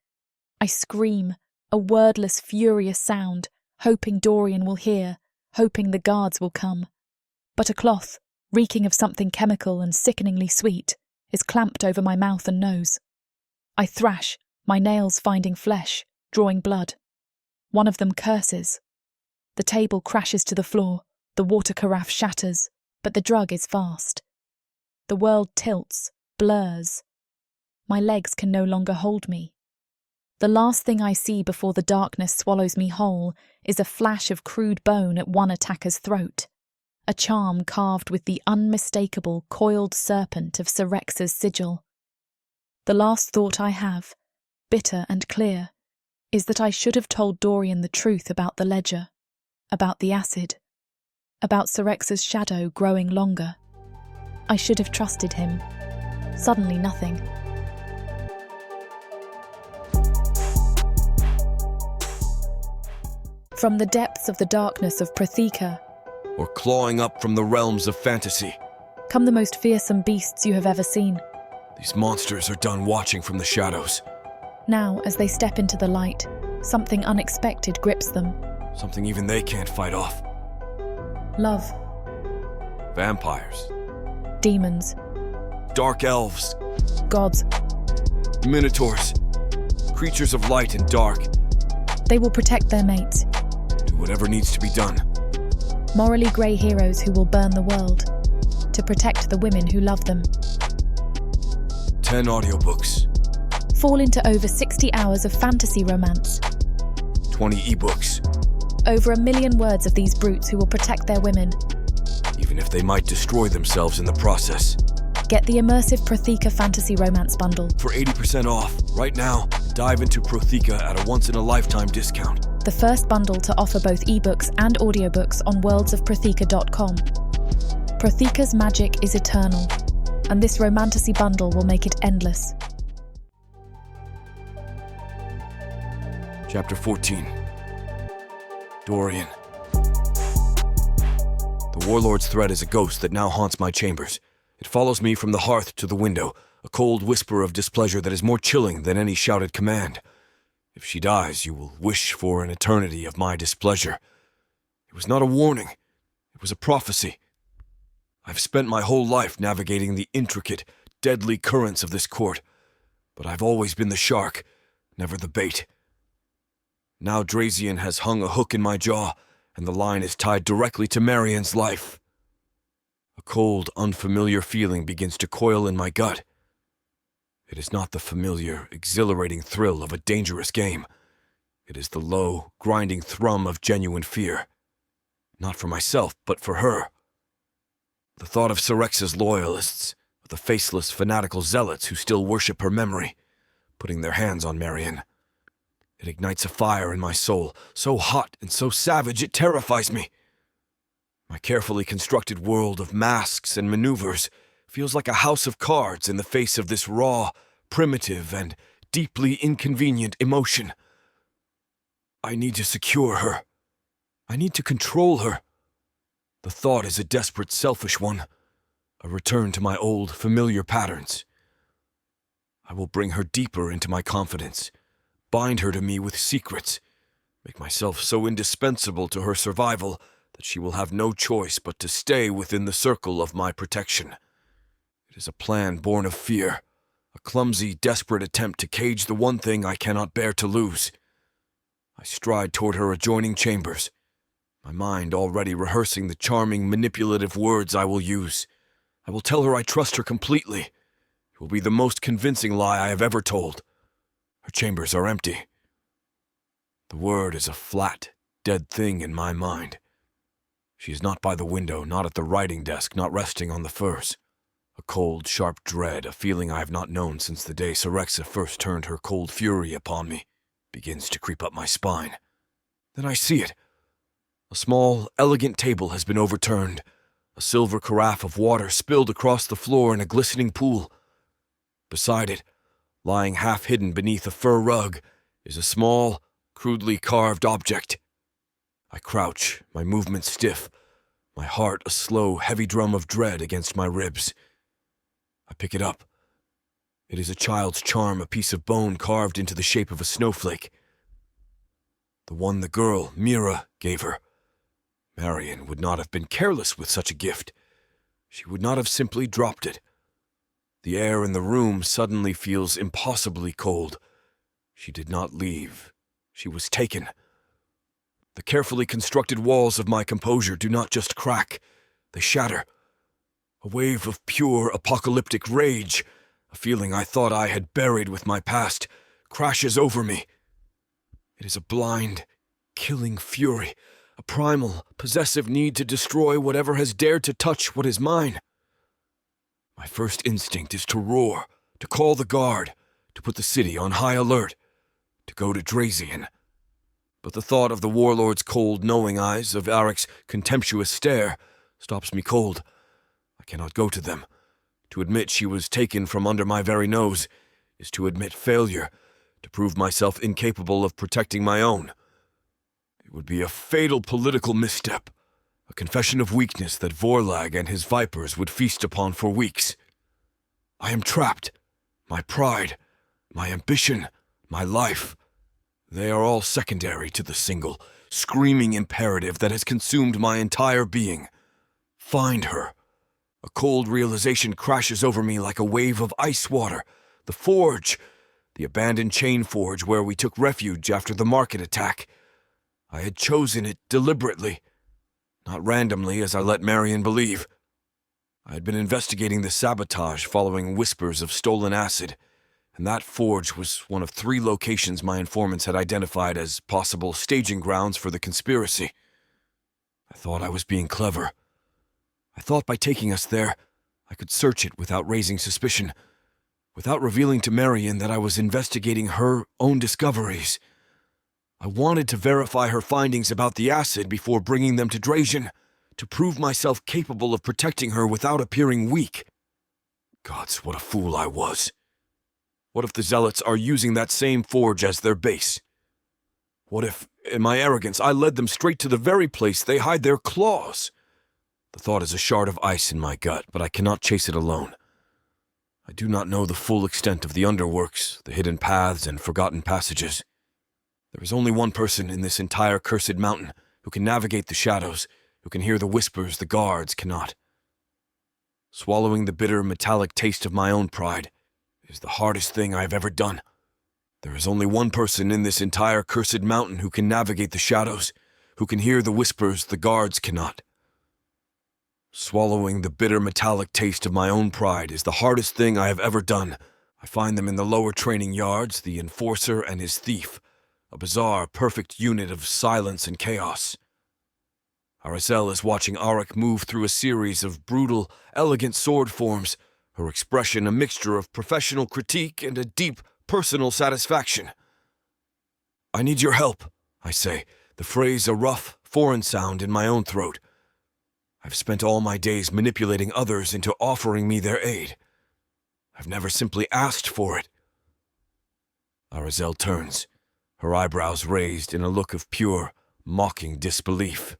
I scream, a wordless, furious sound, hoping Dorian will hear, hoping the guards will come. But a cloth, reeking of something chemical and sickeningly sweet, is clamped over my mouth and nose. I thrash, my nails finding flesh, drawing blood. One of them curses. The table crashes to the floor, the water carafe shatters, but the drug is fast. The world tilts, blurs. My legs can no longer hold me. The last thing I see before the darkness swallows me whole is a flash of crude bone at one attacker's throat, a charm carved with the unmistakable coiled serpent of Syrex's sigil. The last thought I have, bitter and clear, is that I should have told Dorian the truth about the ledger, about the acid, about Syrex's shadow growing longer. I should have trusted him. Suddenly nothing. From the depths of the darkness of Protheka, or clawing up from the realms of fantasy. come the most fearsome beasts you have ever seen. These monsters are done watching from the shadows. Now, as they step into the light, something unexpected grips them. Something even they can't fight off. Love, Vampires, demons, dark elves, gods. minotaurs, creatures of light and dark. They will protect their mates. Do whatever needs to be done. Morally grey heroes who will burn the world to protect the women who love them. 10 audiobooks, Fall into over 60 hours of fantasy romance. 20 ebooks, Over 1 million words of these brutes who will protect their women. even if they might destroy themselves in the process. Get the immersive Protheka fantasy romance bundle. For 80% off, right now, dive into Protheka at a once-in-a-lifetime discount. The first bundle to offer both ebooks and audiobooks on worldsofprotheka.com. Protheka's magic is eternal, and this romantasy bundle will make it endless. Chapter 14. Dorian. The Warlord's threat is a ghost that now haunts my chambers. It follows me from the hearth to the window, a cold whisper of displeasure that is more chilling than any shouted command. If she dies, you will wish for an eternity of my displeasure. It was not a warning. It was a prophecy. I've spent my whole life navigating the intricate, deadly currents of this court, but I've always been the shark, never the bait. Now Drazian has hung a hook in my jaw, and the line is tied directly to Marian's life. A cold, unfamiliar feeling begins to coil in my gut. It is not the familiar, exhilarating thrill of a dangerous game. It is the low, grinding thrum of genuine fear. Not for myself, but for her. The thought of Syrex's loyalists, of the faceless, fanatical zealots who still worship her memory, putting their hands on Marian. It ignites a fire in my soul, so hot and so savage it terrifies me. My carefully constructed world of masks and maneuvers feels like a house of cards in the face of this raw, primitive, and deeply inconvenient emotion. I need to secure her. I need to control her. The thought is a desperate, selfish one, a return to my old, familiar patterns. I will bring her deeper into my confidence, bind her to me with secrets, make myself so indispensable to her survival that she will have no choice but to stay within the circle of my protection. It is a plan born of fear, a clumsy, desperate attempt to cage the one thing I cannot bear to lose. I stride toward her adjoining chambers, my mind already rehearsing the charming, manipulative words I will use. I will tell her I trust her completely. It will be the most convincing lie I have ever told. Her chambers are empty. The word is a flat, dead thing in my mind. She is not by the window, not at the writing desk, not resting on the furs. A cold, sharp dread, a feeling I have not known since the day Syrexa first turned her cold fury upon me, begins to creep up my spine. Then I see it. A small, elegant table has been overturned, a silver carafe of water spilled across the floor in a glistening pool. Beside it, lying half hidden beneath a fur rug, is a small, crudely carved object. I crouch, my movements stiff, my heart a slow, heavy drum of dread against my ribs. I pick it up. It is a child's charm, a piece of bone carved into the shape of a snowflake. The one the girl, Mira, gave her. Marian would not have been careless with such a gift. She would not have simply dropped it. The air in the room suddenly feels impossibly cold. She did not leave. She was taken. The carefully constructed walls of my composure do not just crack, they shatter. A wave of pure apocalyptic rage, a feeling I thought I had buried with my past, crashes over me. It is a blind, killing fury, a primal, possessive need to destroy whatever has dared to touch what is mine. My first instinct is to roar, to call the guard, to put the city on high alert, to go to Drazian. But the thought of the Warlord's cold, knowing eyes, of Arek's contemptuous stare, stops me cold. I cannot go to them. To admit she was taken from under my very nose is to admit failure, to prove myself incapable of protecting my own. It would be a fatal political misstep, a confession of weakness that Vorlag and his vipers would feast upon for weeks. I am trapped. My pride, my ambition, my life, they are all secondary to the single, screaming imperative that has consumed my entire being. Find her. A cold realization crashes over me like a wave of ice water. The forge, the abandoned chain forge where we took refuge after the market attack. I had chosen it deliberately, not randomly as I let Marion believe. I had been investigating the sabotage following whispers of stolen acid, and that forge was one of 3 locations my informants had identified as possible staging grounds for the conspiracy. I thought I was being clever. I thought by taking us there, I could search it without raising suspicion, without revealing to Marion that I was investigating her own discoveries. I wanted to verify her findings about the acid before bringing them to Drazian, to prove myself capable of protecting her without appearing weak. Gods, what a fool I was. What if the Zealots are using that same forge as their base? What if, in my arrogance, I led them straight to the very place they hide their claws? The thought is a shard of ice in my gut, but I cannot chase it alone. I do not know the full extent of the underworks, the hidden paths and forgotten passages. There is only one person in this entire cursed mountain who can navigate the shadows, who can hear the whispers the guards cannot. Swallowing the bitter, metallic taste of my own pride is the hardest thing I have ever done. There is only one person in this entire cursed mountain who can navigate the shadows, who can hear the whispers the guards cannot. Swallowing the bitter, metallic taste of my own pride is the hardest thing I have ever done. I find them in the lower training yards, the enforcer and his thief, a bizarre, perfect unit of silence and chaos. Arazel is watching Arik move through a series of brutal, elegant sword forms, her expression a mixture of professional critique and a deep, personal satisfaction. I need your help, I say, the phrase a rough, foreign sound in my own throat. I've spent all my days manipulating others into offering me their aid. I've never simply asked for it. Arazel turns, her eyebrows raised in a look of pure, mocking disbelief.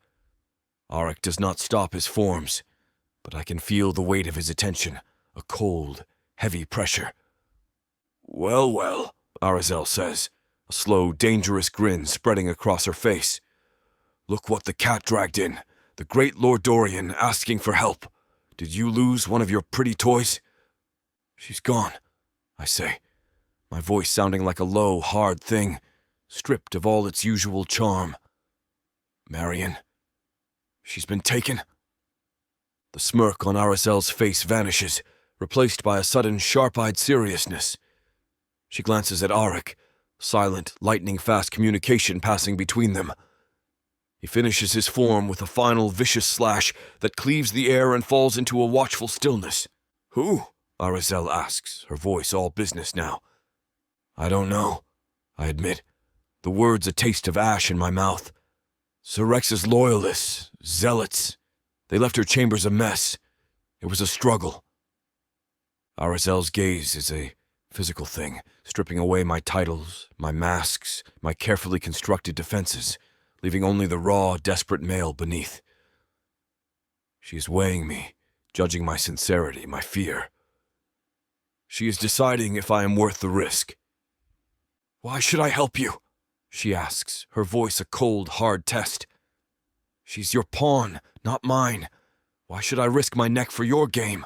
Arik does not stop his forms, but I can feel the weight of his attention, a cold, heavy pressure. Well, well, Arazel says, a slow, dangerous grin spreading across her face. Look what the cat dragged in, the great Lord Dorian asking for help. Did you lose one of your pretty toys? She's gone, I say, my voice sounding like a low, hard thing, stripped of all its usual charm. Marion, she's been taken. The smirk on Arazel's face vanishes, replaced by a sudden sharp-eyed seriousness. She glances at Arik, silent, lightning-fast communication passing between them. He finishes his form with a final vicious slash that cleaves the air and falls into a watchful stillness. Who? Arazel asks, her voice all business now. I don't know, I admit, the words a taste of ash in my mouth. Sir Rex's loyalists, zealots. They left her chambers a mess. It was a struggle. Arazel's gaze is a physical thing, stripping away my titles, my masks, my carefully constructed defenses, leaving only the raw, desperate male beneath. She is weighing me, judging my sincerity, my fear. She is deciding if I am worth the risk. Why should I help you? She asks, her voice a cold, hard test. She's your pawn, not mine. Why should I risk my neck for your game?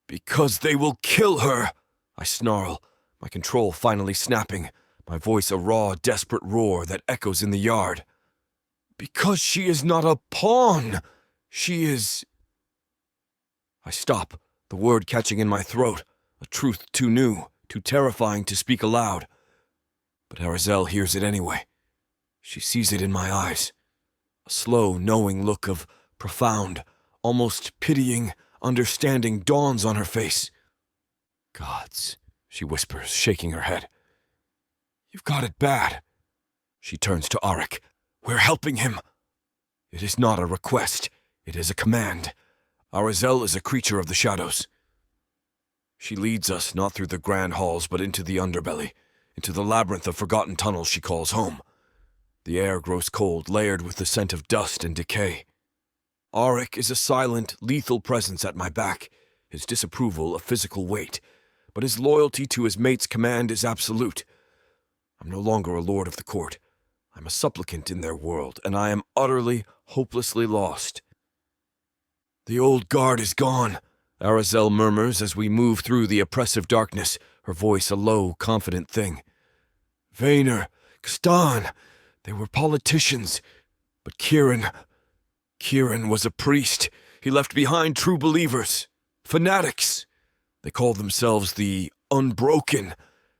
Because they will kill her, I snarl, my control finally snapping, my voice a raw, desperate roar that echoes in the yard. Because she is not a pawn. She is... I stop, the word catching in my throat, a truth too new, too terrifying to speak aloud. But Arazel hears it anyway. She sees it in my eyes. A slow, knowing look of profound, almost pitying understanding dawns on her face. Gods, she whispers, shaking her head. You've got it bad. She turns to Arik. We're helping him. It is not a request. It is a command. Arazel is a creature of the shadows. She leads us not through the grand halls, but into the underbelly, into the labyrinth of forgotten tunnels she calls home. The air grows cold, layered with the scent of dust and decay. Auric is a silent, lethal presence at my back, his disapproval a physical weight, but his loyalty to his mate's command is absolute. I'm no longer a lord of the court. I'm a supplicant in their world, and I am utterly, hopelessly lost. The old guard is gone, Arazel murmurs as we move through the oppressive darkness, her voice a low, confident thing. Vaynor, Kstan, they were politicians, but Kieran was a priest. He left behind true believers, fanatics. They call themselves the Unbroken.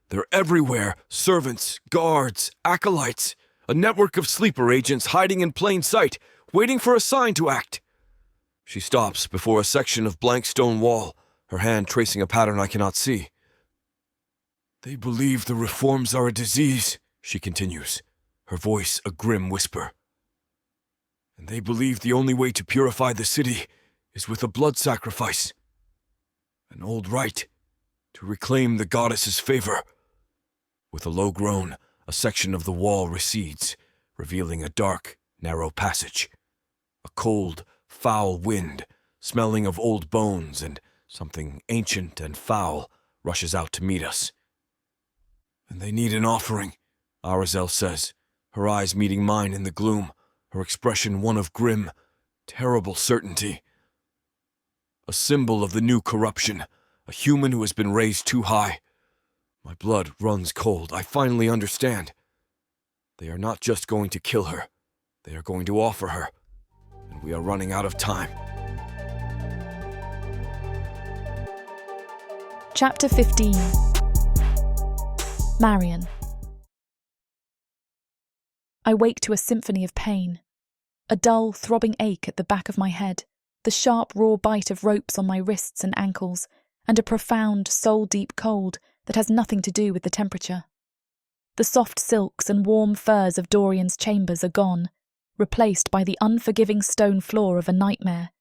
They're everywhere, servants, guards, acolytes, a network of sleeper agents hiding in plain sight, waiting for a sign to act. She stops before a section of blank stone wall, her hand tracing a pattern I cannot see. They believe the reforms are a disease, she continues, her voice a grim whisper. And they believe the only way to purify the city is with a blood sacrifice. An old rite, to reclaim the goddess's favor. With a low groan, a section of the wall recedes, revealing a dark, narrow passage. A cold, foul wind, smelling of old bones and something ancient and foul, rushes out to meet us. And they need an offering, Arazel says, her eyes meeting mine in the gloom, her expression one of grim, terrible certainty. A symbol of the new corruption, a human who has been raised too high. My blood runs cold. I finally understand. They are not just going to kill her. They are going to offer her. And we are running out of time. Chapter 15. Marion. I wake to a symphony of pain. A dull, throbbing ache at the back of my head, the sharp, raw bite of ropes on my wrists and ankles, and a profound, soul-deep cold that has nothing to do with the temperature. The soft silks and warm furs of Dorian's chambers are gone, replaced by the unforgiving stone floor of a nightmare.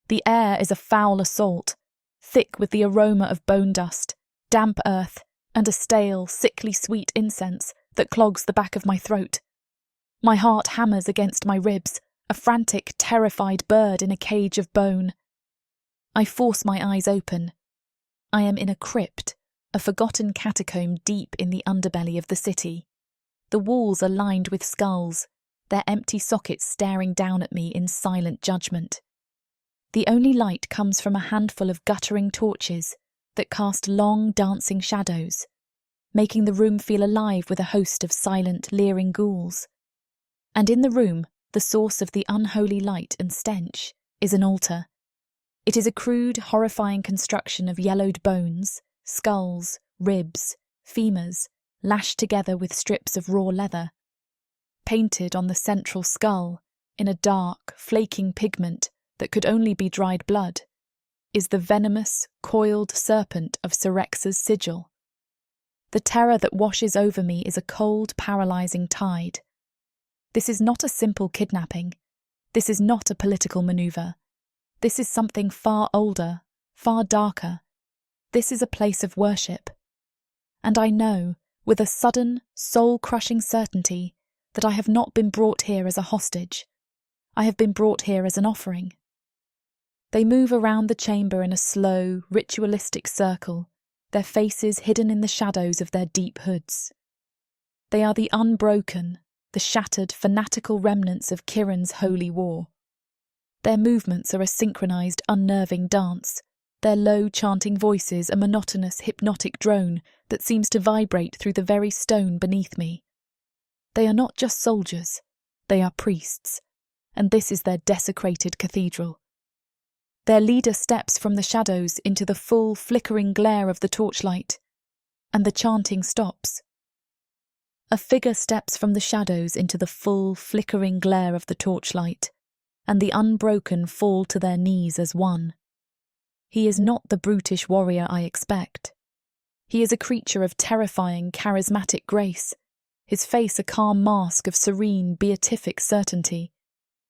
The air is a foul assault, thick with the aroma of bone dust, damp earth, and a stale, sickly sweet incense that clogs the back of my throat. My heart hammers against my ribs, a frantic, terrified bird in a cage of bone. I force my eyes open. I am in a crypt, a forgotten catacomb deep in the underbelly of the city. The walls are lined with skulls, their empty sockets staring down at me in silent judgment. The only light comes from a handful of guttering torches that cast long, dancing shadows, making the room feel alive with a host of silent, leering ghouls. And in the room, the source of the unholy light and stench, is an altar. It is a crude, horrifying construction of yellowed bones, skulls, ribs, femurs, lashed together with strips of raw leather. Painted on the central skull, in a dark, flaking pigment that could only be dried blood, is the venomous, coiled serpent of Syrex's sigil. The terror that washes over me is a cold, paralysing tide. This is not a simple kidnapping. This is not a political manoeuvre. This is something far older, far darker. This is a place of worship. And I know, with a sudden, soul-crushing certainty, that I have not been brought here as a hostage. I have been brought here as an offering. They move around the chamber in a slow, ritualistic circle, their faces hidden in the shadows of their deep hoods. They are the unbroken, the shattered, fanatical remnants of Kieran's holy war. Their movements are a synchronized, unnerving dance, their low, chanting voices a monotonous, hypnotic drone that seems to vibrate through the very stone beneath me. They are not just soldiers, they are priests, and this is their desecrated cathedral. Their leader steps from the shadows into the full, flickering glare of the torchlight, and the chanting stops. A figure steps from the shadows into the full, flickering glare of the torchlight, and the unbroken fall to their knees as one. He is not the brutish warrior I expect. He is a creature of terrifying, charismatic grace, his face a calm mask of serene, beatific certainty,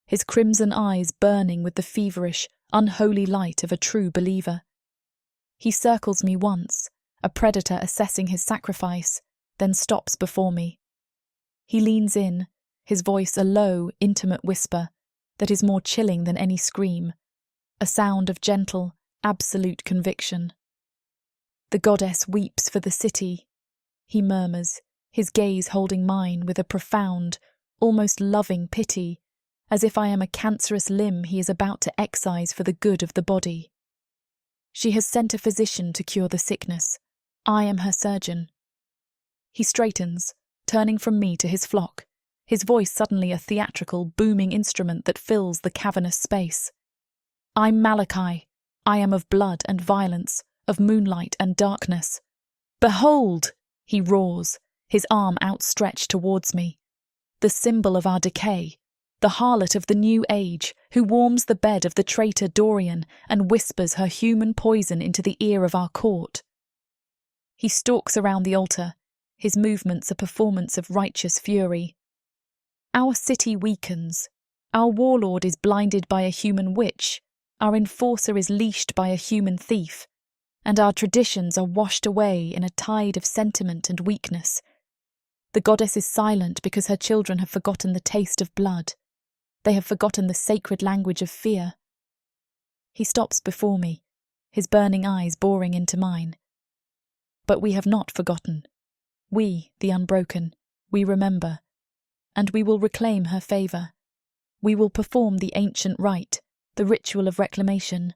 his crimson eyes burning with the feverish, unholy light of a true believer. He circles me once, a predator assessing his sacrifice, then stops before me. He leans in, his voice a low, intimate whisper that is more chilling than any scream, a sound of gentle, absolute conviction. "The goddess weeps for the city," he murmurs, his gaze holding mine with a profound, almost loving pity, as if I am a cancerous limb he is about to excise for the good of the body. "She has sent a physician to cure the sickness. I am her surgeon." He straightens, turning from me to his flock, his voice suddenly a theatrical, booming instrument that fills the cavernous space. "I'm Malachi. I am of blood and violence, of moonlight and darkness. Behold!" he roars, his arm outstretched towards me. "The symbol of our decay, the harlot of the new age, who warms the bed of the traitor Dorian and whispers her human poison into the ear of our court." He stalks around the altar, his movements a performance of righteous fury. "Our city weakens. Our warlord is blinded by a human witch. Our enforcer is leashed by a human thief. And our traditions are washed away in a tide of sentiment and weakness. The goddess is silent because her children have forgotten the taste of blood. They have forgotten the sacred language of fear." He stops before me, his burning eyes boring into mine. "But we have not forgotten. We, the unbroken, we remember. And we will reclaim her favour. We will perform the ancient rite, the ritual of reclamation.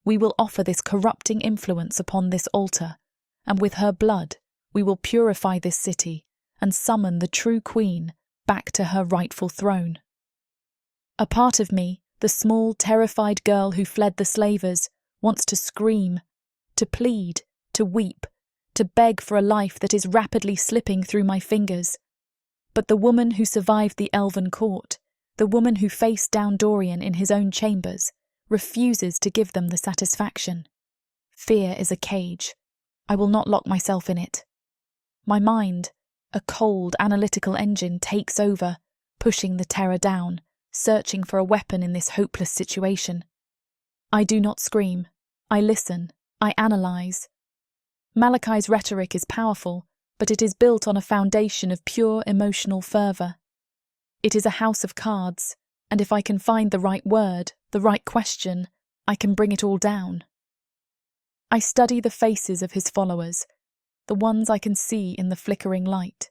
We will offer this corrupting influence upon this altar, and with her blood we will purify this city and summon the true queen back to her rightful throne." A part of me, the small, terrified girl who fled the slavers, wants to scream, to plead, to weep, to beg for a life that is rapidly slipping through my fingers. But the woman who survived the elven court, the woman who faced down Dorian in his own chambers, refuses to give them the satisfaction. Fear is a cage. I will not lock myself in it. My mind, a cold, analytical engine, takes over, pushing the terror down, searching for a weapon in this hopeless situation. I do not scream. I listen. I analyse. Malachi's rhetoric is powerful, but it is built on a foundation of pure emotional fervour. It is a house of cards, and if I can find the right word, the right question, I can bring it all down. I study the faces of his followers, the ones I can see in the flickering light.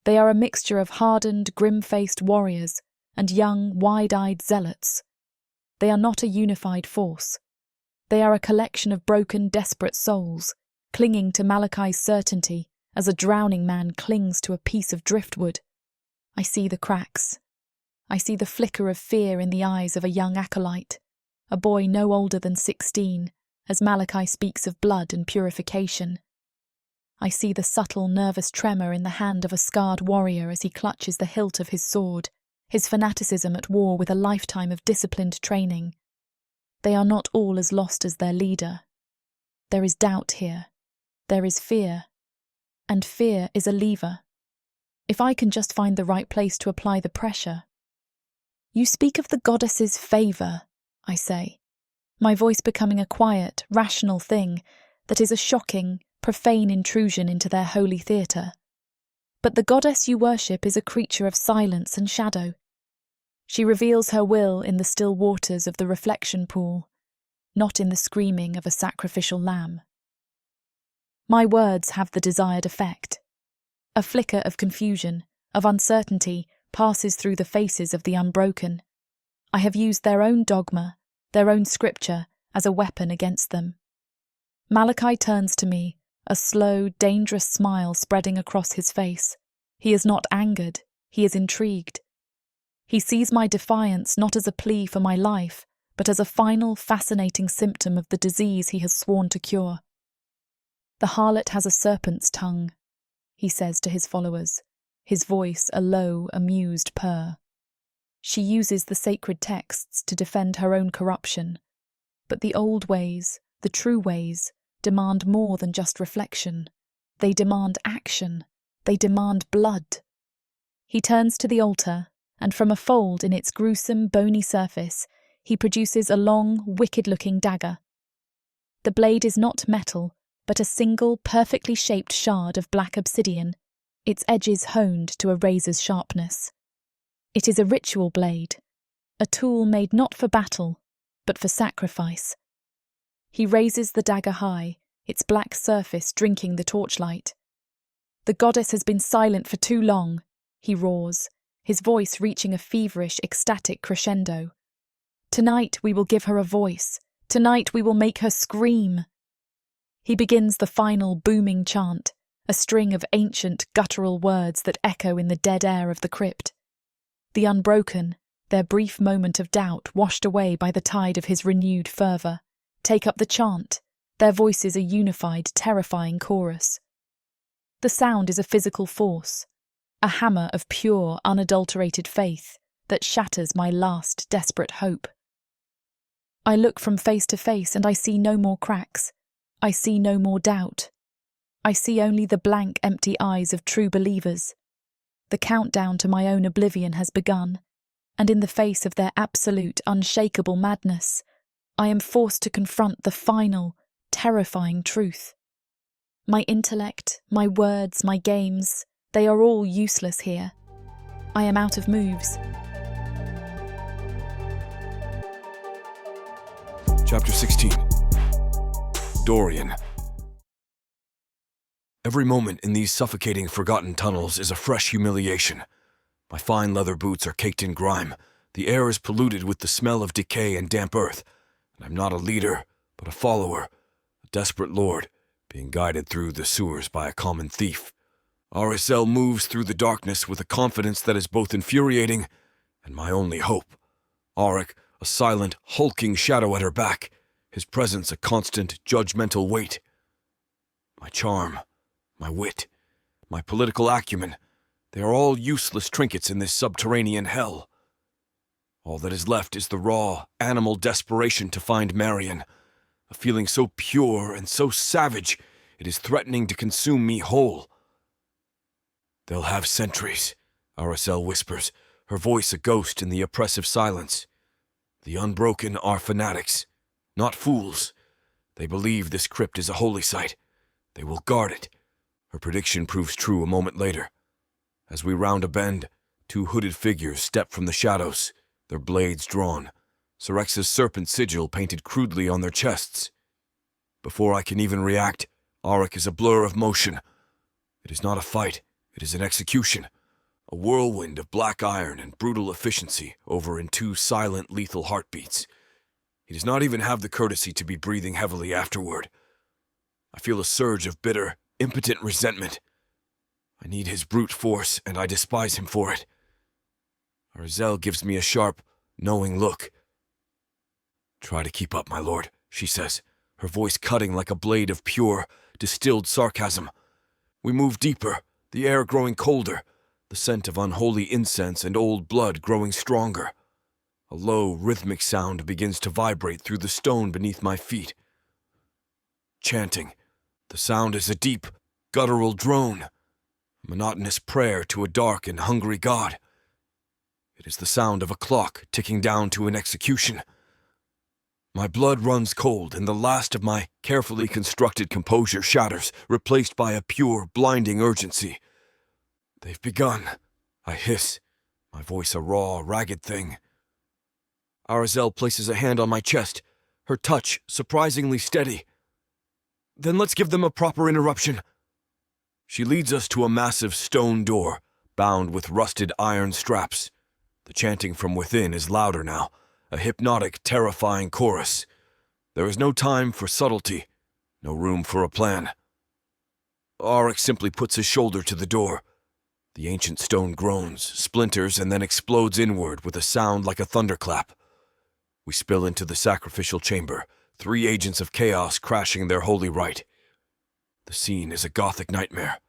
They are a mixture of hardened, grim-faced warriors and young, wide-eyed zealots. They are not a unified force. They are a collection of broken, desperate souls, clinging to Malachi's certainty as a drowning man clings to a piece of driftwood. I see the cracks. I see the flicker of fear in the eyes of a young acolyte, a boy no older than 16, as Malachi speaks of blood and purification. I see the subtle, nervous tremor in the hand of a scarred warrior as he clutches the hilt of his sword, his fanaticism at war with a lifetime of disciplined training. They are not all as lost as their leader. There is doubt here. There is fear. And fear is a lever. If I can just find the right place to apply the pressure. "You speak of the goddess's favour," I say, my voice becoming a quiet, rational thing that is a shocking, profane intrusion into their holy theatre. "But the goddess you worship is a creature of silence and shadow. She reveals her will in the still waters of the reflection pool, not in the screaming of a sacrificial lamb." My words have the desired effect. A flicker of confusion, of uncertainty, passes through the faces of the unbroken. I have used their own dogma, their own scripture, as a weapon against them. Malachi turns to me, a slow, dangerous smile spreading across his face. He is not angered, he is intrigued. He sees my defiance not as a plea for my life, but as a final, fascinating symptom of the disease he has sworn to cure. "The harlot has a serpent's tongue," he says to his followers, his voice a low, amused purr. "She uses the sacred texts to defend her own corruption, but the old ways, the true ways, demand more than just reflection. They demand action. They demand blood." He turns to the altar, and from a fold in its gruesome, bony surface, he produces a long, wicked-looking dagger. The blade is not metal, but a single, perfectly shaped shard of black obsidian, its edges honed to a razor's sharpness. It is a ritual blade, a tool made not for battle, but for sacrifice. He raises the dagger high, its black surface drinking the torchlight. The goddess has been silent for too long, he roars, his voice reaching a feverish, ecstatic crescendo. Tonight we will give her a voice. Tonight we will make her scream. He begins the final booming chant, a string of ancient, guttural words that echo in the dead air of the crypt. The unbroken, their brief moment of doubt washed away by the tide of his renewed fervour, take up the chant, their voices a unified, terrifying chorus. The sound is a physical force, a hammer of pure, unadulterated faith that shatters my last desperate hope. I look from face to face and I see no more cracks. I see no more doubt. I see only the blank, empty eyes of true believers. The countdown to my own oblivion has begun, and in the face of their absolute, unshakable madness, I am forced to confront the final, terrifying truth. My intellect, my words, my games, they are all useless here. I am out of moves. Chapter 16. Dorian. Every moment in these suffocating, forgotten tunnels is a fresh humiliation. My fine leather boots are caked in grime. The air is polluted with the smell of decay and damp earth. And I'm not a leader, but a follower, a desperate lord, being guided through the sewers by a common thief. RSL moves through the darkness with a confidence that is both infuriating and my only hope. Auric, a silent, hulking shadow at her back, his presence a constant, judgmental weight. My charm, my wit, my political acumen, they are all useless trinkets in this subterranean hell. All that is left is the raw, animal desperation to find Marion, a feeling so pure and so savage it is threatening to consume me whole. They'll have sentries, RSL whispers, her voice a ghost in the oppressive silence. The unbroken are fanatics, not fools. They believe this crypt is a holy site. They will guard it. Her prediction proves true a moment later. As we round a bend, two hooded figures step from the shadows, their blades drawn, Syrex's serpent sigil painted crudely on their chests. Before I can even react, Auric is a blur of motion. It is not a fight, it is an execution. A whirlwind of black iron and brutal efficiency over in two silent, lethal heartbeats. He does not even have the courtesy to be breathing heavily afterward. I feel a surge of bitter, impotent resentment. I need his brute force, and I despise him for it. Arzel gives me a sharp, knowing look. "Try to keep up, my lord," she says, her voice cutting like a blade of pure, distilled sarcasm. We move deeper, the air growing colder, the scent of unholy incense and old blood growing stronger. A low, rhythmic sound begins to vibrate through the stone beneath my feet. Chanting. The sound is a deep, guttural drone, a monotonous prayer to a dark and hungry god. It is the sound of a clock ticking down to an execution. My blood runs cold, and the last of my carefully constructed composure shatters, replaced by a pure, blinding urgency. "They've begun," I hiss, my voice a raw, ragged thing. Arzel places a hand on my chest, her touch surprisingly steady. "Then let's give them a proper interruption." She leads us to a massive stone door, bound with rusted iron straps. The chanting from within is louder now, a hypnotic, terrifying chorus. There is no time for subtlety, no room for a plan. Auric simply puts his shoulder to the door. The ancient stone groans, splinters, and then explodes inward with a sound like a thunderclap. We spill into the sacrificial chamber, three agents of chaos crashing their holy rite. The scene is a gothic nightmare.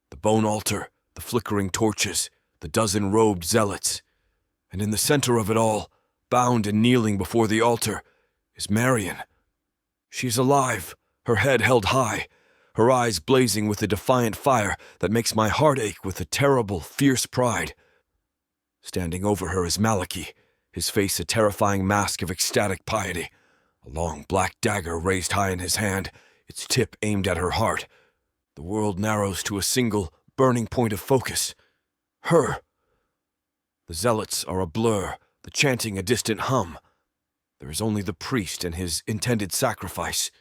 The bone altar, the flickering torches, the dozen robed zealots. And in the center of it all, bound and kneeling before the altar, is Marion. She is alive, her head held high, her eyes blazing with a defiant fire that makes my heart ache with a terrible, fierce pride. Standing over her is Malachy, his face a terrifying mask of ecstatic piety, a long black dagger raised high in his hand, its tip aimed at her heart. The world narrows to a single, burning point of focus. Her. The zealots are a blur, the chanting a distant hum. There is only the priest and his intended sacrifice.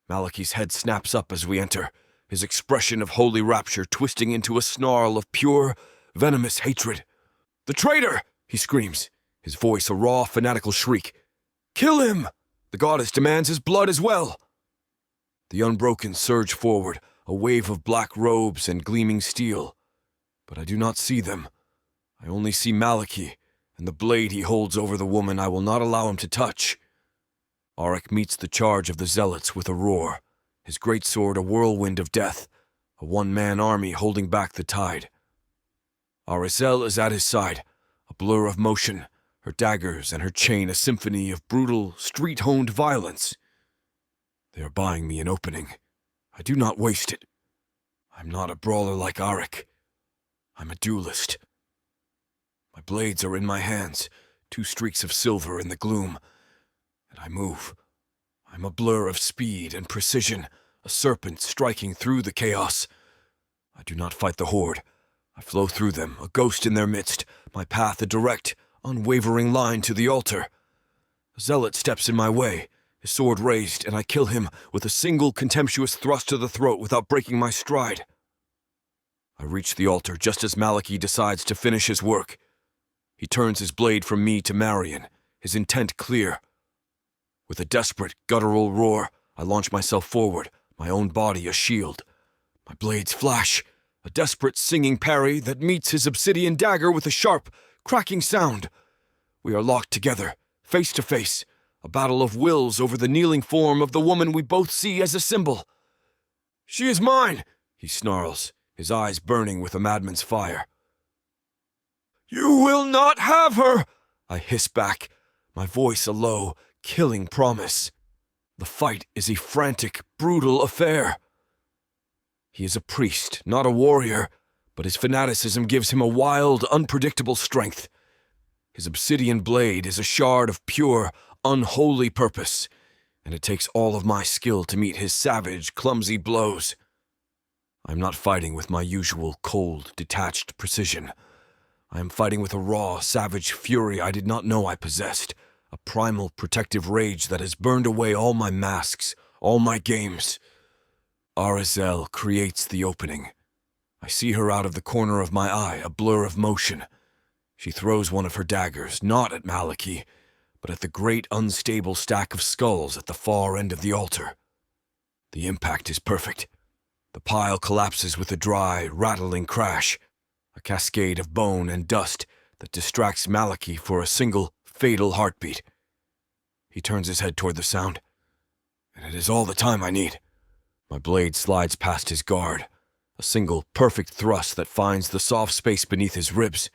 Malachi's head snaps up as we enter, his expression of holy rapture twisting into a snarl of pure, venomous hatred. "The traitor!" he screams, his voice a raw, fanatical shriek. "Kill him! The goddess demands his blood as well!" The unbroken surge forward, a wave of black robes and gleaming steel. But I do not see them. I only see Malachi, and the blade he holds over the woman I will not allow him to touch. Auric meets the charge of the zealots with a roar, his great sword a whirlwind of death, a one-man army holding back the tide. Arizel is at his side, a blur of motion, her daggers and her chain a symphony of brutal, street-honed violence. They are buying me an opening. I do not waste it. I'm not a brawler like Auric. I'm a duelist. My blades are in my hands, 2 streaks of silver in the gloom, and I move. I'm a blur of speed and precision, a serpent striking through the chaos. I do not fight the horde. I flow through them, a ghost in their midst, my path a direct, unwavering line to the altar. A zealot steps in my way, his sword raised, and I kill him with a single contemptuous thrust to the throat without breaking my stride. I reach the altar just as Malachi decides to finish his work. He turns his blade from me to Marion, his intent clear. With a desperate, guttural roar, I launch myself forward, my own body a shield. My blades flash, a desperate singing parry that meets his obsidian dagger with a sharp, cracking sound. We are locked together, face to face, a battle of wills over the kneeling form of the woman we both see as a symbol. "She is mine," he snarls, his eyes burning with a madman's fire. "You will not have her," I hiss back, my voice a low, killing promise. The fight is a frantic, brutal affair. He is a priest, not a warrior, but his fanaticism gives him a wild, unpredictable strength. His obsidian blade is a shard of pure, unholy purpose, and it takes all of my skill to meet his savage, clumsy blows. I'm not fighting with my usual cold, detached precision. I am fighting with a raw, savage fury I did not know I possessed, a primal, protective rage that has burned away all my masks, all my games. Arizel creates the opening. I see her out of the corner of my eye, a blur of motion. She throws one of her daggers, not at Malachi, but at the great unstable stack of skulls at the far end of the altar. The impact is perfect. The pile collapses with a dry, rattling crash, a cascade of bone and dust that distracts Malachi for a single, fatal heartbeat. He turns his head toward the sound, and it is all the time I need. My blade slides past his guard, a single, perfect thrust that finds the soft space beneath his ribs.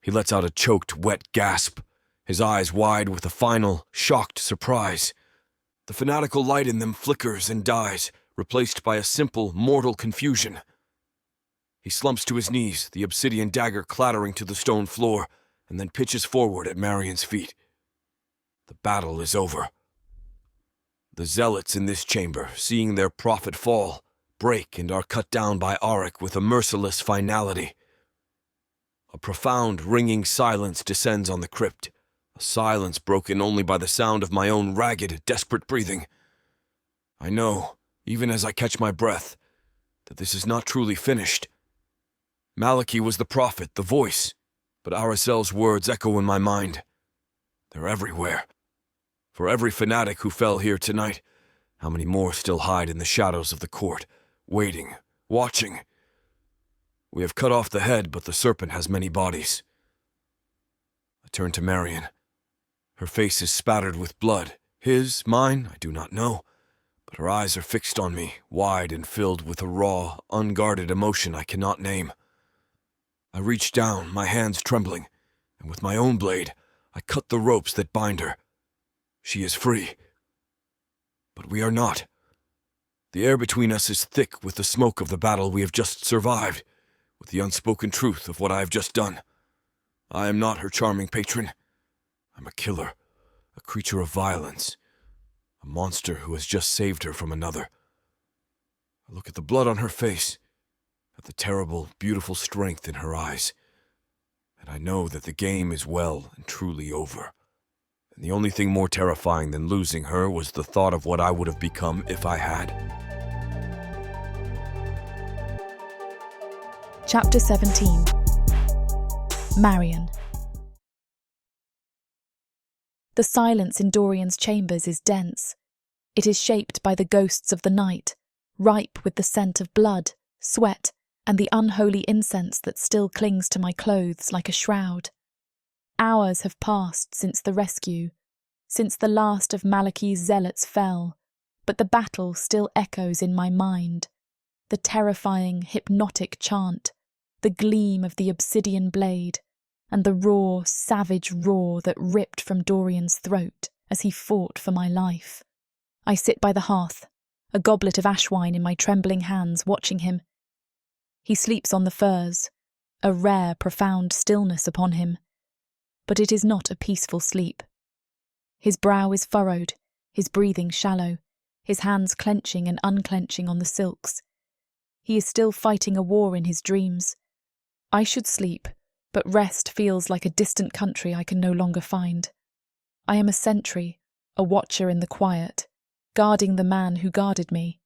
He lets out a choked, wet gasp, his eyes wide with a final, shocked surprise. The fanatical light in them flickers and dies, replaced by a simple, mortal confusion. He slumps to his knees, the obsidian dagger clattering to the stone floor, and then pitches forward at Marion's feet. The battle is over. The zealots in this chamber, seeing their prophet fall, break and are cut down by Auric with a merciless finality. A profound, ringing silence descends on the crypt, a silence broken only by the sound of my own ragged, desperate breathing. I know, even as I catch my breath, that this is not truly finished. Malachi was the prophet, the voice, but Arizel's words echo in my mind. They're everywhere. For every fanatic who fell here tonight, how many more still hide in the shadows of the court, waiting, watching? We have cut off the head, but the serpent has many bodies. I turn to Marion. Her face is spattered with blood. His, mine, I do not know, but her eyes are fixed on me, wide and filled with a raw, unguarded emotion I cannot name. I reach down, my hands trembling, and with my own blade, I cut the ropes that bind her. She is free. But we are not. The air between us is thick with the smoke of the battle we have just survived, with the unspoken truth of what I have just done. I am not her charming patron. I'm a killer, a creature of violence, a monster who has just saved her from another. I look at the blood on her face, at the terrible, beautiful strength in her eyes, and I know that the game is well and truly over. And the only thing more terrifying than losing her was the thought of what I would have become if I had. Chapter 17. Marion. The silence in Dorian's chambers is dense. It is shaped by the ghosts of the night, ripe with the scent of blood, sweat, and the unholy incense that still clings to my clothes like a shroud. Hours have passed since the rescue, since the last of Malachi's zealots fell, but the battle still echoes in my mind. The terrifying, hypnotic chant, the gleam of the obsidian blade, and the raw, savage roar that ripped from Dorian's throat as he fought for my life. I sit by the hearth, a goblet of ash wine in my trembling hands, watching him. He sleeps on the furs, a rare, profound stillness upon him. But it is not a peaceful sleep. His brow is furrowed, his breathing shallow, his hands clenching and unclenching on the silks. He is still fighting a war in his dreams. I should sleep, but rest feels like a distant country I can no longer find. I am a sentry, a watcher in the quiet, guarding the man who guarded me.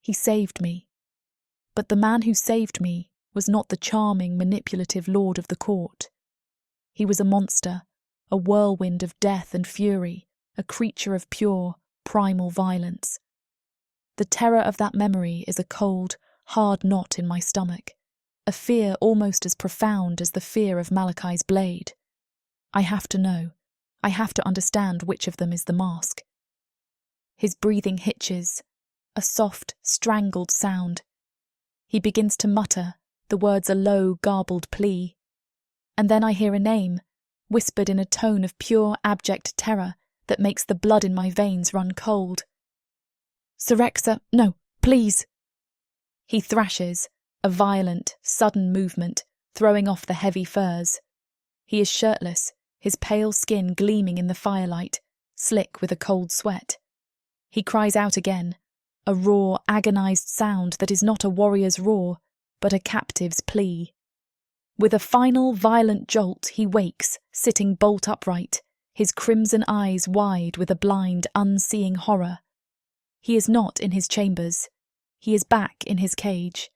He saved me. But the man who saved me was not the charming, manipulative lord of the court. He was a monster, a whirlwind of death and fury, a creature of pure, primal violence. The terror of that memory is a cold, hard knot in my stomach, a fear almost as profound as the fear of Malachi's blade. I have to know. I have to understand which of them is the mask. His breathing hitches, a soft, strangled sound. He begins to mutter, the words a low, garbled plea. And then I hear a name, whispered in a tone of pure, abject terror that makes the blood in my veins run cold. Syrexa, no, please. He thrashes, a violent, sudden movement, throwing off the heavy furs. He is shirtless, his pale skin gleaming in the firelight, slick with a cold sweat. He cries out again, a raw, agonized sound that is not a warrior's roar, but a captive's plea. With a final, violent jolt, he wakes, sitting bolt upright, his crimson eyes wide with a blind, unseeing horror. He is not in his chambers. He is back in his cage.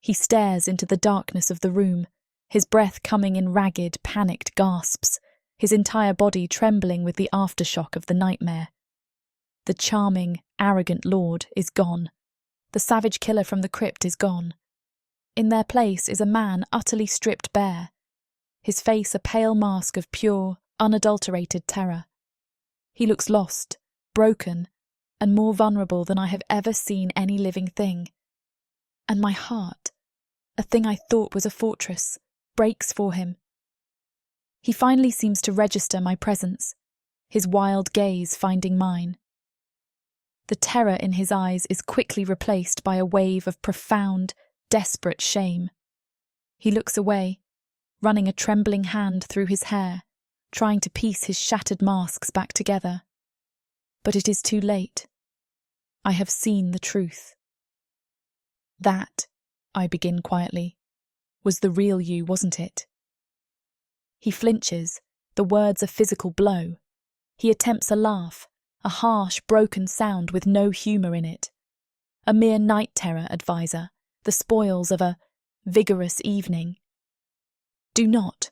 He stares into the darkness of the room, his breath coming in ragged, panicked gasps, his entire body trembling with the aftershock of the nightmare. The charming, arrogant lord is gone. The savage killer from the crypt is gone. In their place is a man utterly stripped bare, his face a pale mask of pure, unadulterated terror. He looks lost, broken, and more vulnerable than I have ever seen any living thing. And my heart, a thing I thought was a fortress, breaks for him. He finally seems to register my presence, his wild gaze finding mine. The terror in his eyes is quickly replaced by a wave of profound, desperate shame. He looks away, running a trembling hand through his hair, trying to piece his shattered masks back together. But it is too late. I have seen the truth. That, I begin quietly, was the real you, wasn't it? He flinches, the words a physical blow. He attempts a laugh, a harsh, broken sound with no humour in it. A mere night terror advisor, the spoils of a vigorous evening. Do not,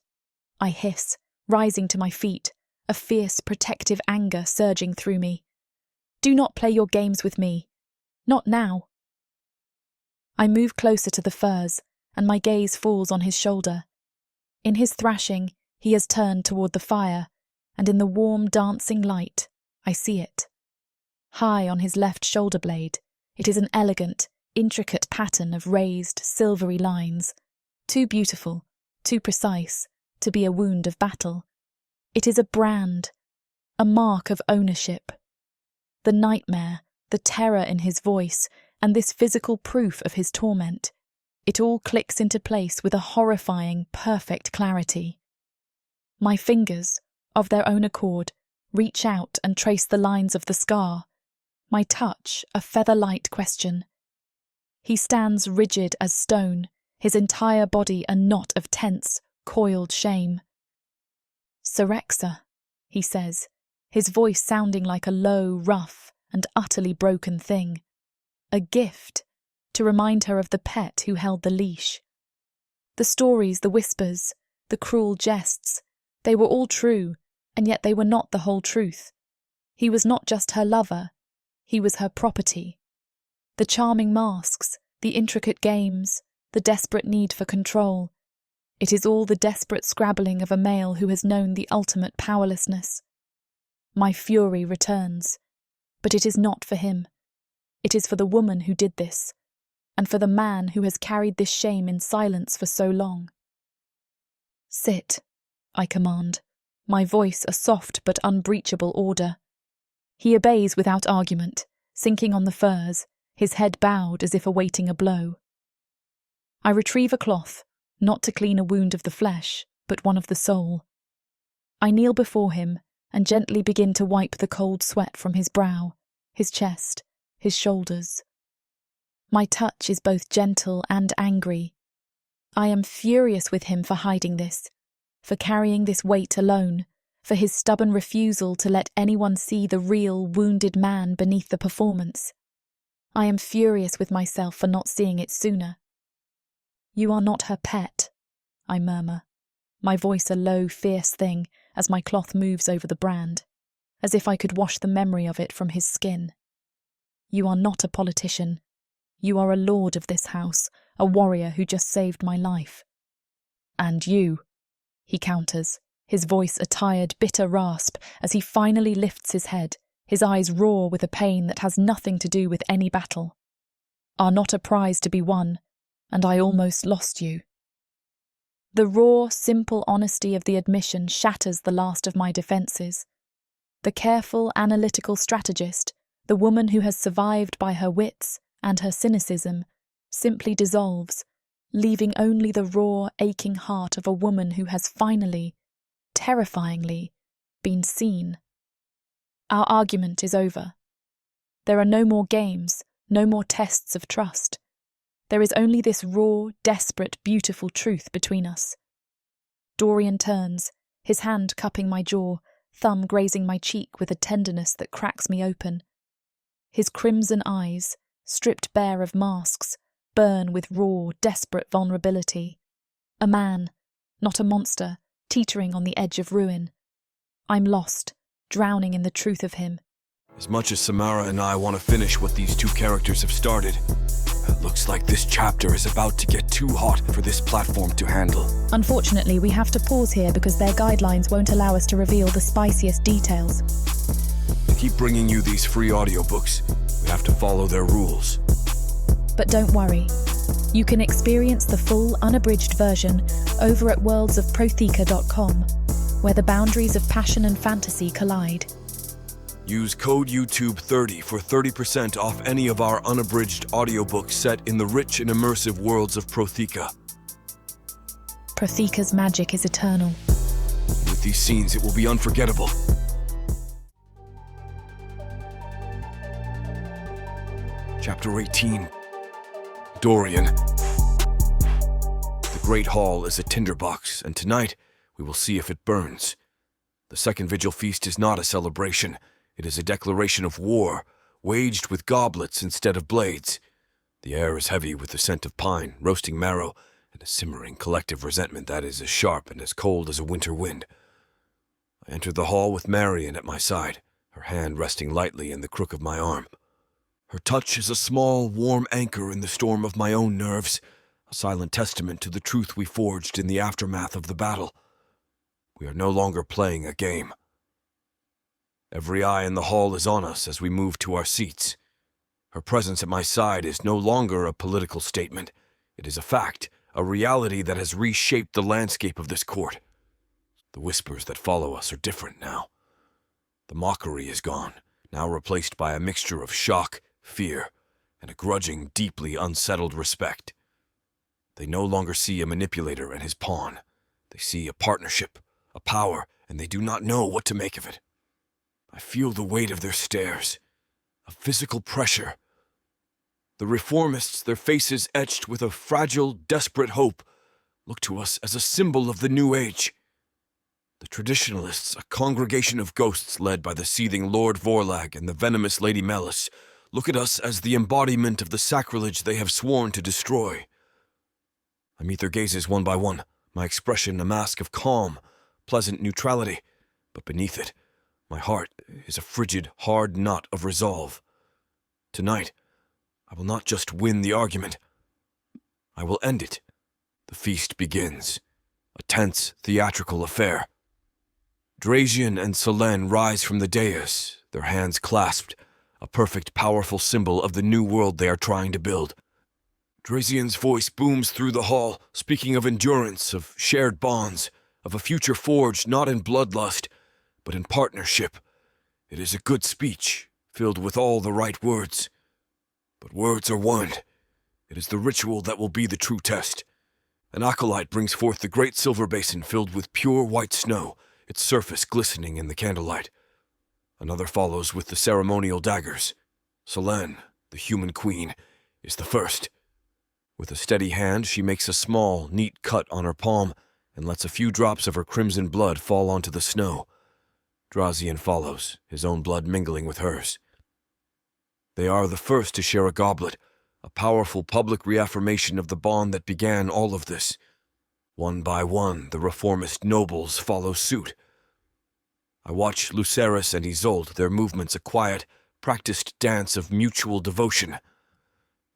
I hiss, rising to my feet, a fierce, protective anger surging through me. Do not play your games with me. Not now. I move closer to the furs, and my gaze falls on his shoulder. In his thrashing, he has turned toward the fire, and in the warm, dancing light, I see it. High on his left shoulder blade, it is an elegant, intricate pattern of raised, silvery lines, too beautiful, too precise, to be a wound of battle. It is a brand, a mark of ownership. The nightmare, the terror in his voice, and this physical proof of his torment, it all clicks into place with a horrifying, perfect clarity. My fingers, of their own accord, reach out and trace the lines of the scar, my touch a feather-light question. He stands rigid as stone, his entire body a knot of tense, coiled shame. "Serexa," he says, his voice sounding like a low, rough, and utterly broken thing. A gift, to remind her of the pet who held the leash. The stories, the whispers, the cruel jests, they were all true, and yet they were not the whole truth. He was not just her lover, he was her property. The charming masks, the intricate games, the desperate need for control. It is all the desperate scrabbling of a male who has known the ultimate powerlessness. My fury returns, but it is not for him. It is for the woman who did this, and for the man who has carried this shame in silence for so long. "Sit," I command, my voice a soft but unbreachable order. He obeys without argument, sinking on the furs, his head bowed as if awaiting a blow. I retrieve a cloth, not to clean a wound of the flesh, but one of the soul. I kneel before him and gently begin to wipe the cold sweat from his brow, his chest, his shoulders. My touch is both gentle and angry. I am furious with him for hiding this, for carrying this weight alone, for his stubborn refusal to let anyone see the real, wounded man beneath the performance. I am furious with myself for not seeing it sooner. "You are not her pet," I murmur, my voice a low, fierce thing as my cloth moves over the brand, as if I could wash the memory of it from his skin. "You are not a politician. You are a lord of this house, a warrior who just saved my life." "And you," he counters, his voice a tired, bitter rasp as he finally lifts his head, his eyes raw with a pain that has nothing to do with any battle, "are not a prize to be won, and I almost lost you." The raw, simple honesty of the admission shatters the last of my defences. The careful, analytical strategist, the woman who has survived by her wits and her cynicism, simply dissolves, leaving only the raw, aching heart of a woman who has finally, terrifyingly, been seen. Our argument is over. There are no more games, no more tests of trust. There is only this raw, desperate, beautiful truth between us. Dorian turns, his hand cupping my jaw, thumb grazing my cheek with a tenderness that cracks me open. His crimson eyes, stripped bare of masks, burn with raw, desperate vulnerability. A man, not a monster, teetering on the edge of ruin. I'm lost, drowning in the truth of him. As much as Samara and I want to finish what these two characters have started, it looks like this chapter is about to get too hot for this platform to handle. Unfortunately, we have to pause here because their guidelines won't allow us to reveal the spiciest details. To keep bringing you these free audiobooks, we have to follow their rules. But don't worry. You can experience the full, unabridged version over at worldsofprotheka.com, where the boundaries of passion and fantasy collide. Use code YouTube30 for 30% off any of our unabridged audiobooks set in the rich and immersive worlds of Protheka. Protheka's magic is eternal. With these scenes, it will be unforgettable. Chapter 18. Dorian. The Great Hall is a tinderbox, and tonight we will see if it burns. The second vigil feast is not a celebration. It is a declaration of war, waged with goblets instead of blades. The air is heavy with the scent of pine, roasting marrow, and a simmering collective resentment that is as sharp and as cold as a winter wind. I enter the hall with Marion at my side, her hand resting lightly in the crook of my arm. Her touch is a small, warm anchor in the storm of my own nerves, a silent testament to the truth we forged in the aftermath of the battle. We are no longer playing a game. Every eye in the hall is on us as we move to our seats. Her presence at my side is no longer a political statement. It is a fact, a reality that has reshaped the landscape of this court. The whispers that follow us are different now. The mockery is gone, now replaced by a mixture of shock, fear, and a grudging, deeply unsettled respect. They no longer see a manipulator and his pawn. They see a partnership, a power, and they do not know what to make of it. I feel the weight of their stares, a physical pressure. The reformists, their faces etched with a fragile, desperate hope, look to us as a symbol of the new age. The traditionalists, a congregation of ghosts led by the seething Lord Vorlag and the venomous Lady Melis, look at us as the embodiment of the sacrilege they have sworn to destroy. I meet their gazes one by one, my expression a mask of calm, pleasant neutrality, but beneath it, my heart is a frigid, hard knot of resolve. Tonight, I will not just win the argument, I will end it. The feast begins, a tense, theatrical affair. Drazian and Selene rise from the dais, their hands clasped, a perfect, powerful symbol of the new world they are trying to build. Drazian's voice booms through the hall, speaking of endurance, of shared bonds, of a future forged not in bloodlust, but in partnership. It is a good speech, filled with all the right words. But words are one. It is the ritual that will be the true test. An acolyte brings forth the great silver basin filled with pure white snow, its surface glistening in the candlelight. Another follows with the ceremonial daggers. Selene, the human queen, is the first. With a steady hand, she makes a small, neat cut on her palm and lets a few drops of her crimson blood fall onto the snow. Drazian follows, his own blood mingling with hers. They are the first to share a goblet, a powerful public reaffirmation of the bond that began all of this. One by one, the reformist nobles follow suit. I watch Lucerys and Isolde, their movements a quiet, practiced dance of mutual devotion.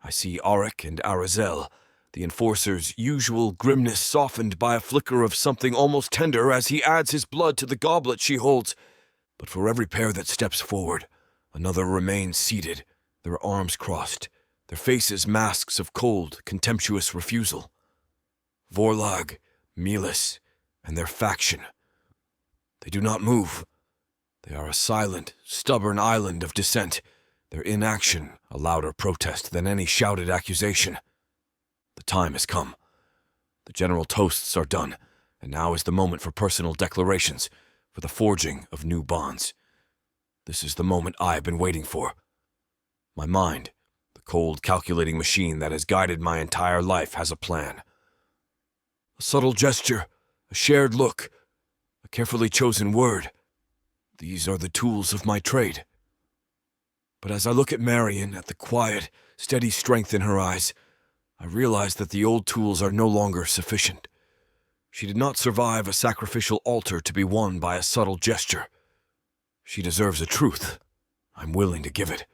I see Auric and Arazel, the enforcer's usual grimness softened by a flicker of something almost tender as he adds his blood to the goblet she holds. But for every pair that steps forward, another remains seated, their arms crossed, their faces masks of cold, contemptuous refusal. Vorlag, Melis, and their faction. They do not move. They are a silent, stubborn island of dissent, their inaction a louder protest than any shouted accusation. The time has come. The general toasts are done, and now is the moment for personal declarations, for the forging of new bonds. This is the moment I have been waiting for. My mind, the cold, calculating machine that has guided my entire life, has a plan. A subtle gesture, a shared look, a carefully chosen word. These are the tools of my trade. But as I look at Marion, at the quiet, steady strength in her eyes, I realize that the old tools are no longer sufficient. She did not survive a sacrificial altar to be won by a subtle gesture. She deserves a truth. I'm willing to give it.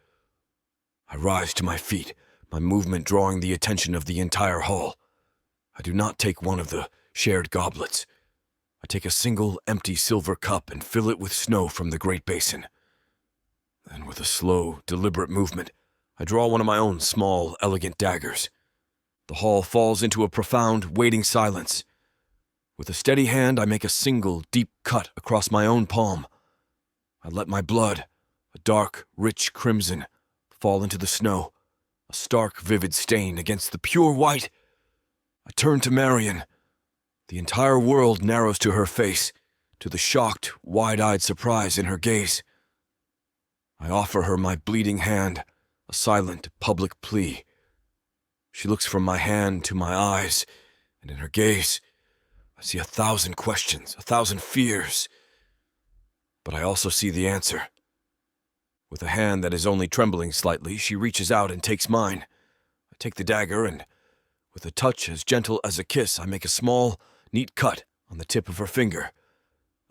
I rise to my feet, my movement drawing the attention of the entire hall. I do not take one of the shared goblets. I take a single, empty silver cup and fill it with snow from the great basin. Then with a slow, deliberate movement, I draw one of my own small, elegant daggers. The hall falls into a profound, waiting silence. With a steady hand, I make a single, deep cut across my own palm. I let my blood, a dark, rich crimson, fall into the snow, a stark, vivid stain against the pure white. I turn to Marion. The entire world narrows to her face, to the shocked, wide-eyed surprise in her gaze. I offer her my bleeding hand, a silent, public plea. She looks from my hand to my eyes, and in her gaze, I see 1,000 questions, 1,000 fears. But I also see the answer. With a hand that is only trembling slightly, she reaches out and takes mine. I take the dagger and, with a touch as gentle as a kiss, I make a small, neat cut on the tip of her finger.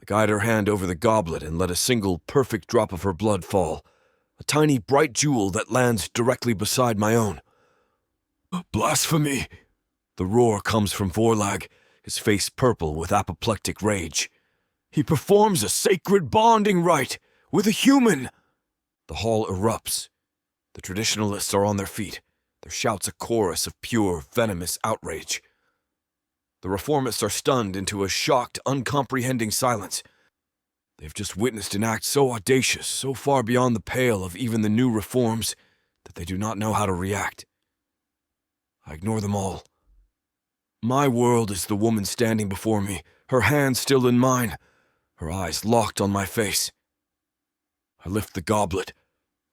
I guide her hand over the goblet and let a single, perfect drop of her blood fall, a tiny, bright jewel that lands directly beside my own. Blasphemy! The roar comes from Vorlag, his face purple with apoplectic rage. He performs a sacred bonding rite with a human! The hall erupts. The traditionalists are on their feet, their shouts a chorus of pure, venomous outrage. The reformists are stunned into a shocked, uncomprehending silence. They've just witnessed an act so audacious, so far beyond the pale of even the new reforms, that they do not know how to react. I ignore them all. My world is the woman standing before me, her hand still in mine, her eyes locked on my face. I lift the goblet,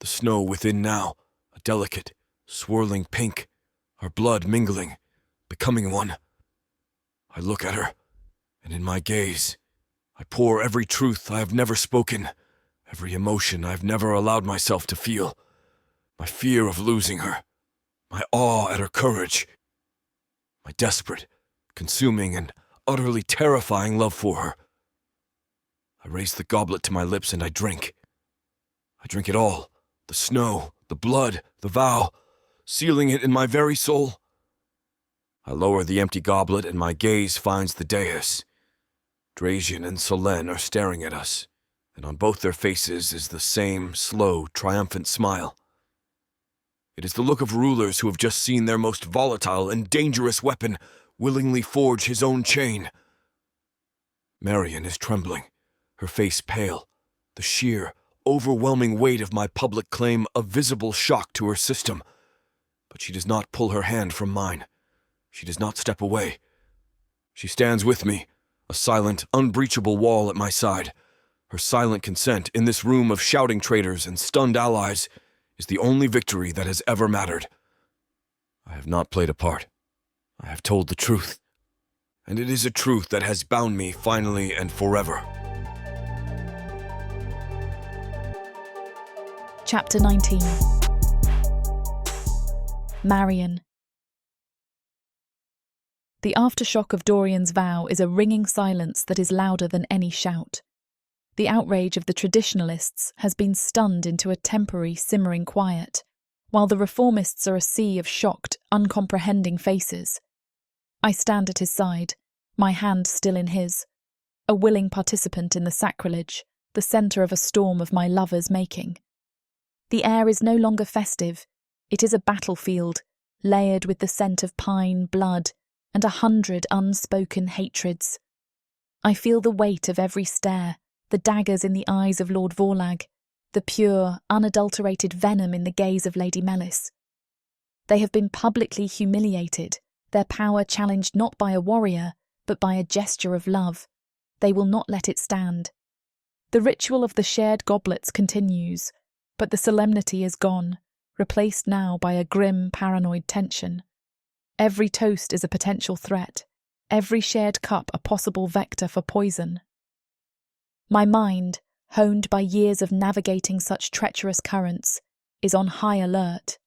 the snow within now, a delicate, swirling pink, our blood mingling, becoming one. I look at her, and in my gaze, I pour every truth I have never spoken, every emotion I have never allowed myself to feel, my fear of losing her, my awe at her courage, my desperate, consuming, and utterly terrifying love for her. I raise the goblet to my lips and I drink. I drink it all, the snow, the blood, the vow, sealing it in my very soul. I lower the empty goblet and my gaze finds the dais. Drazian and Solène are staring at us, and on both their faces is the same slow, triumphant smile. It is the look of rulers who have just seen their most volatile and dangerous weapon willingly forge his own chain. Marian is trembling, her face pale, the sheer, overwhelming weight of my public claim a visible shock to her system. But she does not pull her hand from mine. She does not step away. She stands with me, a silent, unbreachable wall at my side. Her silent consent in this room of shouting traitors and stunned allies is the only victory that has ever mattered. I have not played a part. I have told the truth. And it is a truth that has bound me finally and forever. Chapter 19. Marian. The aftershock of Dorian's vow is a ringing silence that is louder than any shout. The outrage of the traditionalists has been stunned into a temporary, simmering quiet, while the reformists are a sea of shocked, uncomprehending faces. I stand at his side, my hand still in his, a willing participant in the sacrilege, the centre of a storm of my lover's making. The air is no longer festive, it is a battlefield, layered with the scent of pine, blood, and 100 unspoken hatreds. I feel the weight of every stare, the daggers in the eyes of Lord Vorlag, the pure, unadulterated venom in the gaze of Lady Melis. They have been publicly humiliated, their power challenged not by a warrior, but by a gesture of love. They will not let it stand. The ritual of the shared goblets continues, but the solemnity is gone, replaced now by a grim, paranoid tension. Every toast is a potential threat, every shared cup a possible vector for poison. My mind, honed by years of navigating such treacherous currents, is on high alert.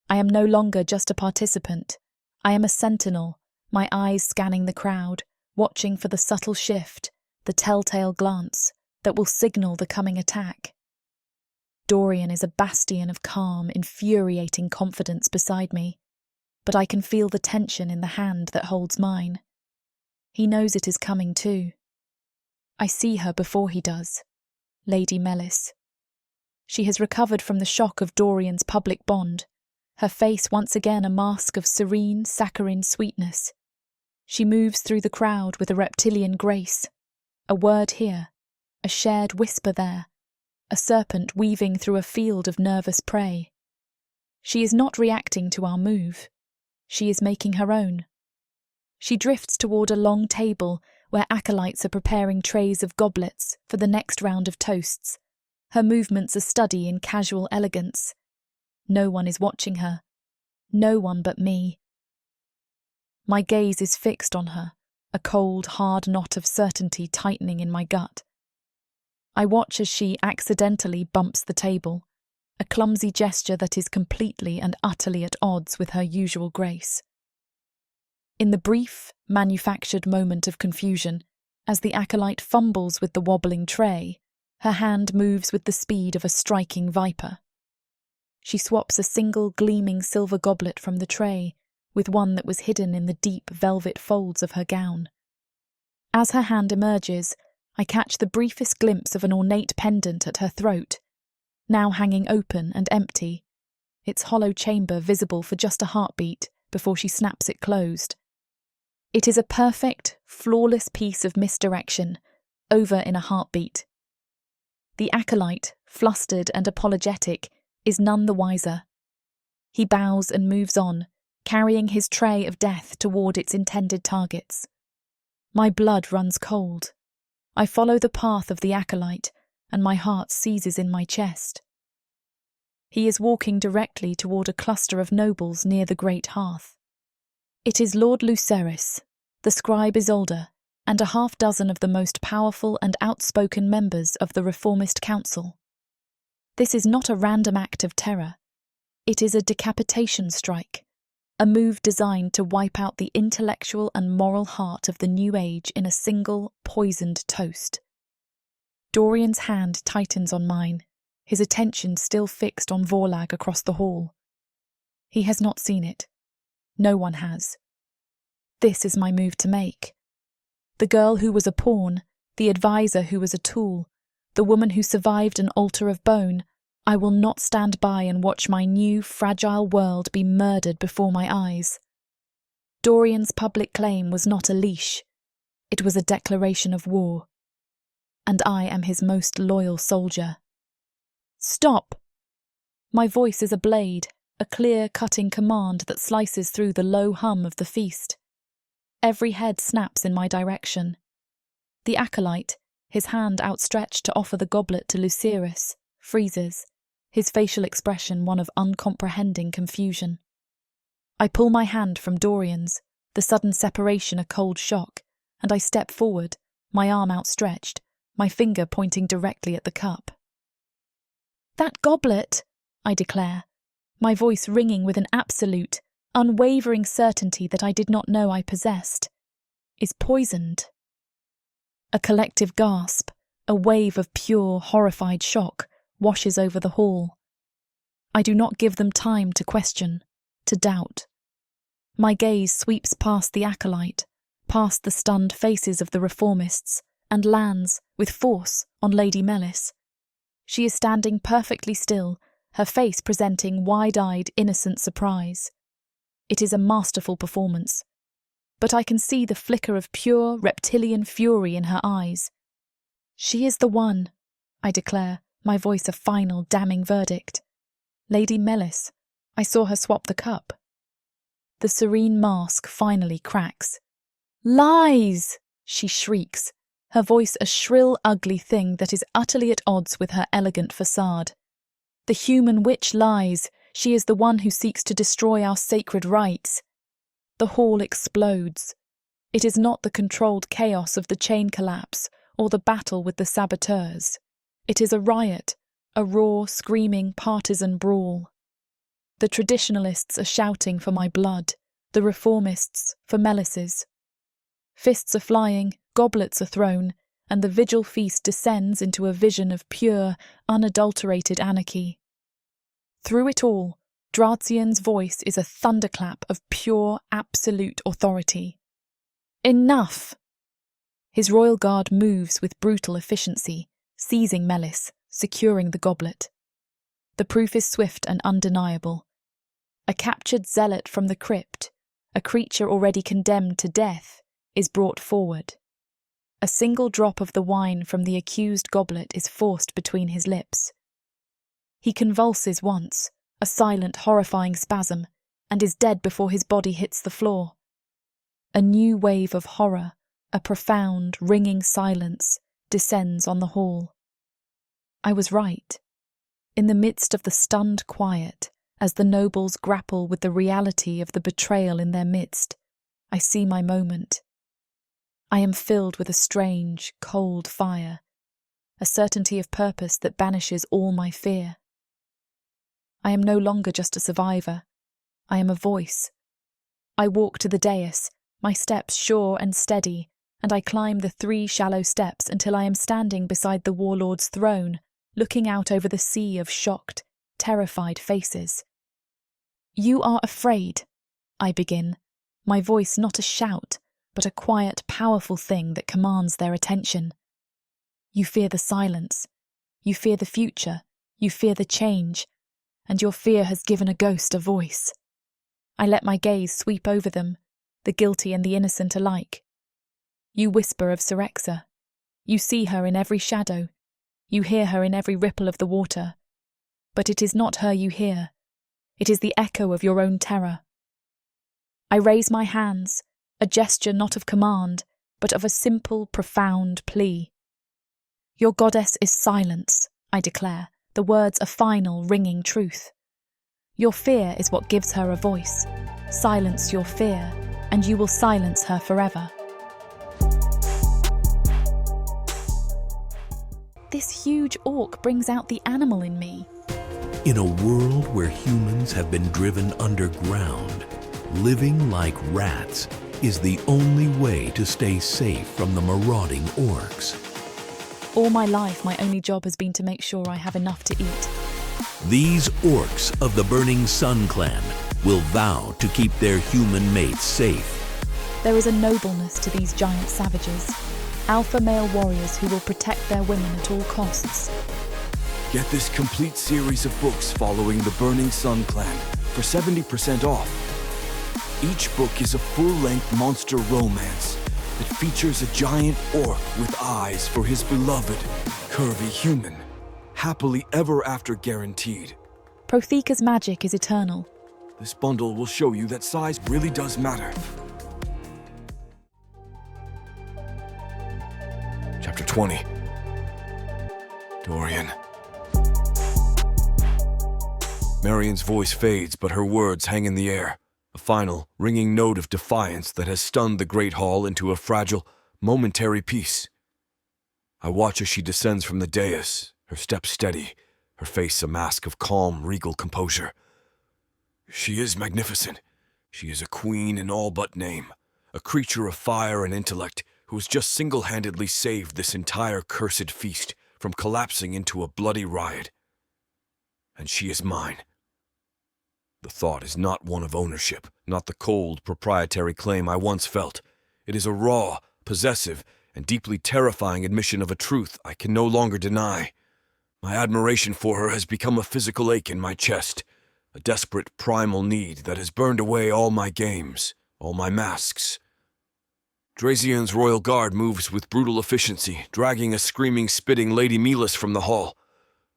I am no longer just a participant. I am a sentinel, my eyes scanning the crowd, watching for the subtle shift, the telltale glance that will signal the coming attack. Dorian is a bastion of calm, infuriating confidence beside me, but I can feel the tension in the hand that holds mine. He knows it is coming too. I see her before he does, Lady Melis. She has recovered from the shock of Dorian's public bond, her face once again a mask of serene, saccharine sweetness. She moves through the crowd with a reptilian grace, a word here, a shared whisper there, a serpent weaving through a field of nervous prey. She is not reacting to our move. She is making her own. She drifts toward a long table where acolytes are preparing trays of goblets for the next round of toasts, her movements a study in casual elegance. No one is watching her. No one but me. My gaze is fixed on her, a cold, hard knot of certainty tightening in my gut. I watch as she accidentally bumps the table, a clumsy gesture that is completely and utterly at odds with her usual grace. In the brief, manufactured moment of confusion, as the acolyte fumbles with the wobbling tray, her hand moves with the speed of a striking viper. She swaps a single gleaming silver goblet from the tray with one that was hidden in the deep velvet folds of her gown. As her hand emerges, I catch the briefest glimpse of an ornate pendant at her throat, now hanging open and empty, its hollow chamber visible for just a heartbeat before she snaps it closed. It is a perfect, flawless piece of misdirection, over in a heartbeat. The acolyte, flustered and apologetic, is none the wiser. He bows and moves on, carrying his tray of death toward its intended targets. My blood runs cold. I follow the path of the acolyte, and my heart seizes in my chest. He is walking directly toward a cluster of nobles near the great hearth. It is Lord Lucerys, the scribe Isolde, and a half-dozen of the most powerful and outspoken members of the Reformist Council. This is not a random act of terror. It is a decapitation strike, a move designed to wipe out the intellectual and moral heart of the New Age in a single, poisoned toast. Dorian's hand tightens on mine, his attention still fixed on Vorlag across the hall. He has not seen it. No one has. This is my move to make. The girl who was a pawn, the advisor who was a tool, the woman who survived an altar of bone, I will not stand by and watch my new, fragile world be murdered before my eyes. Dorian's public claim was not a leash. It was a declaration of war. And I am his most loyal soldier. Stop! My voice is a blade, a clear, cutting command that slices through the low hum of the feast. Every head snaps in my direction. The acolyte, his hand outstretched to offer the goblet to Lucerys, freezes, his facial expression one of uncomprehending confusion. I pull my hand from Dorian's, the sudden separation a cold shock, and I step forward, my arm outstretched, my finger pointing directly at the cup. That goblet, I declare, my voice ringing with an absolute, unwavering certainty that I did not know I possessed, is poisoned. A collective gasp, a wave of pure, horrified shock, washes over the hall. I do not give them time to question, to doubt. My gaze sweeps past the acolyte, past the stunned faces of the reformists, and lands, with force, on Lady Melis. She is standing perfectly still, her face presenting wide-eyed, innocent surprise. It is a masterful performance, but I can see the flicker of pure, reptilian fury in her eyes. She is the one, I declare, my voice a final, damning verdict. Lady Melis. I saw her swap the cup. The serene mask finally cracks. Lies! She shrieks, her voice a shrill, ugly thing that is utterly at odds with her elegant facade. The human witch lies. She is the one who seeks to destroy our sacred rites. The hall explodes. It is not the controlled chaos of the chain collapse or the battle with the saboteurs. It is a riot, a raw, screaming, partisan brawl. The traditionalists are shouting for my blood, the reformists for Melis's. Fists are flying, goblets are thrown, and the vigil feast descends into a vision of pure, unadulterated anarchy. Through it all, Drazian's voice is a thunderclap of pure, absolute authority. Enough! His royal guard moves with brutal efficiency, seizing Melis, securing the goblet. The proof is swift and undeniable. A captured zealot from the crypt, a creature already condemned to death, is brought forward. A single drop of the wine from the accused goblet is forced between his lips. He convulses once, a silent, horrifying spasm, and is dead before his body hits the floor. A new wave of horror, a profound, ringing silence, descends on the hall. I was right. In the midst of the stunned quiet, as the nobles grapple with the reality of the betrayal in their midst, I see my moment. I am filled with a strange, cold fire, a certainty of purpose that banishes all my fear. I am no longer just a survivor. I am a voice. I walk to the dais, my steps sure and steady, and I climb the 3 shallow steps until I am standing beside the warlord's throne, looking out over the sea of shocked, terrified faces. You are afraid, I begin, my voice not a shout, but a quiet, powerful thing that commands their attention. You fear the silence, you fear the future, you fear the change, and your fear has given a ghost a voice. I let my gaze sweep over them, the guilty and the innocent alike. You whisper of Syrexa. You see her in every shadow. You hear her in every ripple of the water. But it is not her you hear. It is the echo of your own terror. I raise my hands, a gesture not of command, but of a simple, profound plea. Your goddess is silence, I declare, the words a final, ringing truth. Your fear is what gives her a voice. Silence your fear, and you will silence her forever. This huge orc brings out the animal in me. In a world where humans have been driven underground, living like rats is the only way to stay safe from the marauding orcs. All my life, my only job has been to make sure I have enough to eat. These orcs of the Burning Sun clan will vow to keep their human mates safe. There is a nobleness to these giant savages, alpha male warriors who will protect their women at all costs. Get this complete series of books following the Burning Sun clan for 70% off. Each book is a full-length monster romance that features a giant orc with eyes for his beloved, curvy human. Happily ever after guaranteed. Protheka's magic is eternal. This bundle will show you that size really does matter. Chapter 20. Dorian. Marion's voice fades, but her words hang in the air. A final, ringing note of defiance that has stunned the Great Hall into a fragile, momentary peace. I watch as she descends from the dais, her step steady, her face a mask of calm, regal composure. She is magnificent. She is a queen in all but name, a creature of fire and intellect who has just single-handedly saved this entire cursed feast from collapsing into a bloody riot. And she is mine. The thought is not one of ownership, not the cold, proprietary claim I once felt. It is a raw, possessive, and deeply terrifying admission of a truth I can no longer deny. My admiration for her has become a physical ache in my chest, a desperate primal need that has burned away all my games, all my masks. Drazian's royal guard moves with brutal efficiency, dragging a screaming, spitting Lady Melis from the hall.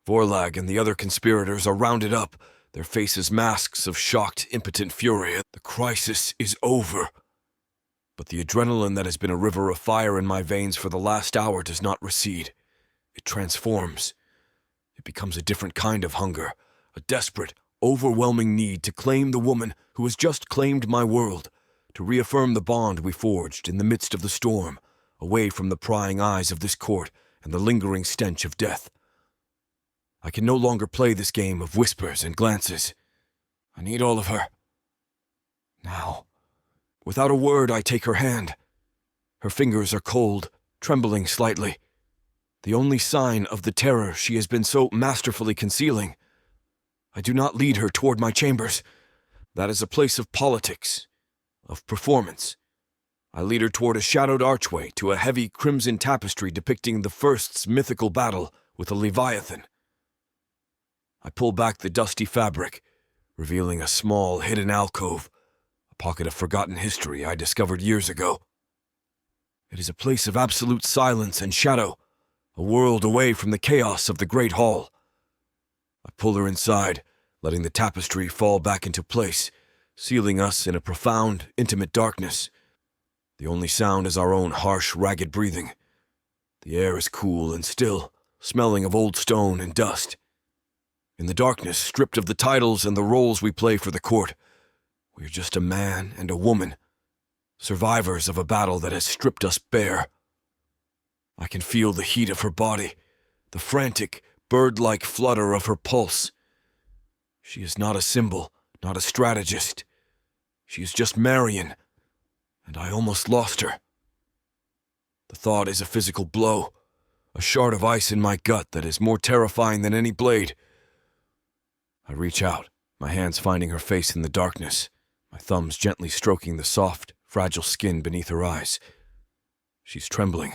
Vorlag and the other conspirators are rounded up, their faces masks of shocked, impotent fury. The crisis is over. But the adrenaline that has been a river of fire in my veins for the last hour does not recede. It transforms. It becomes a different kind of hunger, a desperate, overwhelming need to claim the woman who has just claimed my world, to reaffirm the bond we forged in the midst of the storm, away from the prying eyes of this court and the lingering stench of death. I can no longer play this game of whispers and glances. I need all of her. Now. Without a word, I take her hand. Her fingers are cold, trembling slightly. The only sign of the terror she has been so masterfully concealing. I do not lead her toward my chambers. That is a place of politics, of performance. I lead her toward a shadowed archway to a heavy crimson tapestry depicting the first's mythical battle with a Leviathan. I pull back the dusty fabric, revealing a small, hidden alcove, a pocket of forgotten history I discovered years ago. It is a place of absolute silence and shadow, a world away from the chaos of the Great Hall. I pull her inside, letting the tapestry fall back into place, sealing us in a profound, intimate darkness. The only sound is our own harsh, ragged breathing. The air is cool and still, smelling of old stone and dust. In the darkness, stripped of the titles and the roles we play for the court, we are just a man and a woman, survivors of a battle that has stripped us bare. I can feel the heat of her body, the frantic, bird-like flutter of her pulse. She is not a symbol, not a strategist. She is just Marion, and I almost lost her. The thought is a physical blow, a shard of ice in my gut that is more terrifying than any blade. I reach out, my hands finding her face in the darkness, my thumbs gently stroking the soft, fragile skin beneath her eyes. She's trembling,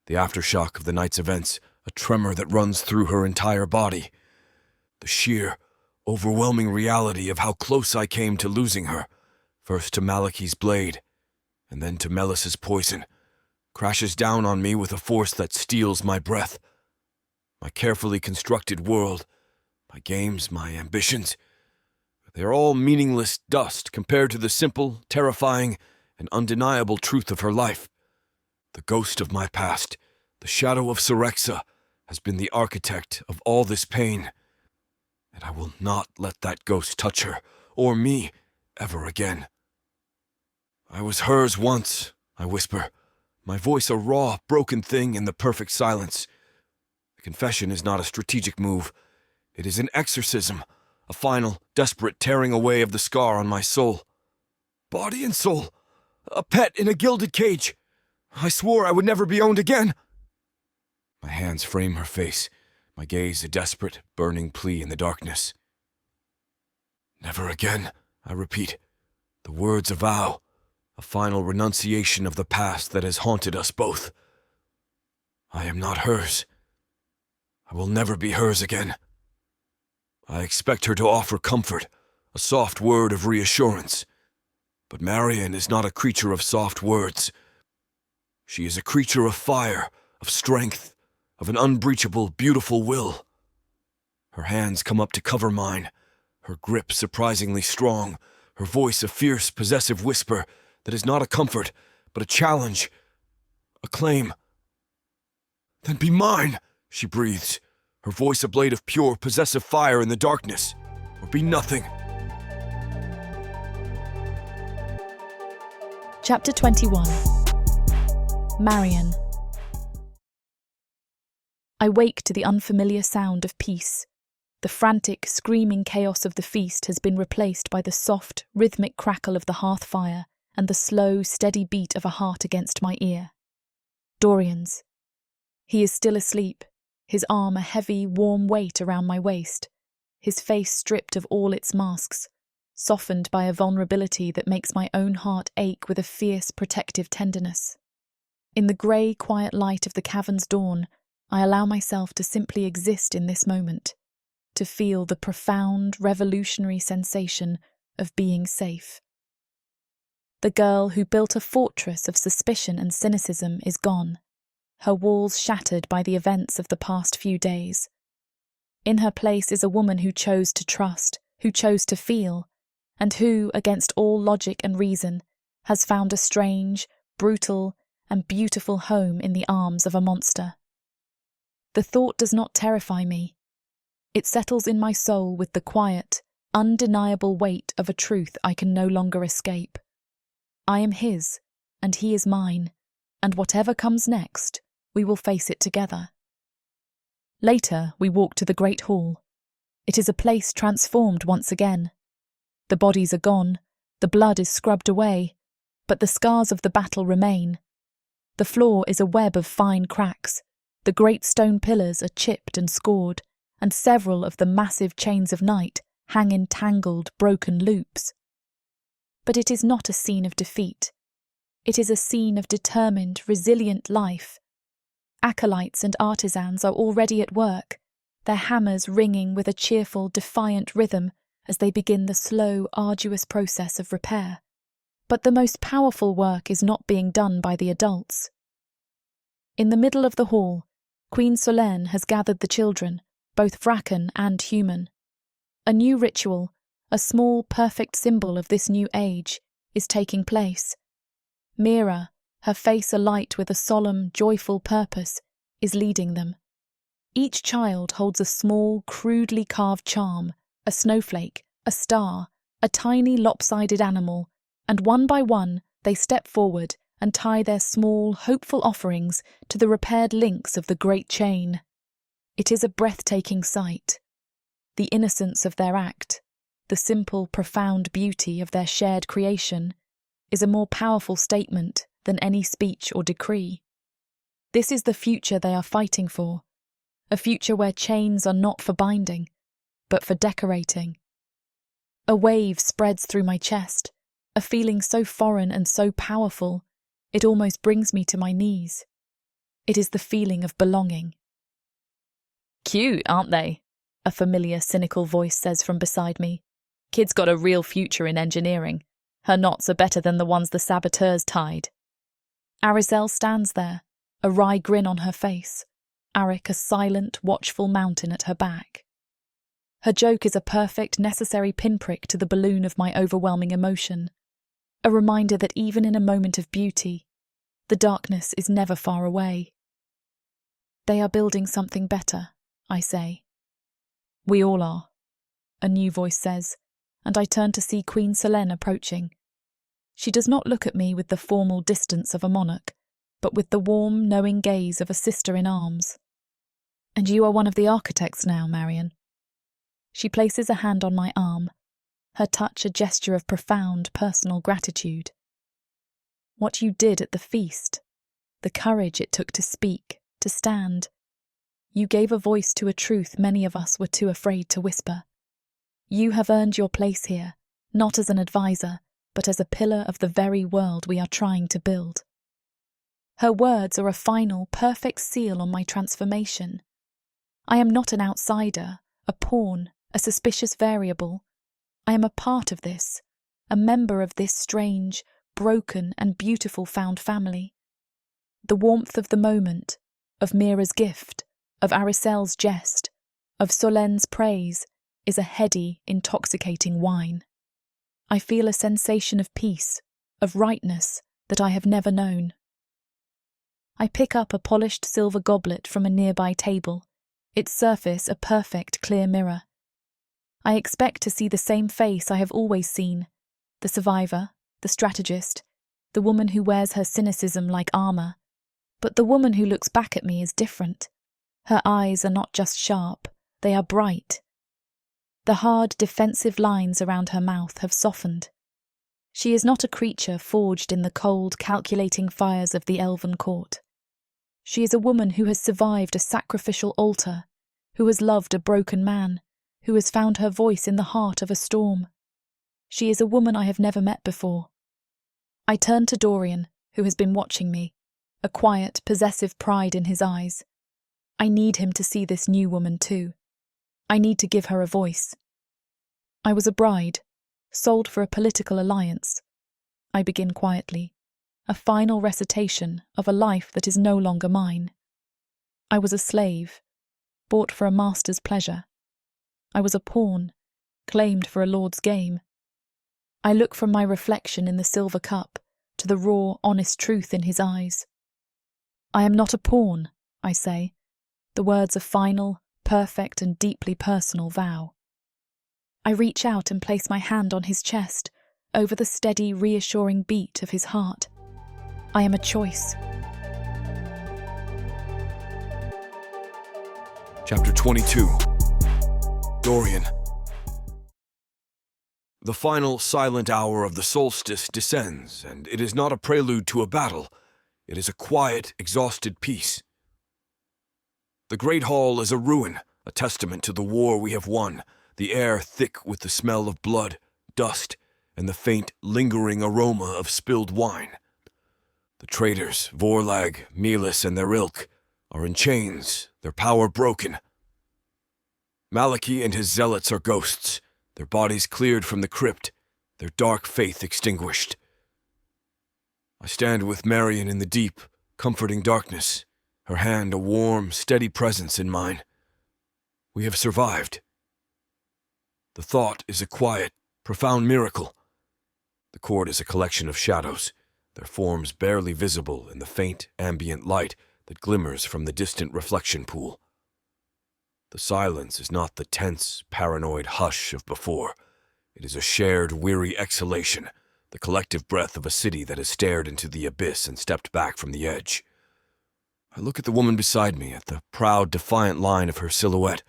the aftershock of the night's events, a tremor that runs through her entire body. The sheer, overwhelming reality of how close I came to losing her, first to Malachi's blade, and then to Melis's poison, crashes down on me with a force that steals my breath. My carefully constructed world, my games, my ambitions, they are all meaningless dust compared to the simple, terrifying, and undeniable truth of her life. The ghost of my past, the shadow of Syrexa, has been the architect of all this pain, and I will not let that ghost touch her, or me, ever again. I was hers once, I whisper, my voice a raw, broken thing in the perfect silence. Confession is not a strategic move. It is an exorcism, a final, desperate tearing away of the scar on my soul. Body and soul, a pet in a gilded cage. I swore I would never be owned again. My hands frame her face, my gaze a desperate, burning plea in the darkness. Never again, I repeat. The words a vow, a final renunciation of the past that has haunted us both. I am not hers. I will never be hers again. I expect her to offer comfort, a soft word of reassurance. But Marion is not a creature of soft words. She is a creature of fire, of strength, of an unbreachable, beautiful will. Her hands come up to cover mine, her grip surprisingly strong, her voice a fierce, possessive whisper that is not a comfort, but a challenge, a claim. Then be mine, she breathes, her voice a blade of pure, possessive fire in the darkness, or be nothing. Chapter 21. Marion. I wake to the unfamiliar sound of peace. The frantic, screaming chaos of the feast has been replaced by the soft, rhythmic crackle of the hearth fire and the slow, steady beat of a heart against my ear. Dorian's. He is still asleep, his arm a heavy, warm weight around my waist, his face stripped of all its masks, softened by a vulnerability that makes my own heart ache with a fierce, protective tenderness. In the grey, quiet light of the cavern's dawn, I allow myself to simply exist in this moment, to feel the profound, revolutionary sensation of being safe. The girl who built a fortress of suspicion and cynicism is gone, her walls shattered by the events of the past few days. In her place is a woman who chose to trust, who chose to feel, and who, against all logic and reason, has found a strange, brutal, and beautiful home in the arms of a monster. The thought does not terrify me. It settles in my soul with the quiet, undeniable weight of a truth I can no longer escape. I am his, and he is mine, and whatever comes next, we will face it together. Later, we walk to the great hall. It is a place transformed once again. The bodies are gone, the blood is scrubbed away, but the scars of the battle remain. The floor is a web of fine cracks, the great stone pillars are chipped and scored, and several of the massive chains of night hang in tangled, broken loops. But it is not a scene of defeat. It is a scene of determined, resilient life. Acolytes and artisans are already at work, their hammers ringing with a cheerful, defiant rhythm as they begin the slow, arduous process of repair. But the most powerful work is not being done by the adults. In the middle of the hall, Queen Solène has gathered the children, both Vracan and human. A new ritual, a small, perfect symbol of this new age, is taking place. Mira, her face alight with a solemn, joyful purpose, is leading them. Each child holds a small, crudely carved charm, a snowflake, a star, a tiny lopsided animal, and one by one they step forward and tie their small, hopeful offerings to the repaired links of the great chain. It is a breathtaking sight. The innocence of their act, the simple, profound beauty of their shared creation, is a more powerful statement than any speech or decree. This is the future they are fighting for, a future where chains are not for binding, but for decorating. A wave spreads through my chest, a feeling so foreign and so powerful, it almost brings me to my knees. It is the feeling of belonging. "Cute, aren't they?" a familiar, cynical voice says from beside me. "Kid's got a real future in engineering. Her knots are better than the ones the saboteurs tied." Arizelle stands there, a wry grin on her face, Arik a silent, watchful mountain at her back. Her joke is a perfect, necessary pinprick to the balloon of my overwhelming emotion, a reminder that even in a moment of beauty, the darkness is never far away. "They are building something better," I say. "We all are," a new voice says, and I turn to see Queen Solène approaching. She does not look at me with the formal distance of a monarch, but with the warm, knowing gaze of a sister in arms. And you are one of the architects now, Marion. She places a hand on my arm, her touch a gesture of profound personal gratitude. What you did at the feast, the courage it took to speak, to stand. You gave a voice to a truth many of us were too afraid to whisper. You have earned your place here, not as an advisor, but as a pillar of the very world we are trying to build. Her words are a final, perfect seal on my transformation. I am not an outsider, a pawn, a suspicious variable. I am a part of this, a member of this strange, broken and beautiful found family. The warmth of the moment, of Mira's gift, of Aricel's jest, of Solenne's praise, is a heady, intoxicating wine. I feel a sensation of peace, of rightness that I have never known. I pick up a polished silver goblet from a nearby table, its surface a perfect clear mirror. I expect to see the same face I have always seen, the survivor, the strategist, the woman who wears her cynicism like armor. But the woman who looks back at me is different. Her eyes are not just sharp, they are bright. The hard, defensive lines around her mouth have softened. She is not a creature forged in the cold, calculating fires of the elven court. She is a woman who has survived a sacrificial altar, who has loved a broken man, who has found her voice in the heart of a storm. She is a woman I have never met before. I turn to Dorian, who has been watching me, a quiet, possessive pride in his eyes. I need him to see this new woman too. I need to give her a voice. I was a bride, sold for a political alliance. I begin quietly, a final recitation of a life that is no longer mine. I was a slave, bought for a master's pleasure. I was a pawn, claimed for a lord's game. I look from my reflection in the silver cup to the raw, honest truth in his eyes. I am not a pawn, I say, the words a final, perfect and deeply personal vow. I reach out and place my hand on his chest, over the steady, reassuring beat of his heart. I am a choice. Chapter 22. Dorian. The final silent hour of the solstice descends, and it is not a prelude to a battle. It is a quiet, exhausted peace. The great hall is a ruin, a testament to the war we have won, the air thick with the smell of blood, dust, and the faint, lingering aroma of spilled wine. The traitors, Vorlag, Melis, and their ilk, are in chains, their power broken. Malachy and his zealots are ghosts, their bodies cleared from the crypt, their dark faith extinguished. I stand with Marion in the deep, comforting darkness, her hand a warm, steady presence in mine. We have survived. The thought is a quiet, profound miracle. The court is a collection of shadows, their forms barely visible in the faint, ambient light that glimmers from the distant reflection pool. The silence is not the tense, paranoid hush of before. It is a shared, weary exhalation, the collective breath of a city that has stared into the abyss and stepped back from the edge. I look at the woman beside me, at the proud, defiant line of her silhouette,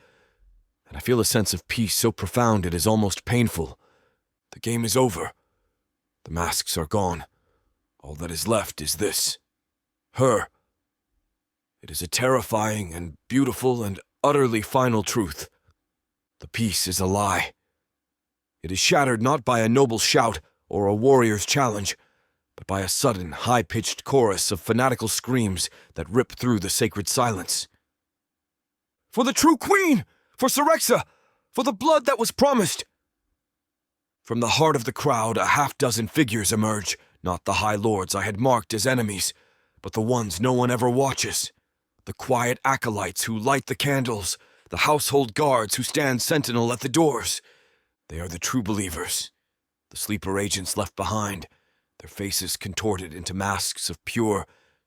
and I feel a sense of peace so profound it is almost painful. The game is over. The masks are gone. All that is left is this. Her. It is a terrifying and beautiful and utterly final truth. The peace is a lie. It is shattered not by a noble shout or a warrior's challenge, but by a sudden, high-pitched chorus of fanatical screams that rip through the sacred silence. For the true queen! For Syrexa! For the blood that was promised! From the heart of the crowd, a half-dozen figures emerge, not the high lords I had marked as enemies, but the ones no one ever watches. The quiet acolytes who light the candles, the household guards who stand sentinel at the doors. They are the true believers, the sleeper agents left behind, their faces contorted into masks of pure,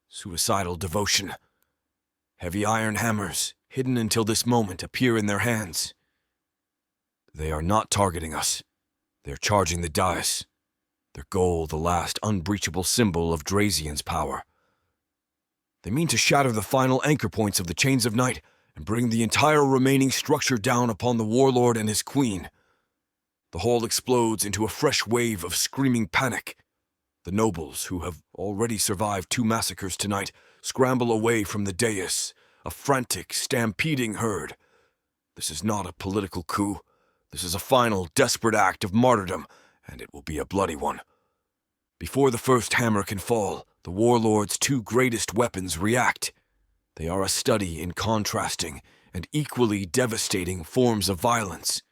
suicidal devotion. Heavy iron hammers, hidden until this moment, appear in their hands. They are not targeting us. They are charging the dice. Their goal, the last unbreachable symbol of Drazian's power. They mean to shatter the final anchor points of the chains of night and bring the entire remaining structure down upon the warlord and his queen. The hall explodes into a fresh wave of screaming panic. The nobles, who have already survived 2 massacres tonight, scramble away from the dais, a frantic, stampeding herd. This is not a political coup. This is a final, desperate act of martyrdom, and it will be a bloody one. Before the first hammer can fall, the warlord's 2 greatest weapons react. They are a study in contrasting and equally devastating forms of violence.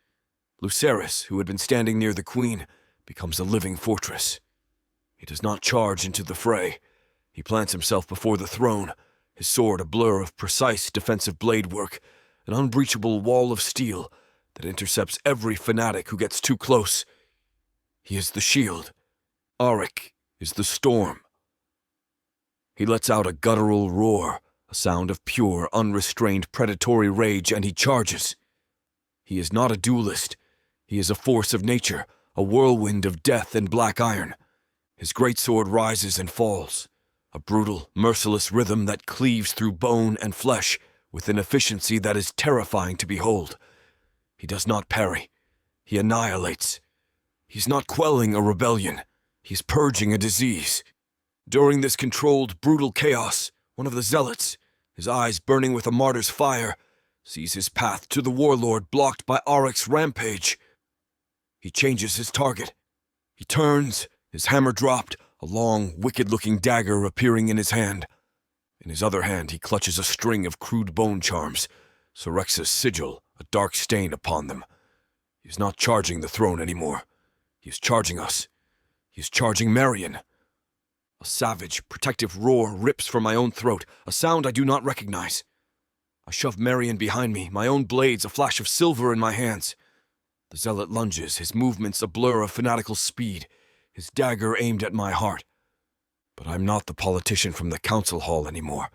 Lucerys, who had been standing near the queen, becomes a living fortress. He does not charge into the fray. He plants himself before the throne, his sword a blur of precise defensive blade work, an unbreachable wall of steel that intercepts every fanatic who gets too close. He is the shield. Auric is the storm. He lets out a guttural roar, a sound of pure, unrestrained predatory rage, and he charges. He is not a duelist. He is a force of nature, a whirlwind of death and black iron. His greatsword rises and falls, a brutal, merciless rhythm that cleaves through bone and flesh with an efficiency that is terrifying to behold. He does not parry. He annihilates. He's not quelling a rebellion. He's purging a disease. During this controlled, brutal chaos, one of the zealots, his eyes burning with a martyr's fire, sees his path to the warlord blocked by Auric's rampage. He changes his target. He turns, his hammer dropped, a long, wicked-looking dagger appearing in his hand. In his other hand, he clutches a string of crude bone charms, Sorexa's sigil, a dark stain upon them. He is not charging the throne anymore. He is charging us. He is charging Marion. A savage, protective roar rips from my own throat, a sound I do not recognize. I shove Marion behind me, my own blades a flash of silver in my hands. The zealot lunges, his movements a blur of fanatical speed, his dagger aimed at my heart. But I'm not the politician from the council hall anymore.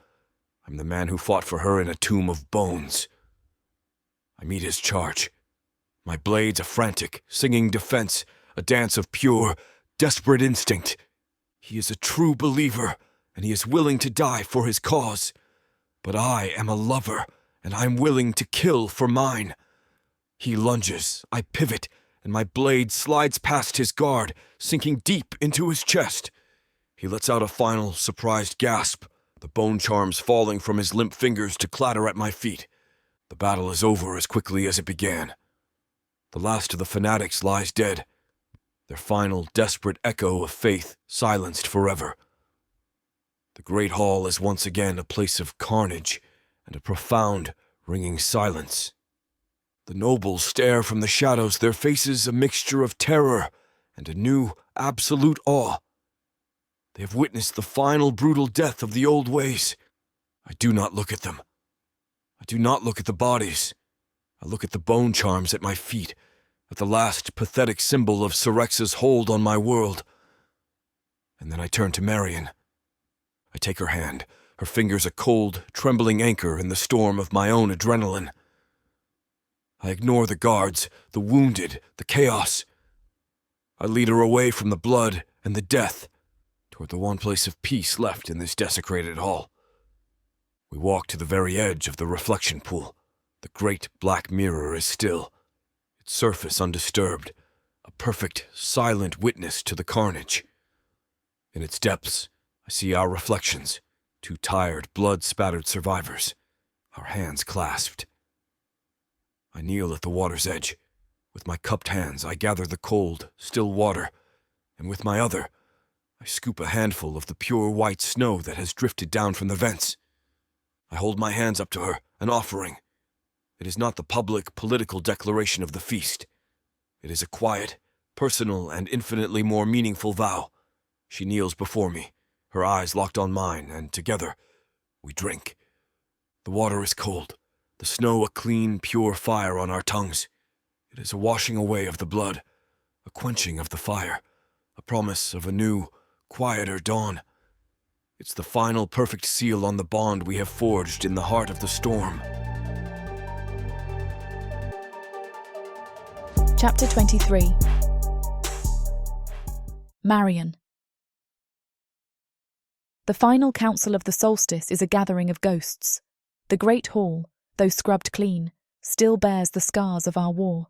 I'm the man who fought for her in a tomb of bones. I meet his charge. My blades a frantic, singing defense, a dance of pure, desperate instinct. He is a true believer, and he is willing to die for his cause. But I am a lover, and I'm willing to kill for mine. He lunges, I pivot, and my blade slides past his guard, sinking deep into his chest. He lets out a final, surprised gasp, the bone charms falling from his limp fingers to clatter at my feet. The battle is over as quickly as it began. The last of the fanatics lies dead, their final, desperate echo of faith silenced forever. The great hall is once again a place of carnage and a profound, ringing silence. The nobles stare from the shadows, their faces a mixture of terror and a new, absolute awe. They have witnessed the final brutal death of the old ways. I do not look at them. I do not look at the bodies. I look at the bone charms at my feet, at the last pathetic symbol of Sorexa's hold on my world. And then I turn to Marion. I take her hand, her fingers a cold, trembling anchor in the storm of my own adrenaline. I ignore the guards, the wounded, the chaos. I lead her away from the blood and the death, toward the one place of peace left in this desecrated hall. We walk to the very edge of the reflection pool. The great black mirror is still, its surface undisturbed, a perfect, silent witness to the carnage. In its depths, I see our reflections, 2 tired, blood-spattered survivors, our hands clasped. I kneel at the water's edge. With my cupped hands, I gather the cold, still water, and with my other, I scoop a handful of the pure white snow that has drifted down from the vents. I hold my hands up to her, an offering. It is not the public, political declaration of the feast. It is a quiet, personal, and infinitely more meaningful vow. She kneels before me, her eyes locked on mine, and together, we drink. The water is cold, the snow a clean, pure fire on our tongues. It is a washing away of the blood, a quenching of the fire, a promise of a new, quieter dawn. It's the final perfect seal on the bond we have forged in the heart of the storm. Chapter 23. Marion. The final council of the solstice is a gathering of ghosts. The great hall, though scrubbed clean, still bears the scars of our war.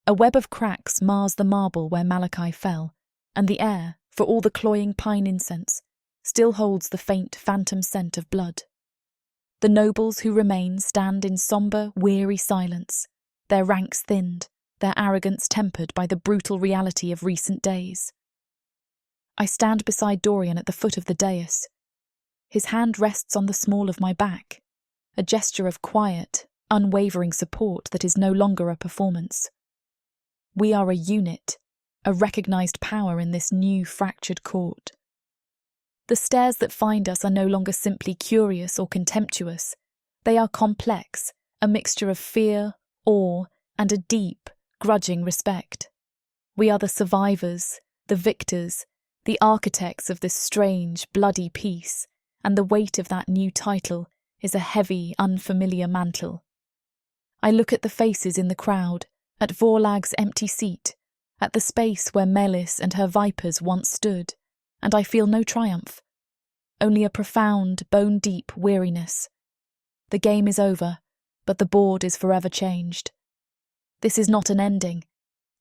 A web of cracks mars the marble where Malachi fell, and the air, for all the cloying pine incense, still holds the faint phantom scent of blood. The nobles who remain stand in sombre, weary silence, their ranks thinned, their arrogance tempered by the brutal reality of recent days. I stand beside Dorian at the foot of the dais. His hand rests on the small of my back, a gesture of quiet, unwavering support that is no longer a performance. We are a unit, a recognised power in this new fractured court. The stares that find us are no longer simply curious or contemptuous. They are complex, a mixture of fear, awe, and a deep, grudging respect. We are the survivors, the victors, the architects of this strange, bloody peace, and the weight of that new title is a heavy, unfamiliar mantle. I look at the faces in the crowd, at Vorlag's empty seat, at the space where Melis and her vipers once stood, and I feel no triumph, only a profound, bone-deep weariness. The game is over, but the board is forever changed. This is not an ending.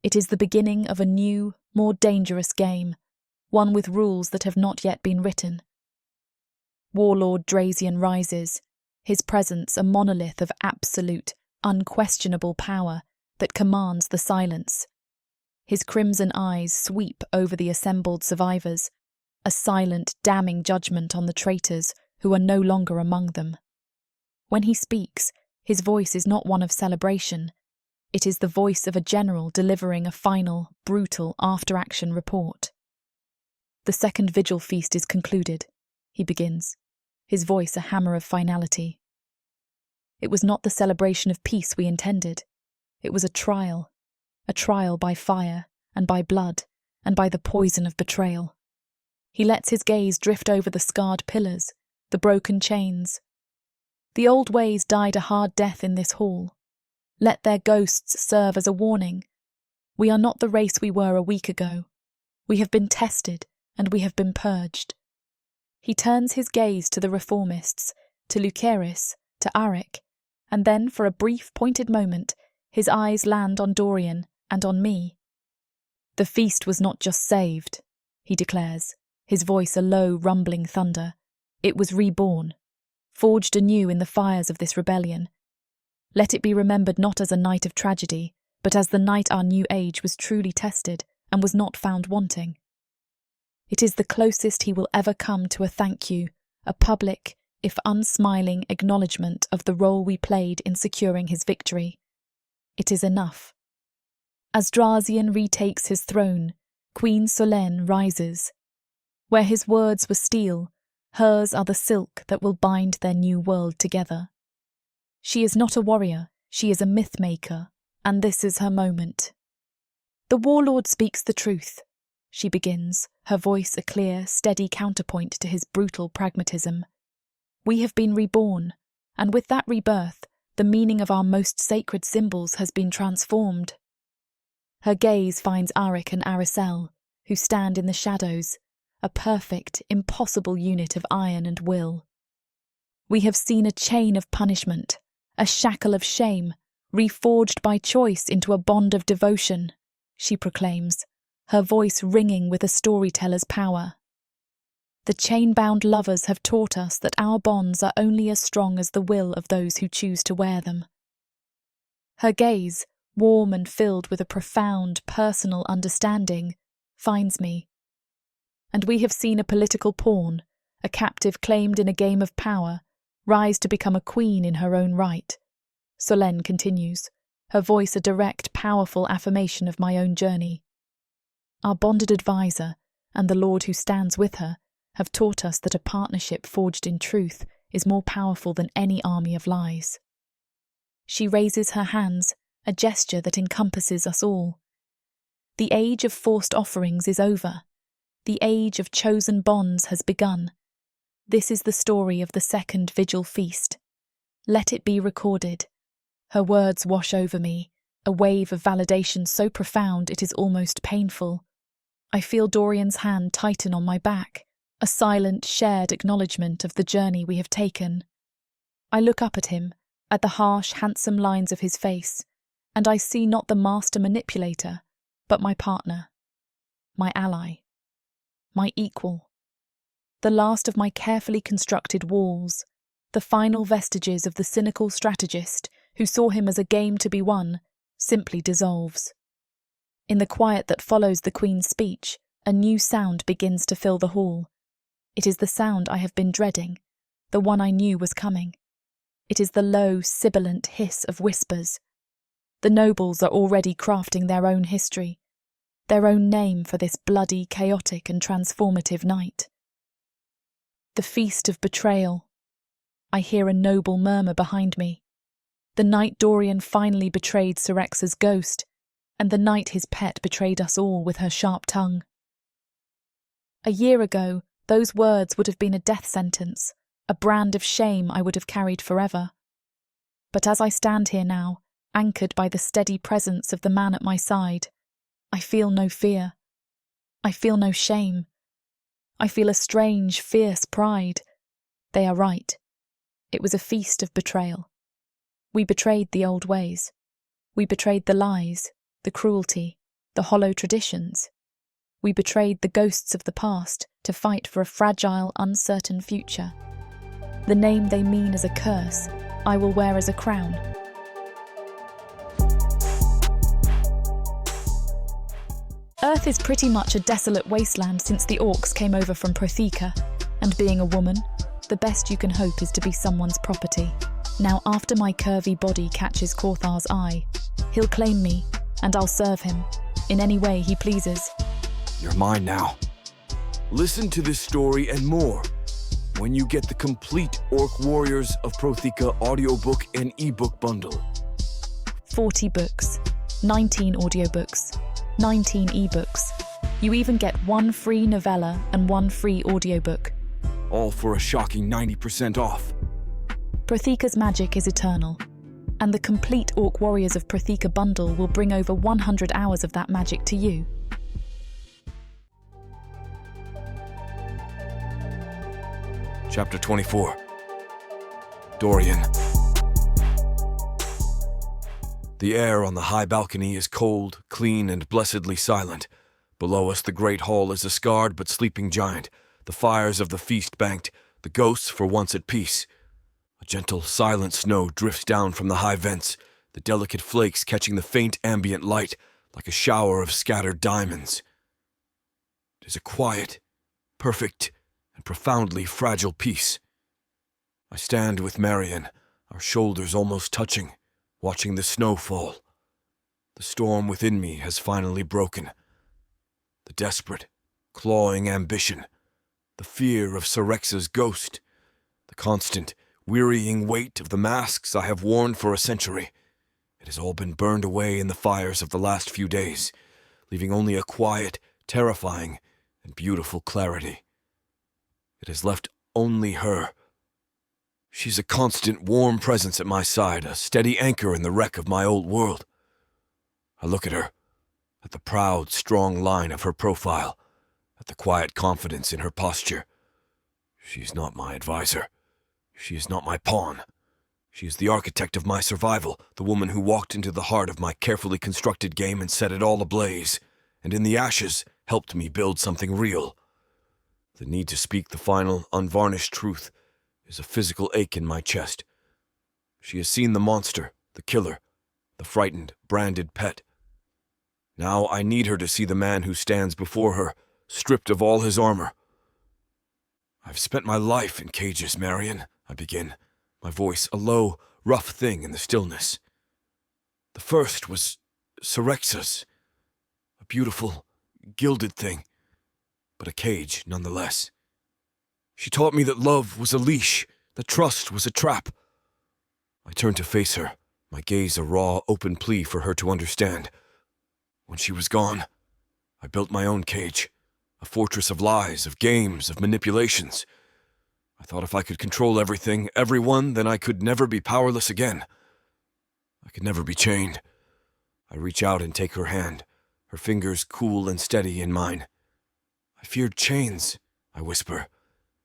It is the beginning of a new, more dangerous game, one with rules that have not yet been written. Warlord Drazian rises, his presence a monolith of absolute, unquestionable power that commands the silence. His crimson eyes sweep over the assembled survivors, a silent, damning judgment on the traitors who are no longer among them. When he speaks, his voice is not one of celebration. It is the voice of a general delivering a final, brutal after-action report. The second vigil feast is concluded, he begins, his voice a hammer of finality. It was not the celebration of peace we intended. It was a trial by fire and by blood and by the poison of betrayal. He lets his gaze drift over the scarred pillars, the broken chains. The old ways died a hard death in this hall. Let their ghosts serve as a warning. We are not the race we were a week ago. We have been tested and we have been purged. He turns his gaze to the reformists, to Lucaris, to Arik, and then for a brief pointed moment his eyes land on Dorian and on me. The feast was not just saved, he declares, his voice a low, rumbling thunder. It was reborn, forged anew in the fires of this rebellion. Let it be remembered not as a night of tragedy, but as the night our new age was truly tested and was not found wanting. It is the closest he will ever come to a thank you, a public, if unsmiling, acknowledgement of the role we played in securing his victory. It is enough. As Drazian retakes his throne, Queen Solène rises. Where his words were steel, hers are the silk that will bind their new world together. She is not a warrior, she is a myth-maker, and this is her moment. The warlord speaks the truth, she begins, her voice a clear, steady counterpoint to his brutal pragmatism. We have been reborn, and with that rebirth, the meaning of our most sacred symbols has been transformed. Her gaze finds Arik and Aricel, who stand in the shadows, a perfect, impossible unit of iron and will. We have seen a chain of punishment, a shackle of shame, reforged by choice into a bond of devotion, she proclaims, her voice ringing with a storyteller's power. The chain-bound lovers have taught us that our bonds are only as strong as the will of those who choose to wear them. Her gaze, warm and filled with a profound, personal understanding, finds me. And we have seen a political pawn, a captive claimed in a game of power, rise to become a queen in her own right. Solène continues, her voice a direct, powerful affirmation of my own journey. Our bonded advisor, and the Lord who stands with her, have taught us that a partnership forged in truth is more powerful than any army of lies. She raises her hands, a gesture that encompasses us all. The age of forced offerings is over. The age of chosen bonds has begun. This is the story of the second vigil feast. Let it be recorded. Her words wash over me, a wave of validation so profound it is almost painful. I feel Dorian's hand tighten on my back, a silent, shared acknowledgement of the journey we have taken. I look up at him, at the harsh, handsome lines of his face, and I see not the master manipulator, but my partner, my ally, my equal. The last of my carefully constructed walls, the final vestiges of the cynical strategist who saw him as a game to be won, simply dissolves. In the quiet that follows the Queen's speech, a new sound begins to fill the hall. It is the sound I have been dreading, the one I knew was coming. It is the low, sibilant hiss of whispers. The nobles are already crafting their own history, their own name for this bloody, chaotic and transformative night. The feast of betrayal. I hear a noble murmur behind me. The night Dorian finally betrayed Syrexa's ghost, and the night his pet betrayed us all with her sharp tongue. A year ago, those words would have been a death sentence, a brand of shame I would have carried forever. But as I stand here now, anchored by the steady presence of the man at my side, I feel no fear. I feel no shame. I feel a strange, fierce pride. They are right. It was a feast of betrayal. We betrayed the old ways. We betrayed the lies, the cruelty, the hollow traditions. We betrayed the ghosts of the past to fight for a fragile, uncertain future. The name they mean as a curse, I will wear as a crown. Earth is pretty much a desolate wasteland since the orcs came over from Protheka, and being a woman, the best you can hope is to be someone's property. Now, after my curvy body catches Corthar's eye, he'll claim me, and I'll serve him, in any way he pleases. You're mine now. Listen to this story and more when you get the complete Orc Warriors of Protheka audiobook and ebook bundle. 40 books, 19 audiobooks, 19 ebooks. You even get 1 free novella and 1 free audiobook. All for a shocking 90% off. Protheka's magic is eternal, and the complete Orc Warriors of Protheka bundle will bring over 100 hours of that magic to you. Chapter 24. Dorian. The air on the high balcony is cold, clean, and blessedly silent. Below us the great hall is a scarred but sleeping giant, the fires of the feast banked, the ghosts for once at peace. A gentle, silent snow drifts down from the high vents, the delicate flakes catching the faint ambient light like a shower of scattered diamonds. It is a quiet, perfect, and profoundly fragile peace. I stand with Marion, our shoulders almost touching, watching the snow fall. The storm within me has finally broken. The desperate, clawing ambition, the fear of Syrexa's ghost, the constant, wearying weight of the masks I have worn for a century. It has all been burned away in the fires of the last few days, leaving only a quiet, terrifying, and beautiful clarity. It has left only her. She's a constant, warm presence at my side, a steady anchor in the wreck of my old world. I look at her, at the proud, strong line of her profile, at the quiet confidence in her posture. She is not my advisor. She is not my pawn. She is the architect of my survival, the woman who walked into the heart of my carefully constructed game and set it all ablaze, and in the ashes helped me build something real. The need to speak the final, unvarnished truth is a physical ache in my chest. She has seen the monster, the killer, the frightened, branded pet. Now I need her to see the man who stands before her, stripped of all his armor. I've spent my life in cages, Marion, I begin, my voice a low, rough thing in the stillness. The first was Syrexa's, a beautiful, gilded thing, but a cage nonetheless. She taught me that love was a leash, that trust was a trap. I turned to face her, my gaze a raw, open plea for her to understand. When she was gone, I built my own cage, a fortress of lies, of games, of manipulations. I thought if I could control everything, everyone, then I could never be powerless again. I could never be chained. I reach out and take her hand, her fingers cool and steady in mine. I feared chains, I whisper,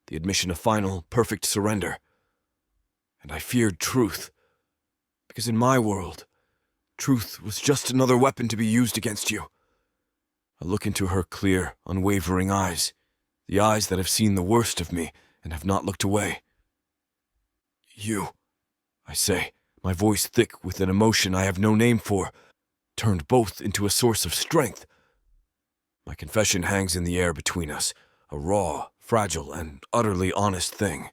the admission of final, perfect surrender. And I feared truth, Because in my world, truth was just another weapon to be used against you. I look into her clear, unwavering eyes, the eyes that have seen the worst of me and have not looked away. You, I say, my voice thick with an emotion I have no name for, turned both into a source of strength. My confession hangs in the air between us, a raw, fragile, and utterly honest thing.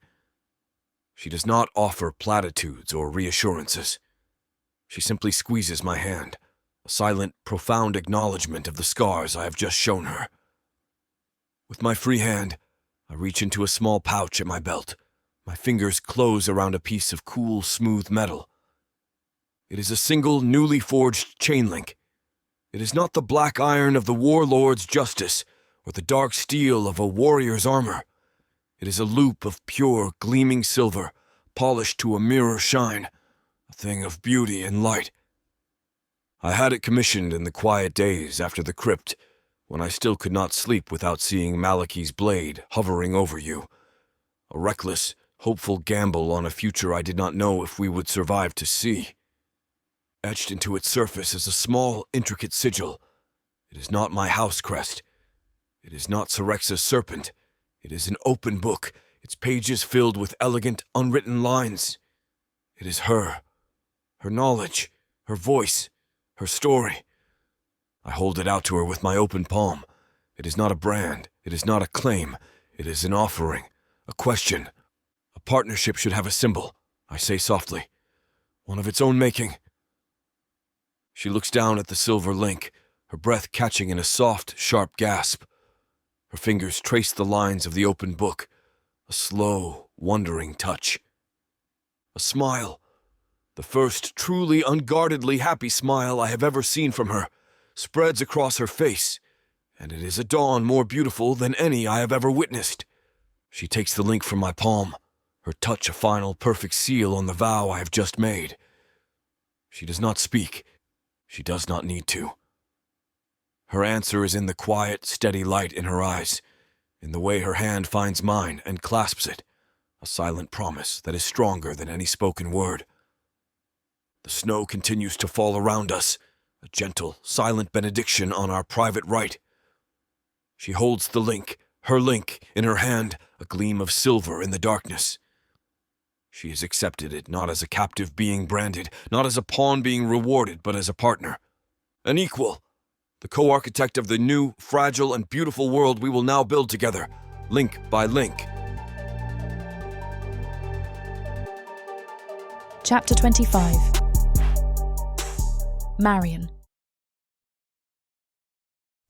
She does not offer platitudes or reassurances. She simply squeezes my hand, a silent, profound acknowledgement of the scars I have just shown her. With my free hand, I reach into a small pouch at my belt. My fingers close around a piece of cool, smooth metal. It is a single, newly forged chain link. It is not the black iron of the warlord's justice or the dark steel of a warrior's armor. It is a loop of pure, gleaming silver, polished to a mirror shine, a thing of beauty and light. I had it commissioned in the quiet days after the crypt, when I still could not sleep without seeing Malachi's blade hovering over you. A reckless, hopeful gamble on a future I did not know if we would survive to see. Etched into its surface is a small, intricate sigil. It is not my house crest. It is not Syrexa's serpent. It is an open book, its pages filled with elegant, unwritten lines. It is her knowledge, her voice, her story. I hold it out to her with my open palm. It is not a brand, it is not a claim, it is an offering, a question. A partnership should have a symbol, I say softly, one of its own making. She looks down at the silver link, her breath catching in a soft, sharp gasp. Her fingers trace the lines of the open book, a slow, wondering touch. A smile, the first truly unguardedly happy smile I have ever seen from her, spreads across her face, and it is a dawn more beautiful than any I have ever witnessed. She takes the link from my palm, her touch a final perfect seal on the vow I have just made. She does not speak. She does not need to. Her answer is in the quiet, steady light in her eyes, in the way her hand finds mine and clasps it, a silent promise that is stronger than any spoken word. The snow continues to fall around us, a gentle, silent benediction on our private right. She holds the link, her link, in her hand, a gleam of silver in the darkness. She has accepted it not as a captive being branded, not as a pawn being rewarded, but as a partner, an equal, the co-architect of the new, fragile, and beautiful world we will now build together, link by link. Chapter 25. Marion.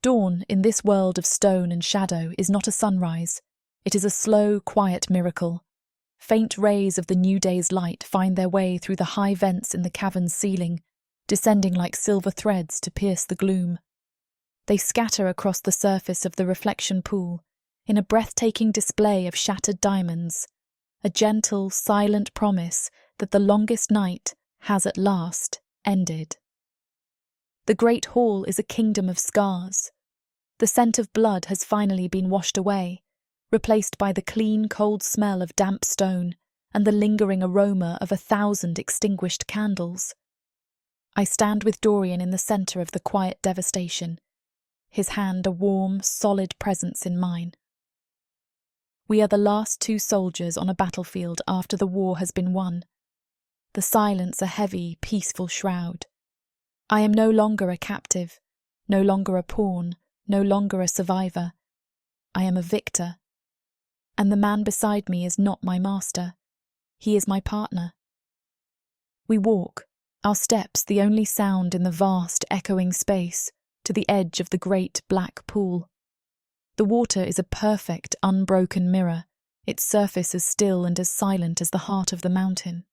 Dawn in this world of stone and shadow is not a sunrise. It is a slow, quiet miracle. Faint rays of the new day's light find their way through the high vents in the cavern's ceiling, descending like silver threads to pierce the gloom. They scatter across the surface of the reflection pool in a breathtaking display of shattered diamonds, a gentle, silent promise that the longest night has at last ended. The great hall is a kingdom of scars. The scent of blood has finally been washed away, replaced by the clean, cold smell of damp stone and the lingering aroma of 1,000 extinguished candles. I stand with Dorian in the centre of the quiet devastation, his hand a warm, solid presence in mine. We are the last 2 soldiers on a battlefield after the war has been won. The silence a heavy, peaceful shroud. I am no longer a captive, no longer a pawn, no longer a survivor. I am a victor. And the man beside me is not my master. He is my partner. We walk, our steps the only sound in the vast, echoing space, to the edge of the great black pool. The water is a perfect, unbroken mirror, its surface as still and as silent as the heart of the mountain.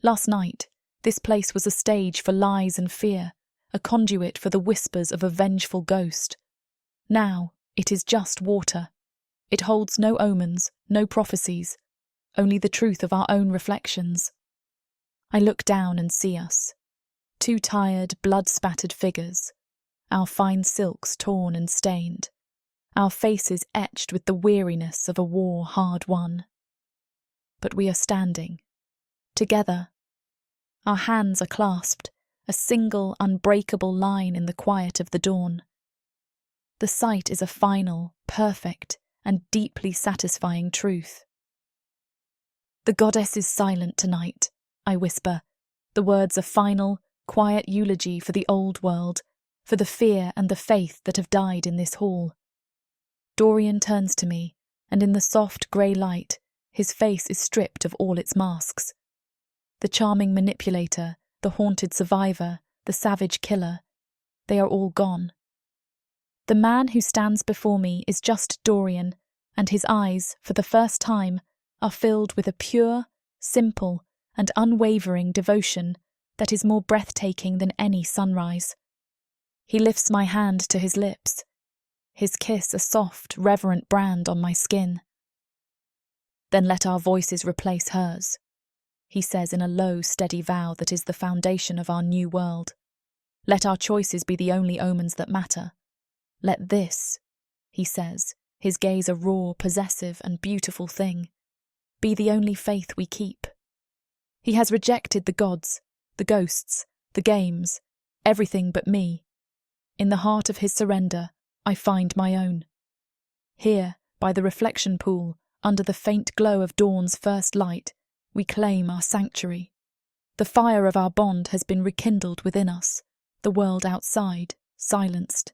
Last night, this place was a stage for lies and fear, a conduit for the whispers of a vengeful ghost. Now, it is just water. It holds no omens, no prophecies, only the truth of our own reflections. I look down and see us, 2 tired, blood-spattered figures, our fine silks torn and stained, our faces etched with the weariness of a war hard won. But we are standing, together, Our hands are clasped, a single, unbreakable line in the quiet of the dawn. The sight is a final, perfect, and deeply satisfying truth. The goddess is silent tonight, I whisper, the words a final, quiet eulogy for the old world, for the fear and the faith that have died in this hall. Dorian turns to me, and in the soft grey light, his face is stripped of all its masks. The charming manipulator, the haunted survivor, the savage killer, they are all gone. The man who stands before me is just Dorian, and his eyes, for the first time, are filled with a pure, simple, and unwavering devotion that is more breathtaking than any sunrise. He lifts my hand to his lips, his kiss a soft, reverent brand on my skin. Then let our voices replace hers, he says in a low, steady vow that is the foundation of our new world. Let our choices be the only omens that matter. Let this, he says, his gaze a raw, possessive, and beautiful thing, be the only faith we keep. He has rejected the gods, the ghosts, the games, everything but me. In the heart of his surrender, I find my own. Here, by the reflection pool, under the faint glow of dawn's first light, we claim our sanctuary. The fire of our bond has been rekindled within us, the world outside, silenced.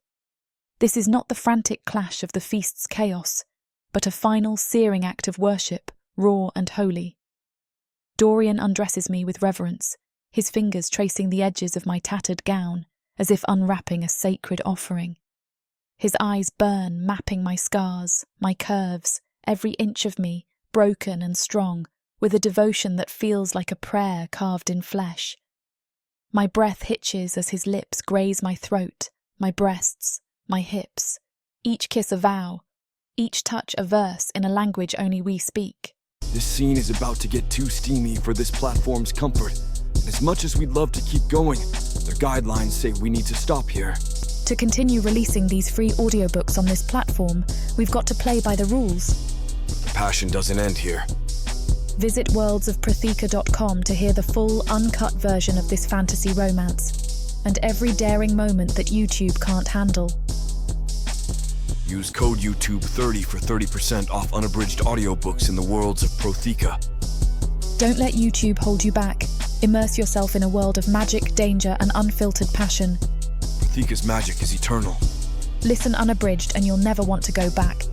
This is not the frantic clash of the feast's chaos, but a final searing act of worship, raw and holy. Dorian undresses me with reverence, his fingers tracing the edges of my tattered gown, as if unwrapping a sacred offering. His eyes burn, mapping my scars, my curves, every inch of me, broken and strong, with a devotion that feels like a prayer carved in flesh. My breath hitches as his lips graze my throat, my breasts, my hips, each kiss a vow, each touch a verse in a language only we speak. This scene is about to get too steamy for this platform's comfort. And as much as we'd love to keep going, the guidelines say we need to stop here. To continue releasing these free audiobooks on this platform, we've got to play by the rules. The passion doesn't end here. Visit worldsofprotheka.com to hear the full, uncut version of this fantasy romance, and every daring moment that YouTube can't handle. Use code YouTube30 for 30% off unabridged audiobooks in the Worlds of Protheka. Don't let YouTube hold you back. Immerse yourself in a world of magic, danger, and unfiltered passion. Protheka's magic is eternal. Listen unabridged and you'll never want to go back.